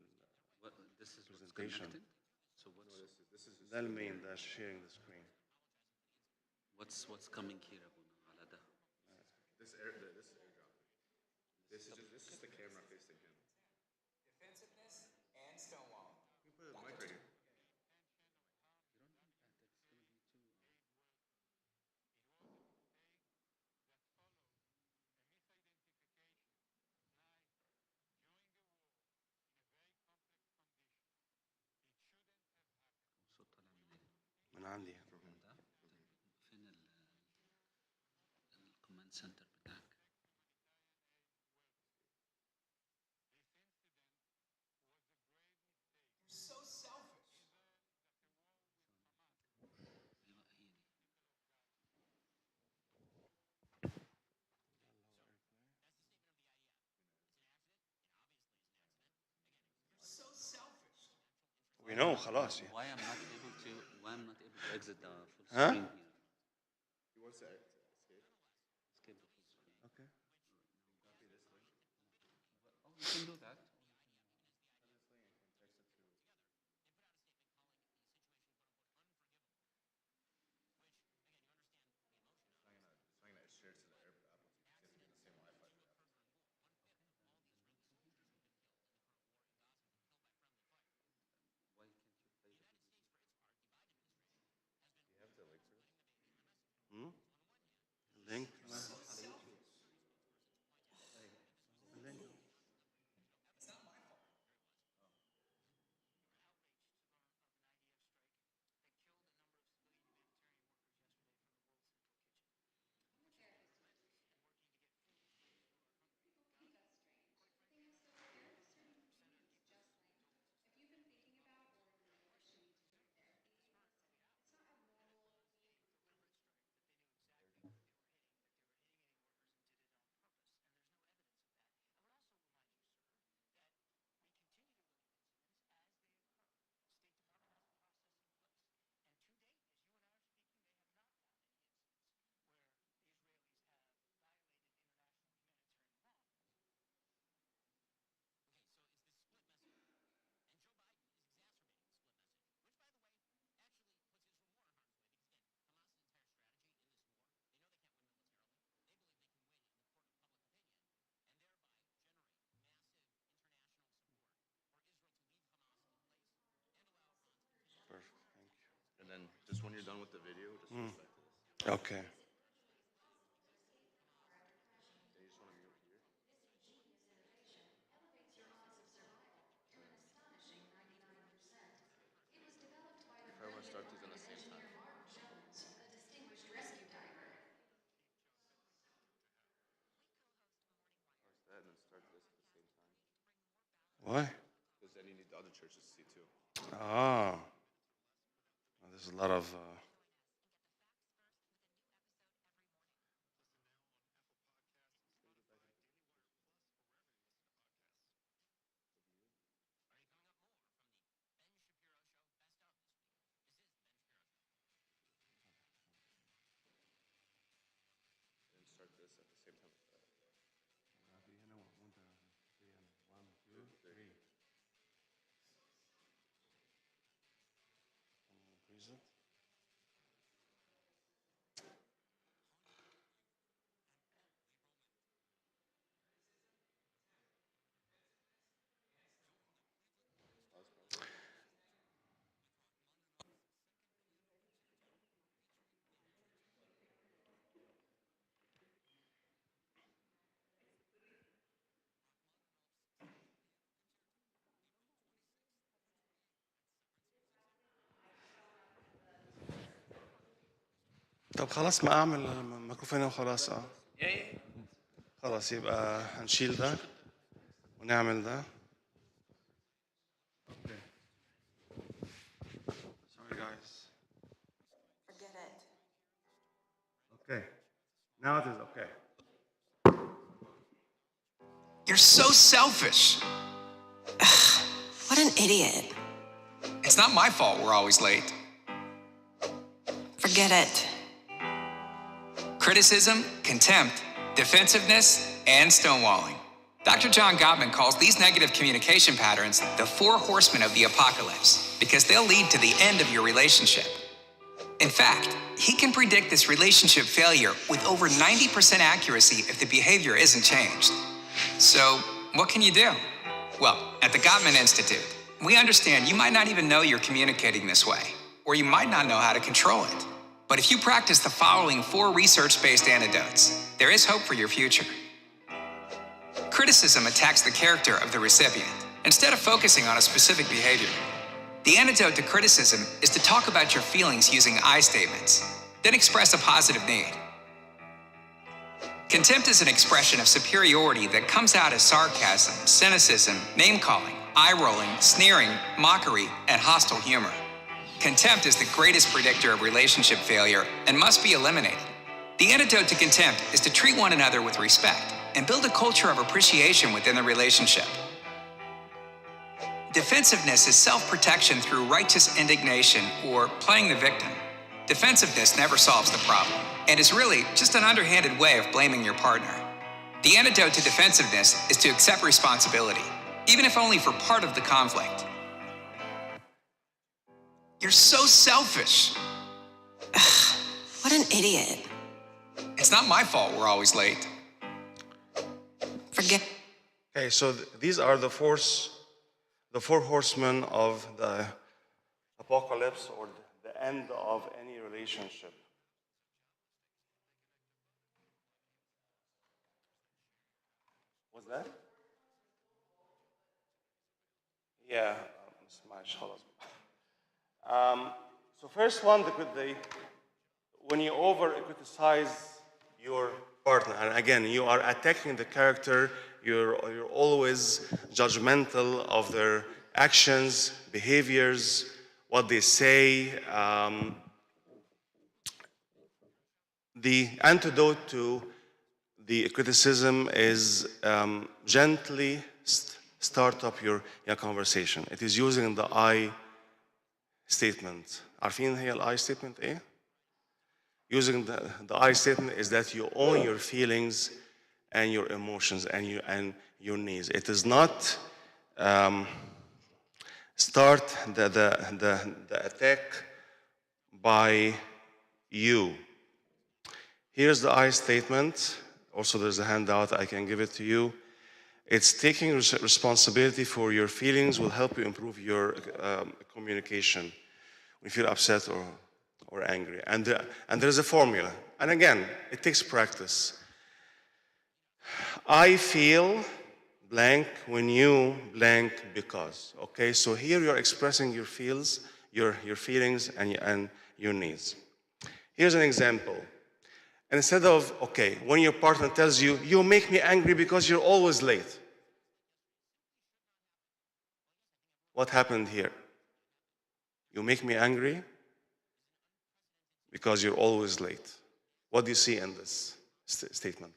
What, this is what's presentation. connected? So ده المين ده sharing the screen. what's coming here أبونا على ده؟ This is airdrop. This is the camera facing him. Defensiveness and stonewall. You put a mic right here. You don't need that. That's gonna be too. الصوت طالع منين؟ من عندي. من ده؟ طيب فين الكوماند سنتر بتاعك؟ You're so selfish. ايوه هي دي. You're so selfish. We know خلاص. Why I'm not able to exit the full Huh? screen here? He wants to escape. Escape the full screen. Okay. Oh, you can do that. It's not gonna share to the Apple TV. You have to be in the same Wi-Fi for Apple TV. Why can't you play the video? Do you have the link for this? Link. It's not my fault. Think that's strange. The thing is, though, there are certain communities, just like if you've been thinking about or you know pushing to go to therapy, listen, it's not abnormal for me Perfect. Thank And then just when you're done with the video, just switch back to this. you. Okay. And you just want to mute here. elevates your odds of survival to an astonishing 99%. It was developed by the If I want to start these at the brilliant same time. engineer Martin Jones, a distinguished rescue diver. Press that and then start this at the same time. Why? Because then you need the other churches to see too. Ah. Well, there's a lot of. And start this at the same time as that. One, two, three. Increase it. طب خلاص ما اعمل ميكروفون وخلاص خلاص يبقى هنشيل ده ونعمل ده. Sorry guys. Forget it. Okay. Now it is okay. You're so selfish. What an idiot. It's not my fault we're always late. Forget it. Criticism, contempt, defensiveness, and stonewalling. Dr. John Gottman calls these negative communication patterns the 4 horsemen of the apocalypse because they'll lead to the end of your relationship. In fact, he can predict this relationship failure with over 90% accuracy if the behavior isn't changed. So, what can you do? Well, at the Gottman Institute, we understand you might not even know you're communicating this way, or you might not know how to control it. But if you practice the following 4 research-based antidotes, there is hope for your future. Criticism attacks the character of the recipient, instead of focusing on a specific behavior. The antidote to criticism is to talk about your feelings using I statements, then express a positive need. Contempt is an expression of superiority that comes out as sarcasm, cynicism, name-calling, eye-rolling, sneering, mockery, and hostile humor. Contempt is the greatest predictor of relationship failure and must be eliminated. The antidote to contempt is to treat one another with respect and build a culture of appreciation within the relationship. Defensiveness is self-protection through righteous indignation or playing the victim. Defensiveness never solves the problem and is really just an underhanded way of blaming your partner. The antidote to defensiveness is to accept responsibility, even if only for part of the conflict. You're so selfish. What an idiot. It's not my fault we're always late. Forget. Okay, so these are the 4 horsemen of the apocalypse or the end of any relationship. What's that? Yeah, smash. So first one, when you over-criticize your partner, and again, you are attacking the character, you're always judgmental of their actions, behaviors, what they say. The antidote to the criticism is gently start up your conversation. It is using the I statement. عارفين هي I statement إيه؟ Using the I statement is that you own your feelings and your emotions and your needs. It is not start the attack by you. Here's the I statement. Also, there's a handout. I can give it to you. It's taking responsibility for your feelings will help you improve your communication when you feel upset or angry. And there's a formula. And again, it takes practice. I feel blank when you blank because. Okay, so here you're expressing your feels, your feelings and your needs. Here's an example. Instead of, okay, when your partner tells you, you make me angry because you're always late. What happened here? You make me angry because you're always late. What do you see in this statement?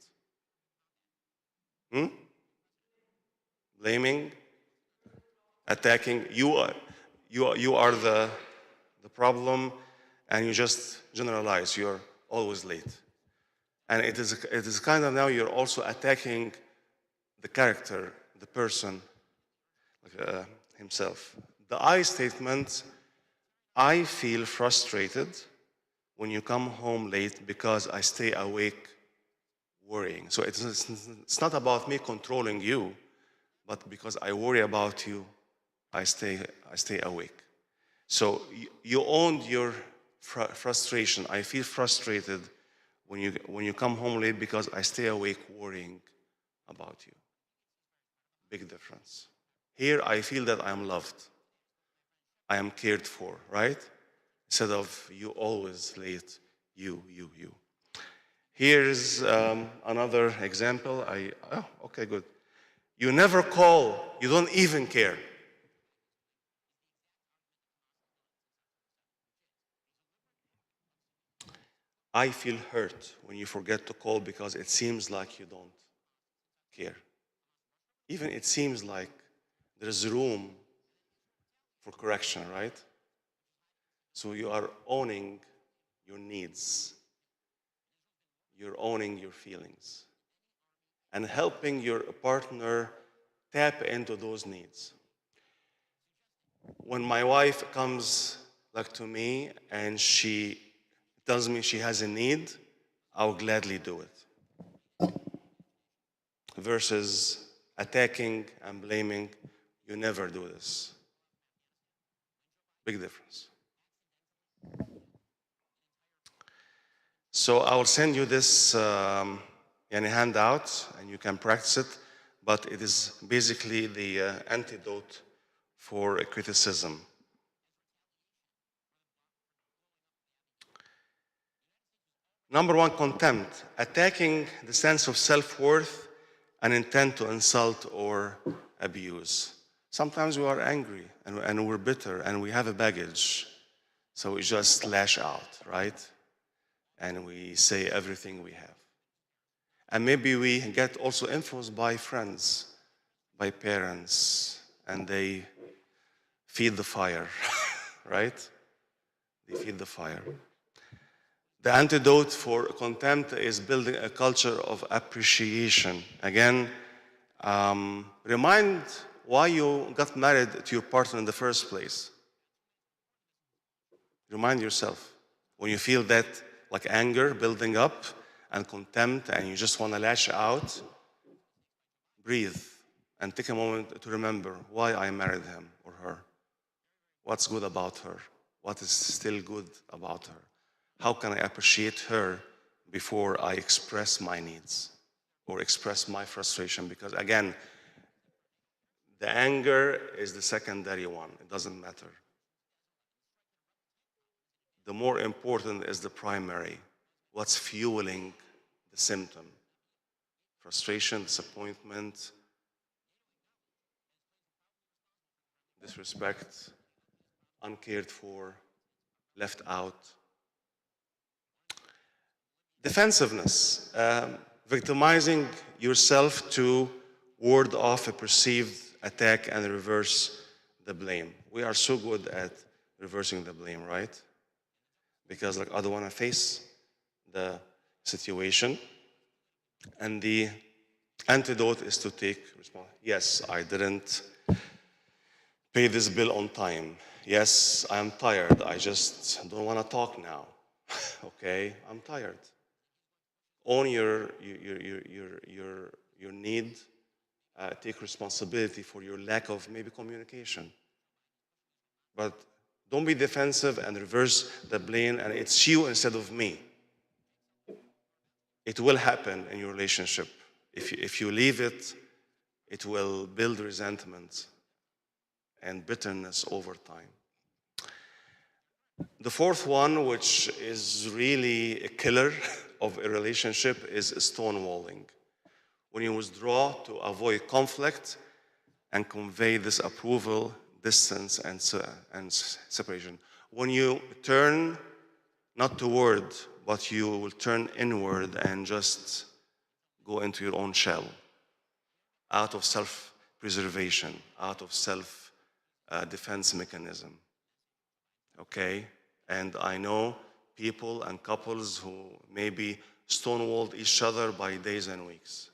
Blaming, attacking. You are the problem, and you just generalize. You're always late. And it is kind of now you're also attacking the character, the person, himself. The I statement, I feel frustrated when you come home late because I stay awake worrying. So it's not about me controlling you, but because I worry about you, I stay awake. So you owned your frustration. I feel frustrated when you come home late because I stay awake worrying about you. Big difference. Here I feel that I am loved. I am cared for, right? Instead of you always late, You. Here's another example. Okay, good. You never call. You don't even care. I feel hurt when you forget to call because it seems like you don't care. Even it seems like there's room for correction, right? So you are owning your needs. You're owning your feelings and helping your partner tap into those needs. When my wife comes like to me and she tells me she has a need, I'll gladly do it. Versus attacking and blaming, you never do this. Big difference. So I will send you this handout and you can practice it, but it is basically the antidote for criticism. Number one, contempt, attacking the sense of self-worth and intent to insult or abuse. Sometimes we are angry and we're bitter and we have a baggage, so we just lash out, right? And we say everything we have. And maybe we get also influenced by friends, by parents, and they feed the fire, right? They feed the fire. The antidote for contempt is building a culture of appreciation. Again, remind why you got married to your partner in the first place. Remind yourself. When you feel that like anger building up and contempt and you just want to lash out, breathe and take a moment to remember why I married him or her. What's good about her? What is still good about her? How can I appreciate her before I express my needs or express my frustration? Because again, the anger is the secondary one. It doesn't matter. The more important is the primary. What's fueling the symptom? Frustration, disappointment, disrespect, uncared for, left out. Defensiveness, victimizing yourself to ward off a perceived attack and reverse the blame. We are so good at reversing the blame, right? Because like I don't want to face the situation. And the antidote is to take responsibility. Yes, I didn't pay this bill on time. Yes, I'm tired. I just don't want to talk now. Okay, I'm tired. Own your need. Take responsibility for your lack of maybe communication. But don't be defensive and reverse the blame and it's you instead of me. It will happen in your relationship. If you leave it, it will build resentment and bitterness over time. The fourth one, which is really a killer of a relationship, is stonewalling. When you withdraw to avoid conflict and convey disapproval, distance, and separation. When you turn not toward, but you will turn inward and just go into your own shell, out of self-preservation, out of self-defense mechanism. Okay? And I know people and couples who maybe stonewalled each other by days and weeks.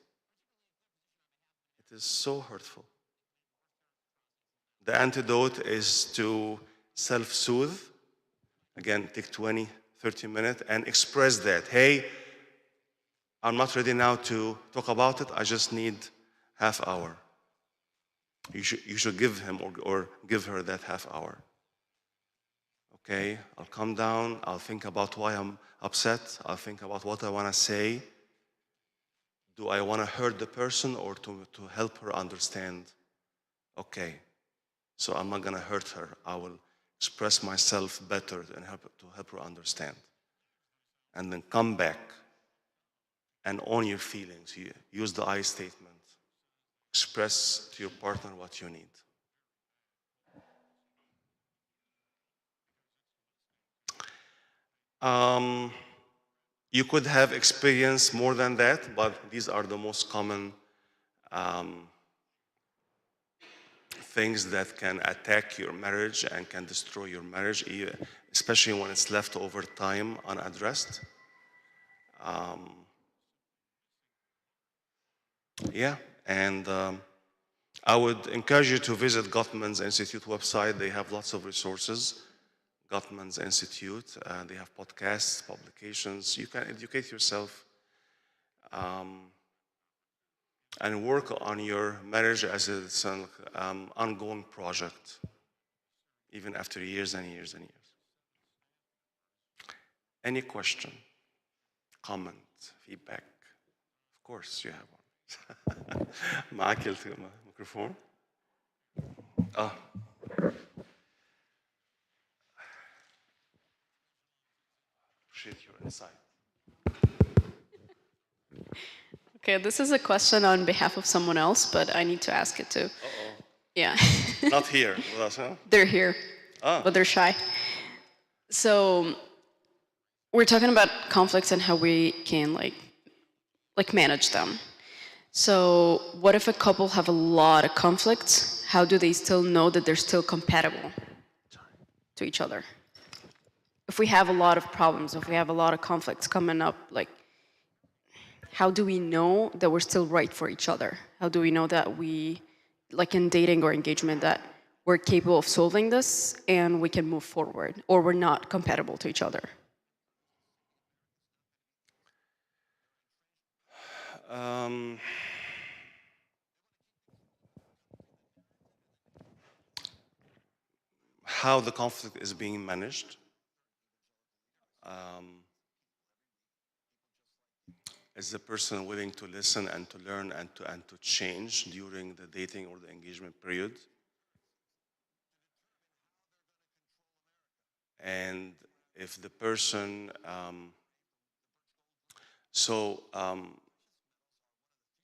It is so hurtful. The antidote is to self-soothe. Again, take 20, 30 minutes and express that. Hey, I'm not ready now to talk about it. I just need half hour. You should give him or give her that half hour. Okay, I'll calm down. I'll think about why I'm upset. I'll think about what I want to say. Do I want to hurt the person or to help her understand? Okay, so I'm not going to hurt her. I will express myself better and to help her understand. and then come back and own your feelings. You use the I statement. Express to your partner what you need. Um, you could have experienced more than that, but these are the most common um, things that can attack your marriage and can destroy your marriage, especially when it's left over time unaddressed. Um, yeah, and I would encourage you to visit Gottman's Institute website. They have lots of resources. Gottman's Institute. They have podcasts, publications. You can educate yourself and work on your marriage as it's an ongoing project, even after years and years and years. Any question, comment, feedback? Of course, you have one. معاك الميكروفون؟ Appreciate your insight. Okay, this is a question on behalf of someone else, but I need to ask it too. Yeah. Not here with us, huh? They're here, but they're shy. So we're talking about conflicts and how we can like manage them. So what if a couple have a lot of conflicts? How do they still know that they're still compatible to each other? If we have a lot of problems, if we have a lot of conflicts coming up, like how do we know that we're still right for each other? How do we know that we, like in dating or engagement, that we're capable of solving this and we can move forward, or we're not compatible to each other? How the conflict is being managed. Is the person willing to listen and to learn and to change during the dating or the engagement period? And if the person,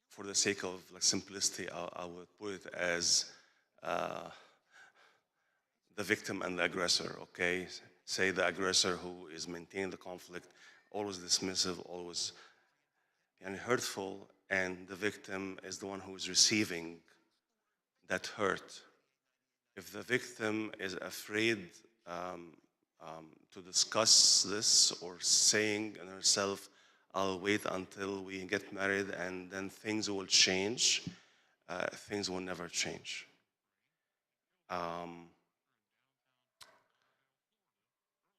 for the sake of like simplicity, I would put it as the victim and the aggressor, okay? Say the aggressor who is maintaining the conflict, always dismissive, always and hurtful, and the victim is the one who is receiving that hurt. If the victim is afraid to discuss this or saying in herself, I'll wait until we get married and then things will change, things will never change.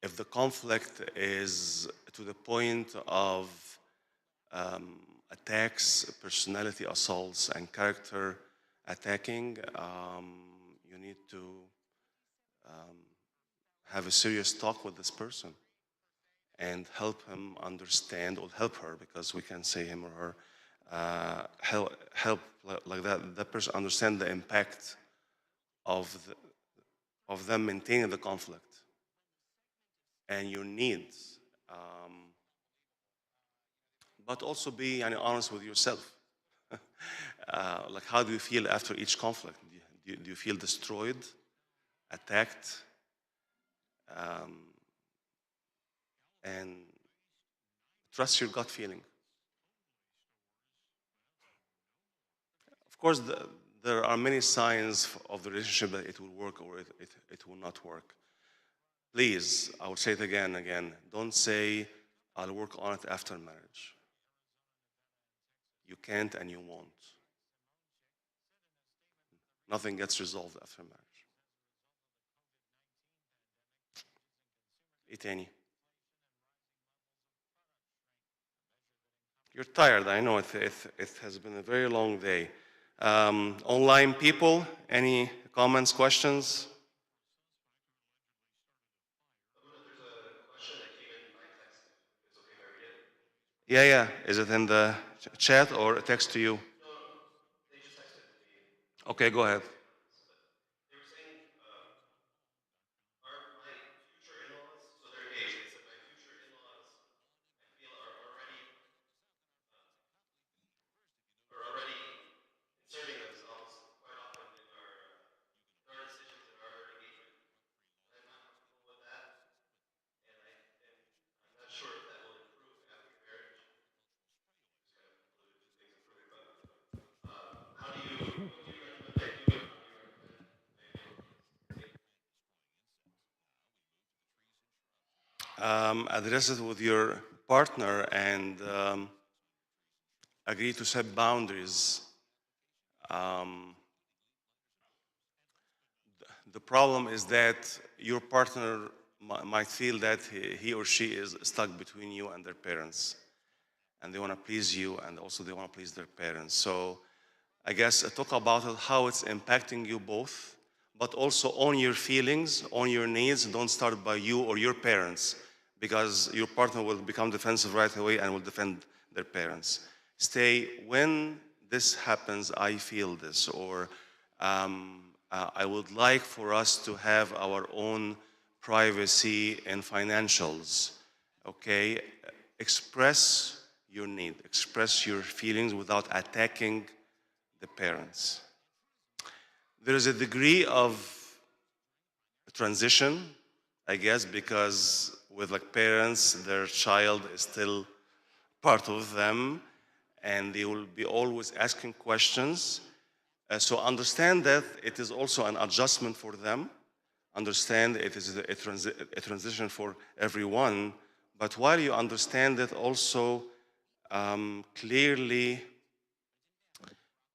If the conflict is to the point of attacks, personality assaults, and character attacking, you need to have a serious talk with this person and help him understand, or help her, because we can say him or her, help like that person understand the impact of them maintaining the conflict and your needs, but also be honest with yourself. Like, how do you feel after each conflict? Do you feel destroyed, attacked, and trust your gut feeling? Of course, there are many signs of the relationship that it will work or it will not work. Please, I will say it again and again. Don't say, I'll work on it after marriage. You can't and you won't. Nothing gets resolved after marriage. إيه تاني? You're tired, I know. It has been a very long day. Online people, any comments, questions? There's a question that came in by text. It's okay if I read it? Yeah. Is it in the chat or a text to you? No, they just texted me. Okay, go ahead. They were saying, are my future in-laws, so they're engaged, they said my future in-laws, my Address it with your partner and agree to set boundaries. Um, the problem is that your partner might feel that he or she is stuck between you and their parents, and they want to please you, and also they want to please their parents. So I guess talk about it, how it's impacting you both, but also own your feelings, own your needs. Don't start by you or your parents, because your partner will become defensive right away and will defend their parents. Stay, when this happens, I feel this, or I would like for us to have our own privacy and financials, okay? Express your need, express your feelings without attacking the parents. There is a degree of transition, I guess, because with like parents, their child is still part of them, and they will be always asking questions. So understand that it is also an adjustment for them. Understand it is a transition for everyone. But while you understand it, also clearly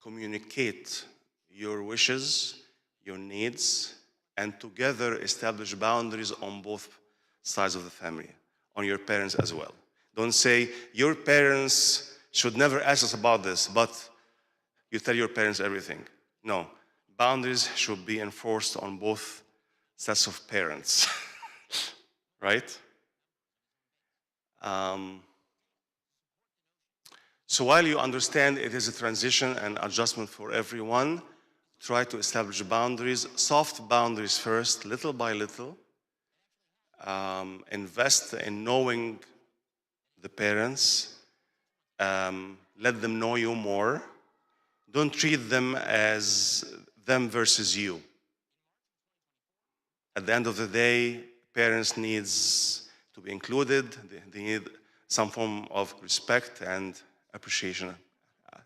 communicate your wishes, your needs, and together establish boundaries on both sides of the family, on your parents as well. Don't say, your parents should never ask us about this, but you tell your parents everything. No, boundaries should be enforced on both sets of parents, right? So while you understand it is a transition and adjustment for everyone, try to establish boundaries, soft boundaries first, little by little. Invest in knowing the parents. Let them know you more. Don't treat them as them versus you. At the end of the day, parents needs to be included. They need some form of respect and appreciation.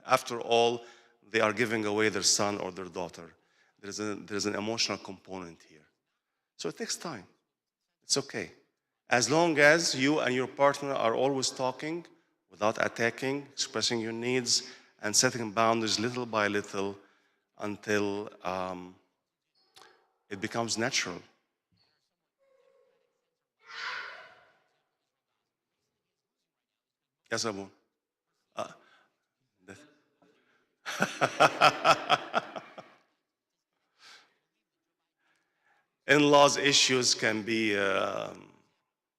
After all, they are giving away their son or their daughter. There's an emotional component here. So it takes time. It's okay. As long as you and your partner are always talking without attacking, expressing your needs, and setting boundaries little by little until it becomes natural. Yes, Abu. In-laws issues can be a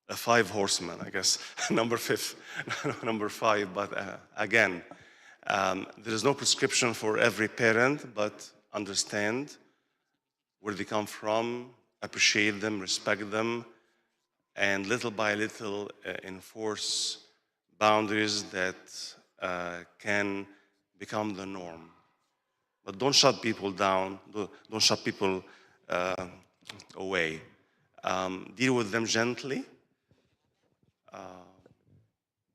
five horsemen, I guess, number five. But again, there is no prescription for every parent, but understand where they come from, appreciate them, respect them, and little by little enforce boundaries that can become the norm. But don't shut people down, don't shut people away. Deal with them gently,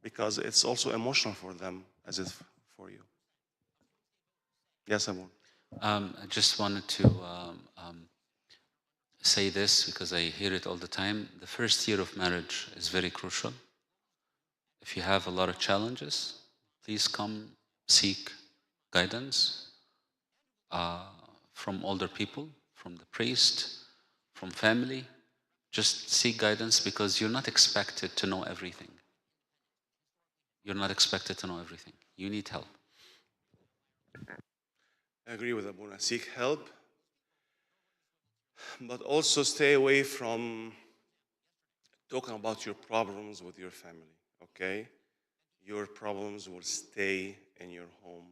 because it's also emotional for them as it's for you. Yes, Amun. I just wanted to say this because I hear it all the time. The first year of marriage is very crucial. If you have a lot of challenges, please come seek guidance from older people, from the priest, from family. Just seek guidance because you're not expected to know everything. You're not expected to know everything. You need help. I agree with Abuna. Seek help, but also stay away from talking about your problems with your family, okay? Your problems will stay in your home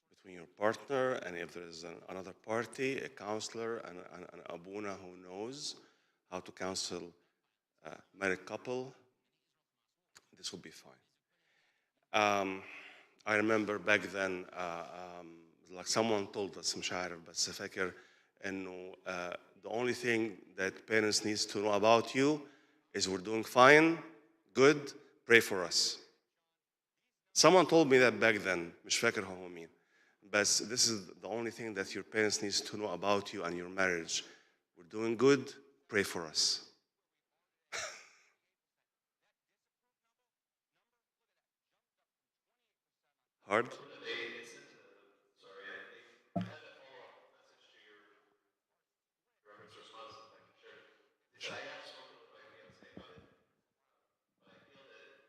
between your partner, and if there is another party, a counselor, and an Abuna who knows how to counsel a married couple, this will be fine. I remember back then, like someone told us, مش عارف بس فاكر إنه the only thing that parents needs to know about you is we're doing fine, good, pray for us. Someone told me that back then, مش فاكر هو مين. but this is the only thing that your parents needs to know about you and your marriage. We're doing good. Pray for us. Hard? Sorry, I had a follow-up message to your reference response that Dr. shared. He said, I have spoken with my fiance about it, but I feel that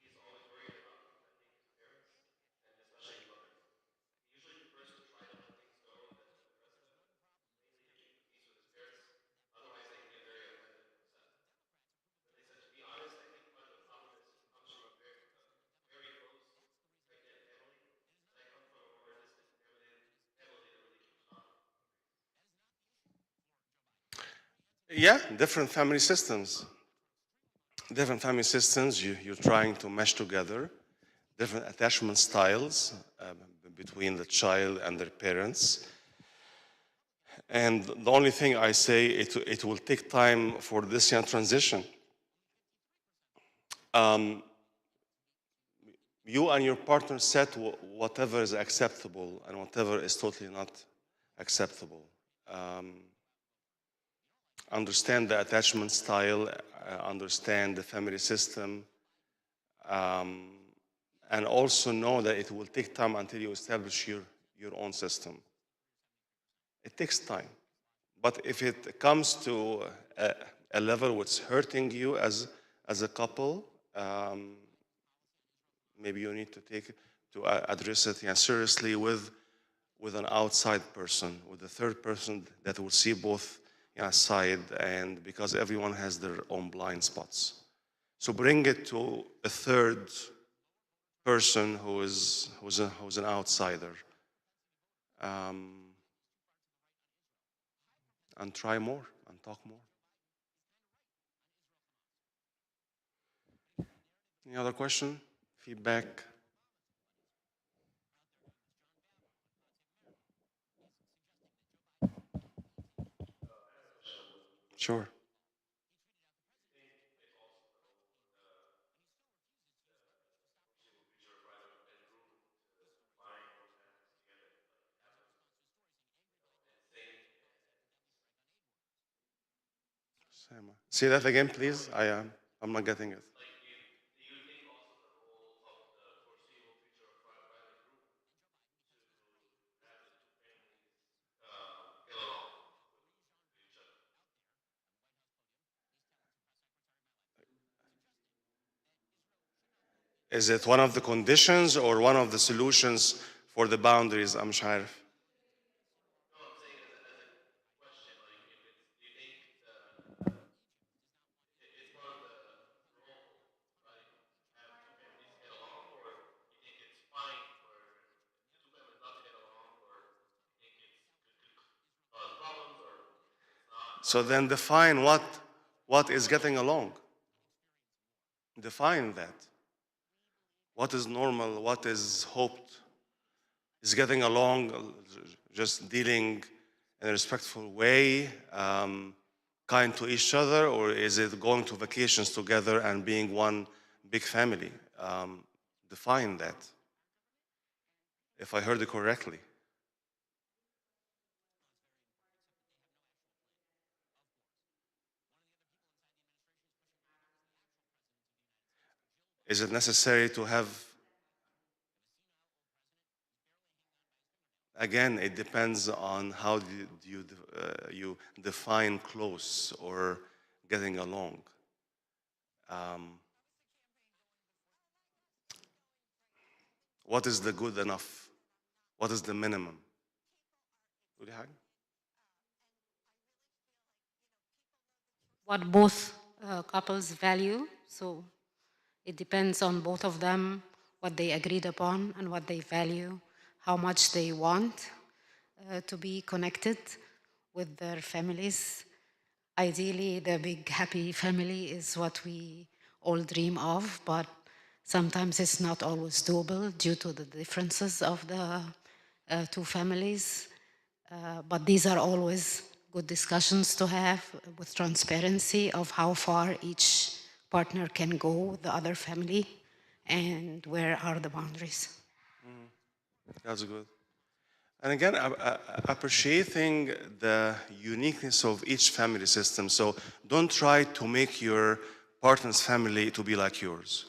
he's always worried about offending his parents, and especially his mother. He usually prefers to try to let things go than to address them, mainly to keep the peace with his parents. Otherwise, they can get very offended and upset. And they said, to be honest, I think part of the problem is comes from a very close, tight-knit family, and I come from a more distant family that really keeps on. Yeah, different family systems. Different family systems you're trying to mesh together. Different attachment styles between the child and their parents. And the only thing I say, it will take time for this young transition. You and your partner set whatever is acceptable and whatever is totally not acceptable. Understand the attachment style, understand the family system, and also know that it will take time until you establish your own system. It takes time. But if it comes to a level which hurting you as a couple, maybe you need to address it seriously with an outside person, with a third person that will see both side, and because everyone has their own blind spots. So bring it to a third person who's an outsider, and try more and talk more. Any other question? Feedback? Sure. Say that again, please. I'm not getting it. Is it one of the conditions or one of the solutions for the boundaries? I'm مش عارف. So then define what is getting along. Define that. What is normal? What is hoped? Is getting along just dealing in a respectful way, kind to each other, or is it going to vacations together and being one big family? Define that, if I heard it correctly. Is it necessary to have, again, it depends on how you define close or getting along. What is the good enough? What is the minimum? قولي حاجة؟ what both couples value. So it depends on both of them, what they agreed upon and what they value, how much they want to be connected with their families. Ideally, the big happy family is what we all dream of, but sometimes it's not always doable due to the differences of the two families. But these are always good discussions to have with transparency of how far each partner can go with the other family and where are the boundaries. That's good. And again, appreciating the uniqueness of each family system. So don't try to make your partner's family to be like yours,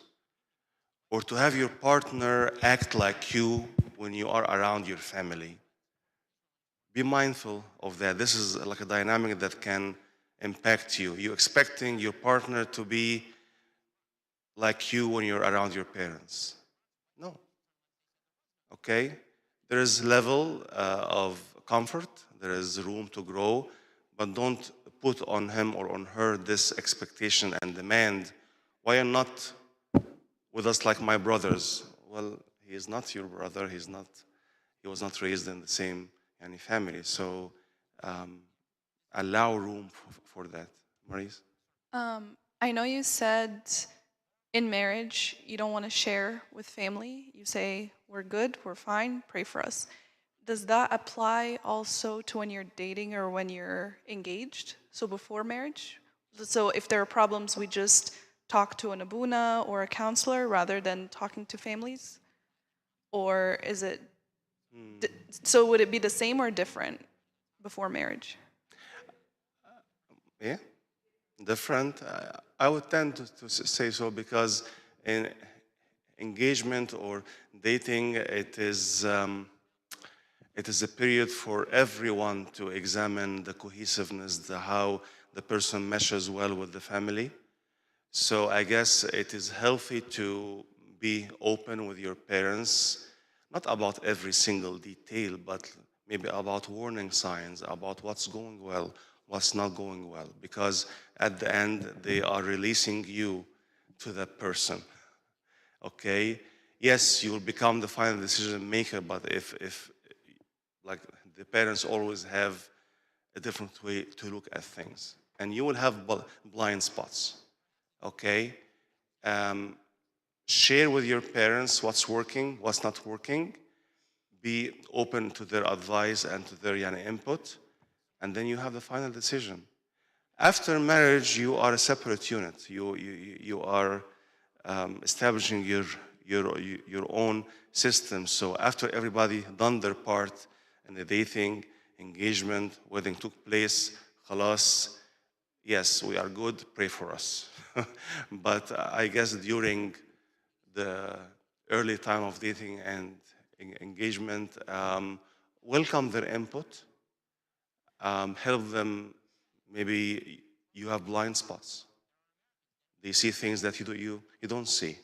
or to have your partner act like you when you are around your family. Be mindful of that. This is like a dynamic that can impact you. You expecting your partner to be like you when you're around your parents. No. Okay? There is level of comfort. There is room to grow, but don't put on him or on her this expectation and demand. Why are you not with us like my brothers? Well, he is not your brother. He's not. He was not raised in the same family. So um, allow room for that. Maurice? I know you said in marriage you don't want to share with family. You say, we're good, we're fine, pray for us. Does that apply also to when you're dating or when you're engaged? So before marriage? So if there are problems, we just talk to an abuna or a counselor rather than talking to families? Or is it, so would it be the same or different before marriage? Yeah, different. I would tend to say so because in engagement or dating, it is a period for everyone to examine the cohesiveness, how the person meshes well with the family. So I guess it is healthy to be open with your parents, not about every single detail, but maybe about warning signs, about what's going well, what's not going well, because at the end, they are releasing you to that person. Okay? Yes, you will become the final decision maker, but if like the parents always have a different way to look at things, and you will have blind spots. Okay? Um, share with your parents what's working, what's not working. Be open to their advice and to their input, and then you have the final decision. After marriage, you are a separate unit. You are establishing your own system. So after everybody done their part and the dating, engagement, wedding took place, khalas, yes, we are good, pray for us. But I guess during the early time of dating and engagement, welcome their input, help them. Maybe you have blind spots. They see things that you don't see.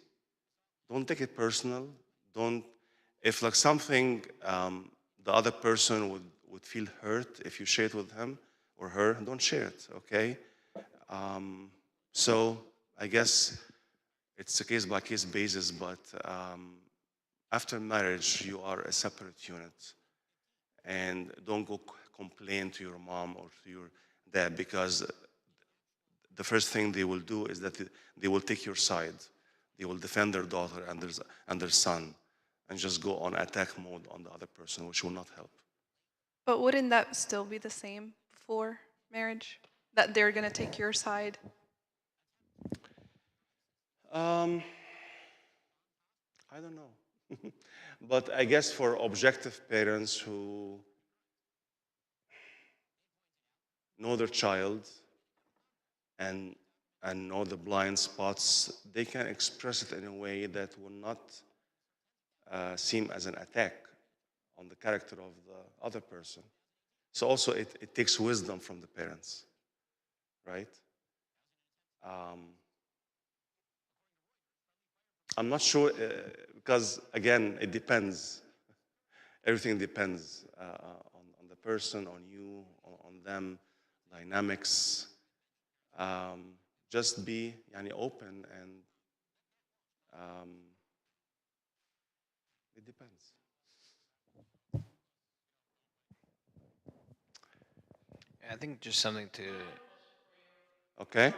Don't take it personal. Don't, if like something the other person would feel hurt if you share it with him or her, don't share it, okay? So I guess it's a case by case basis, but after marriage, you are a separate unit. And don't go complain to your mom or to your dad, because the first thing they will do is that they will take your side. They will defend their daughter and their son and just go on attack mode on the other person, which will not help. But wouldn't that still be the same before marriage? That they're going to take your side? Um, I don't know. But I guess for objective parents who know their child and know the blind spots, they can express it in a way that will not seem as an attack on the character of the other person. So also it takes wisdom from the parents, right? Um, I'm not sure because again it depends. Everything depends on the person, on you, on them, dynamics. Um, just be open and um, it depends. I think just something to. Okay.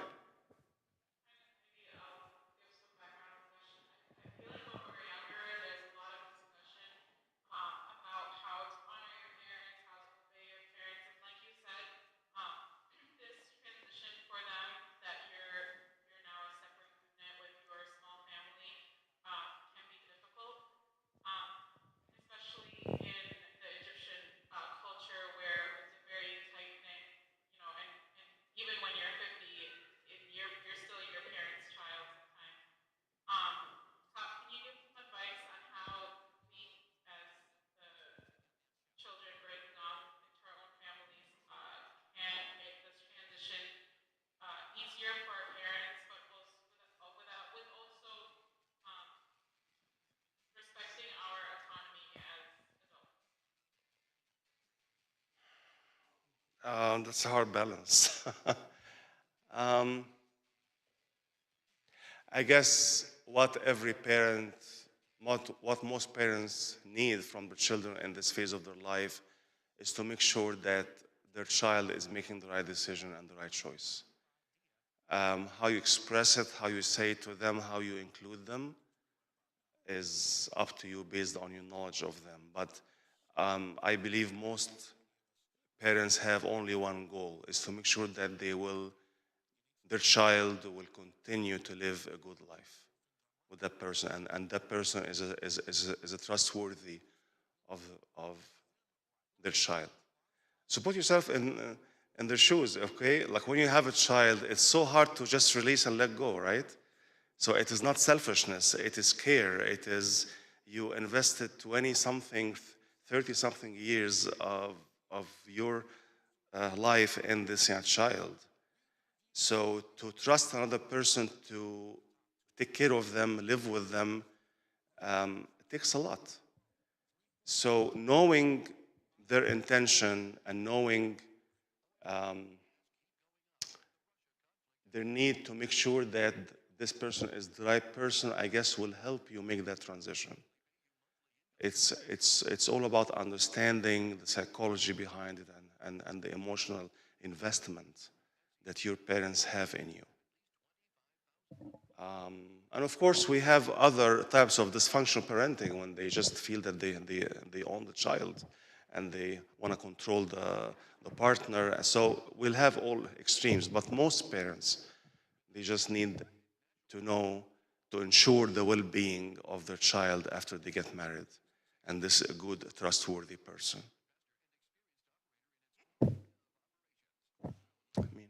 That's a hard balance. um, I guess what most parents need from the children in this phase of their life is to make sure that their child is making the right decision and the right choice. How you express it, how you say it to them, how you include them is up to you based on your knowledge of them. But I believe most parents have only one goal, is to make sure that their child will continue to live a good life with that person, and that person is a trustworthy of their child. So put yourself in their shoes, okay? Like when you have a child, it's so hard to just release and let go, right? So it is not selfishness, it is care. It is you invested 20 something, 30 something years of your life in this child. So to trust another person to take care of them, live with them, it takes a lot. So knowing their intention and knowing um, their need to make sure that this person is the right person, I guess, will help you make that transition. It's all about understanding the psychology behind it and the emotional investment that your parents have in you. And of course, we have other types of dysfunctional parenting when they just feel that they own the child and they want to control the partner. So we'll have all extremes, but most parents, they just need to know to ensure the well-being of their child after they get married. And this is a good, trustworthy person. I mean,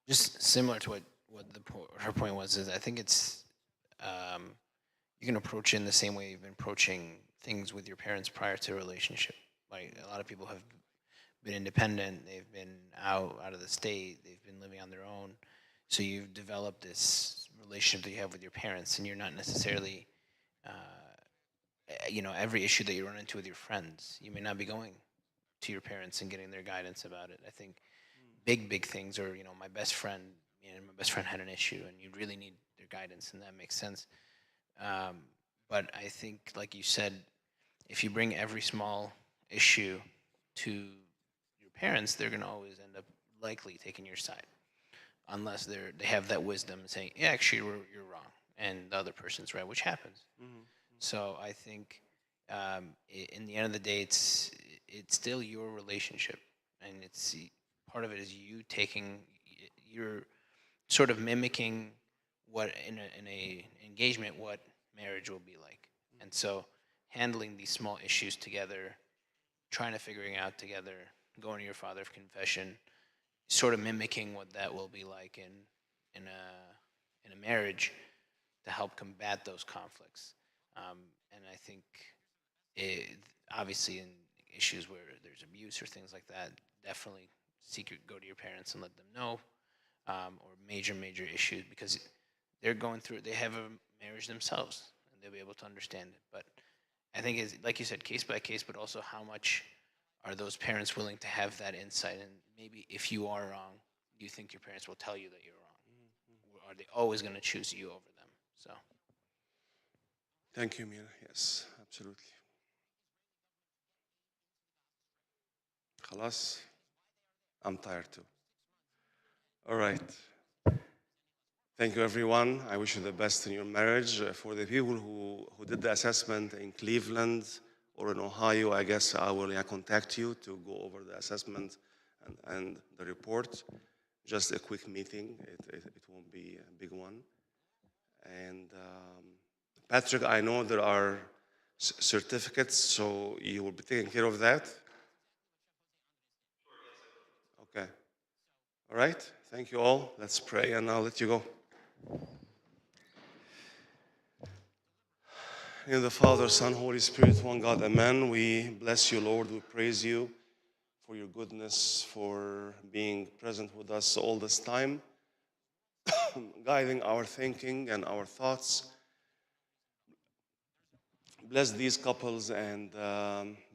Just similar to what her point was, is I think it's um, you can approach it in the same way you've been approaching things with your parents prior to a relationship. Like a lot of people have been independent, they've been out of the state, they've been living on their own. So you've developed this relationship that you have with your parents, and you're not necessarily, every issue that you run into with your friends, you may not be going to your parents and getting their guidance about it. I think big things, or my best friend, my best friend had an issue, and you really need their guidance, and that makes sense. Um, but I think, like you said, if you bring every small issue to your parents, they're gonna always end up likely taking your side, unless they have that wisdom saying, yeah, actually you're wrong, and the other person's right, which happens. So I think in the end of the day, it's still your relationship, and it's part of it is you taking, you're sort of mimicking what in a engagement what marriage will be like, and so handling these small issues together, trying to figuring out together, going to your father of confession, sort of mimicking what that will be like in a marriage to help combat those conflicts. And I think it, obviously in issues where there's abuse or things like that, definitely go to your parents and let them know, or major issues, because they're going through, they have a marriage themselves, and they'll be able to understand it. But I think it's, like you said, case by case, but also how much are those parents willing to have that insight? And maybe if you are wrong, do you think your parents will tell you that you're wrong? Or are they always going to choose you over them? So. thank you, Mira. Yes, absolutely. خلاص? I'm tired too. All right. Thank you, everyone. I wish you the best in your marriage. For the people who did the assessment in Cleveland or in Ohio, I guess I will contact you to go over the assessment and the report. Just a quick meeting. It won't be a big one. And Patrick, I know there are certificates, so you will be taking care of that. Okay. All right. Thank you all. Let's pray, and I'll let you go. In the Father, Son, Holy Spirit, one God, amen. We bless you, Lord. We praise you for your goodness, for being present with us all this time, guiding our thinking and our thoughts. bless these couples and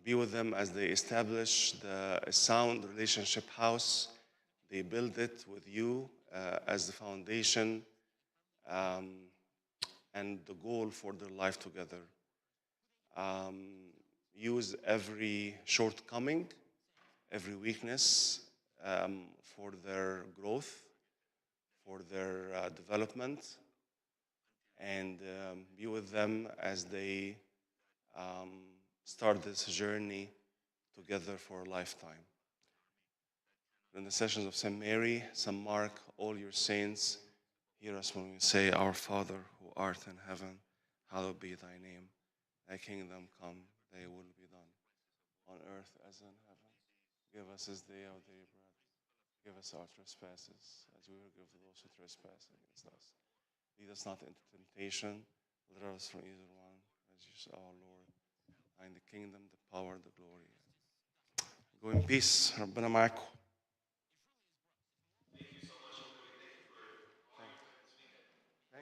be with them as they establish a sound relationship house. They build it with you as the foundation um, and the goal for their life together. Use every shortcoming, every weakness for their growth, for their development, and be with them as they start this journey together for a lifetime. In the sessions of St. Mary, St. Mark, all your saints, hear us when we say, Our Father, who art in heaven, hallowed be thy name. Thy kingdom come, thy will be done, on earth as in heaven. Give us this day our daily bread. Give us our trespasses, as we forgive those who trespass against us. Lead us not into temptation, deliver us from evil one. As you say, our Lord, thine the kingdom, the power, the glory. Go in peace. ربنا معاكم.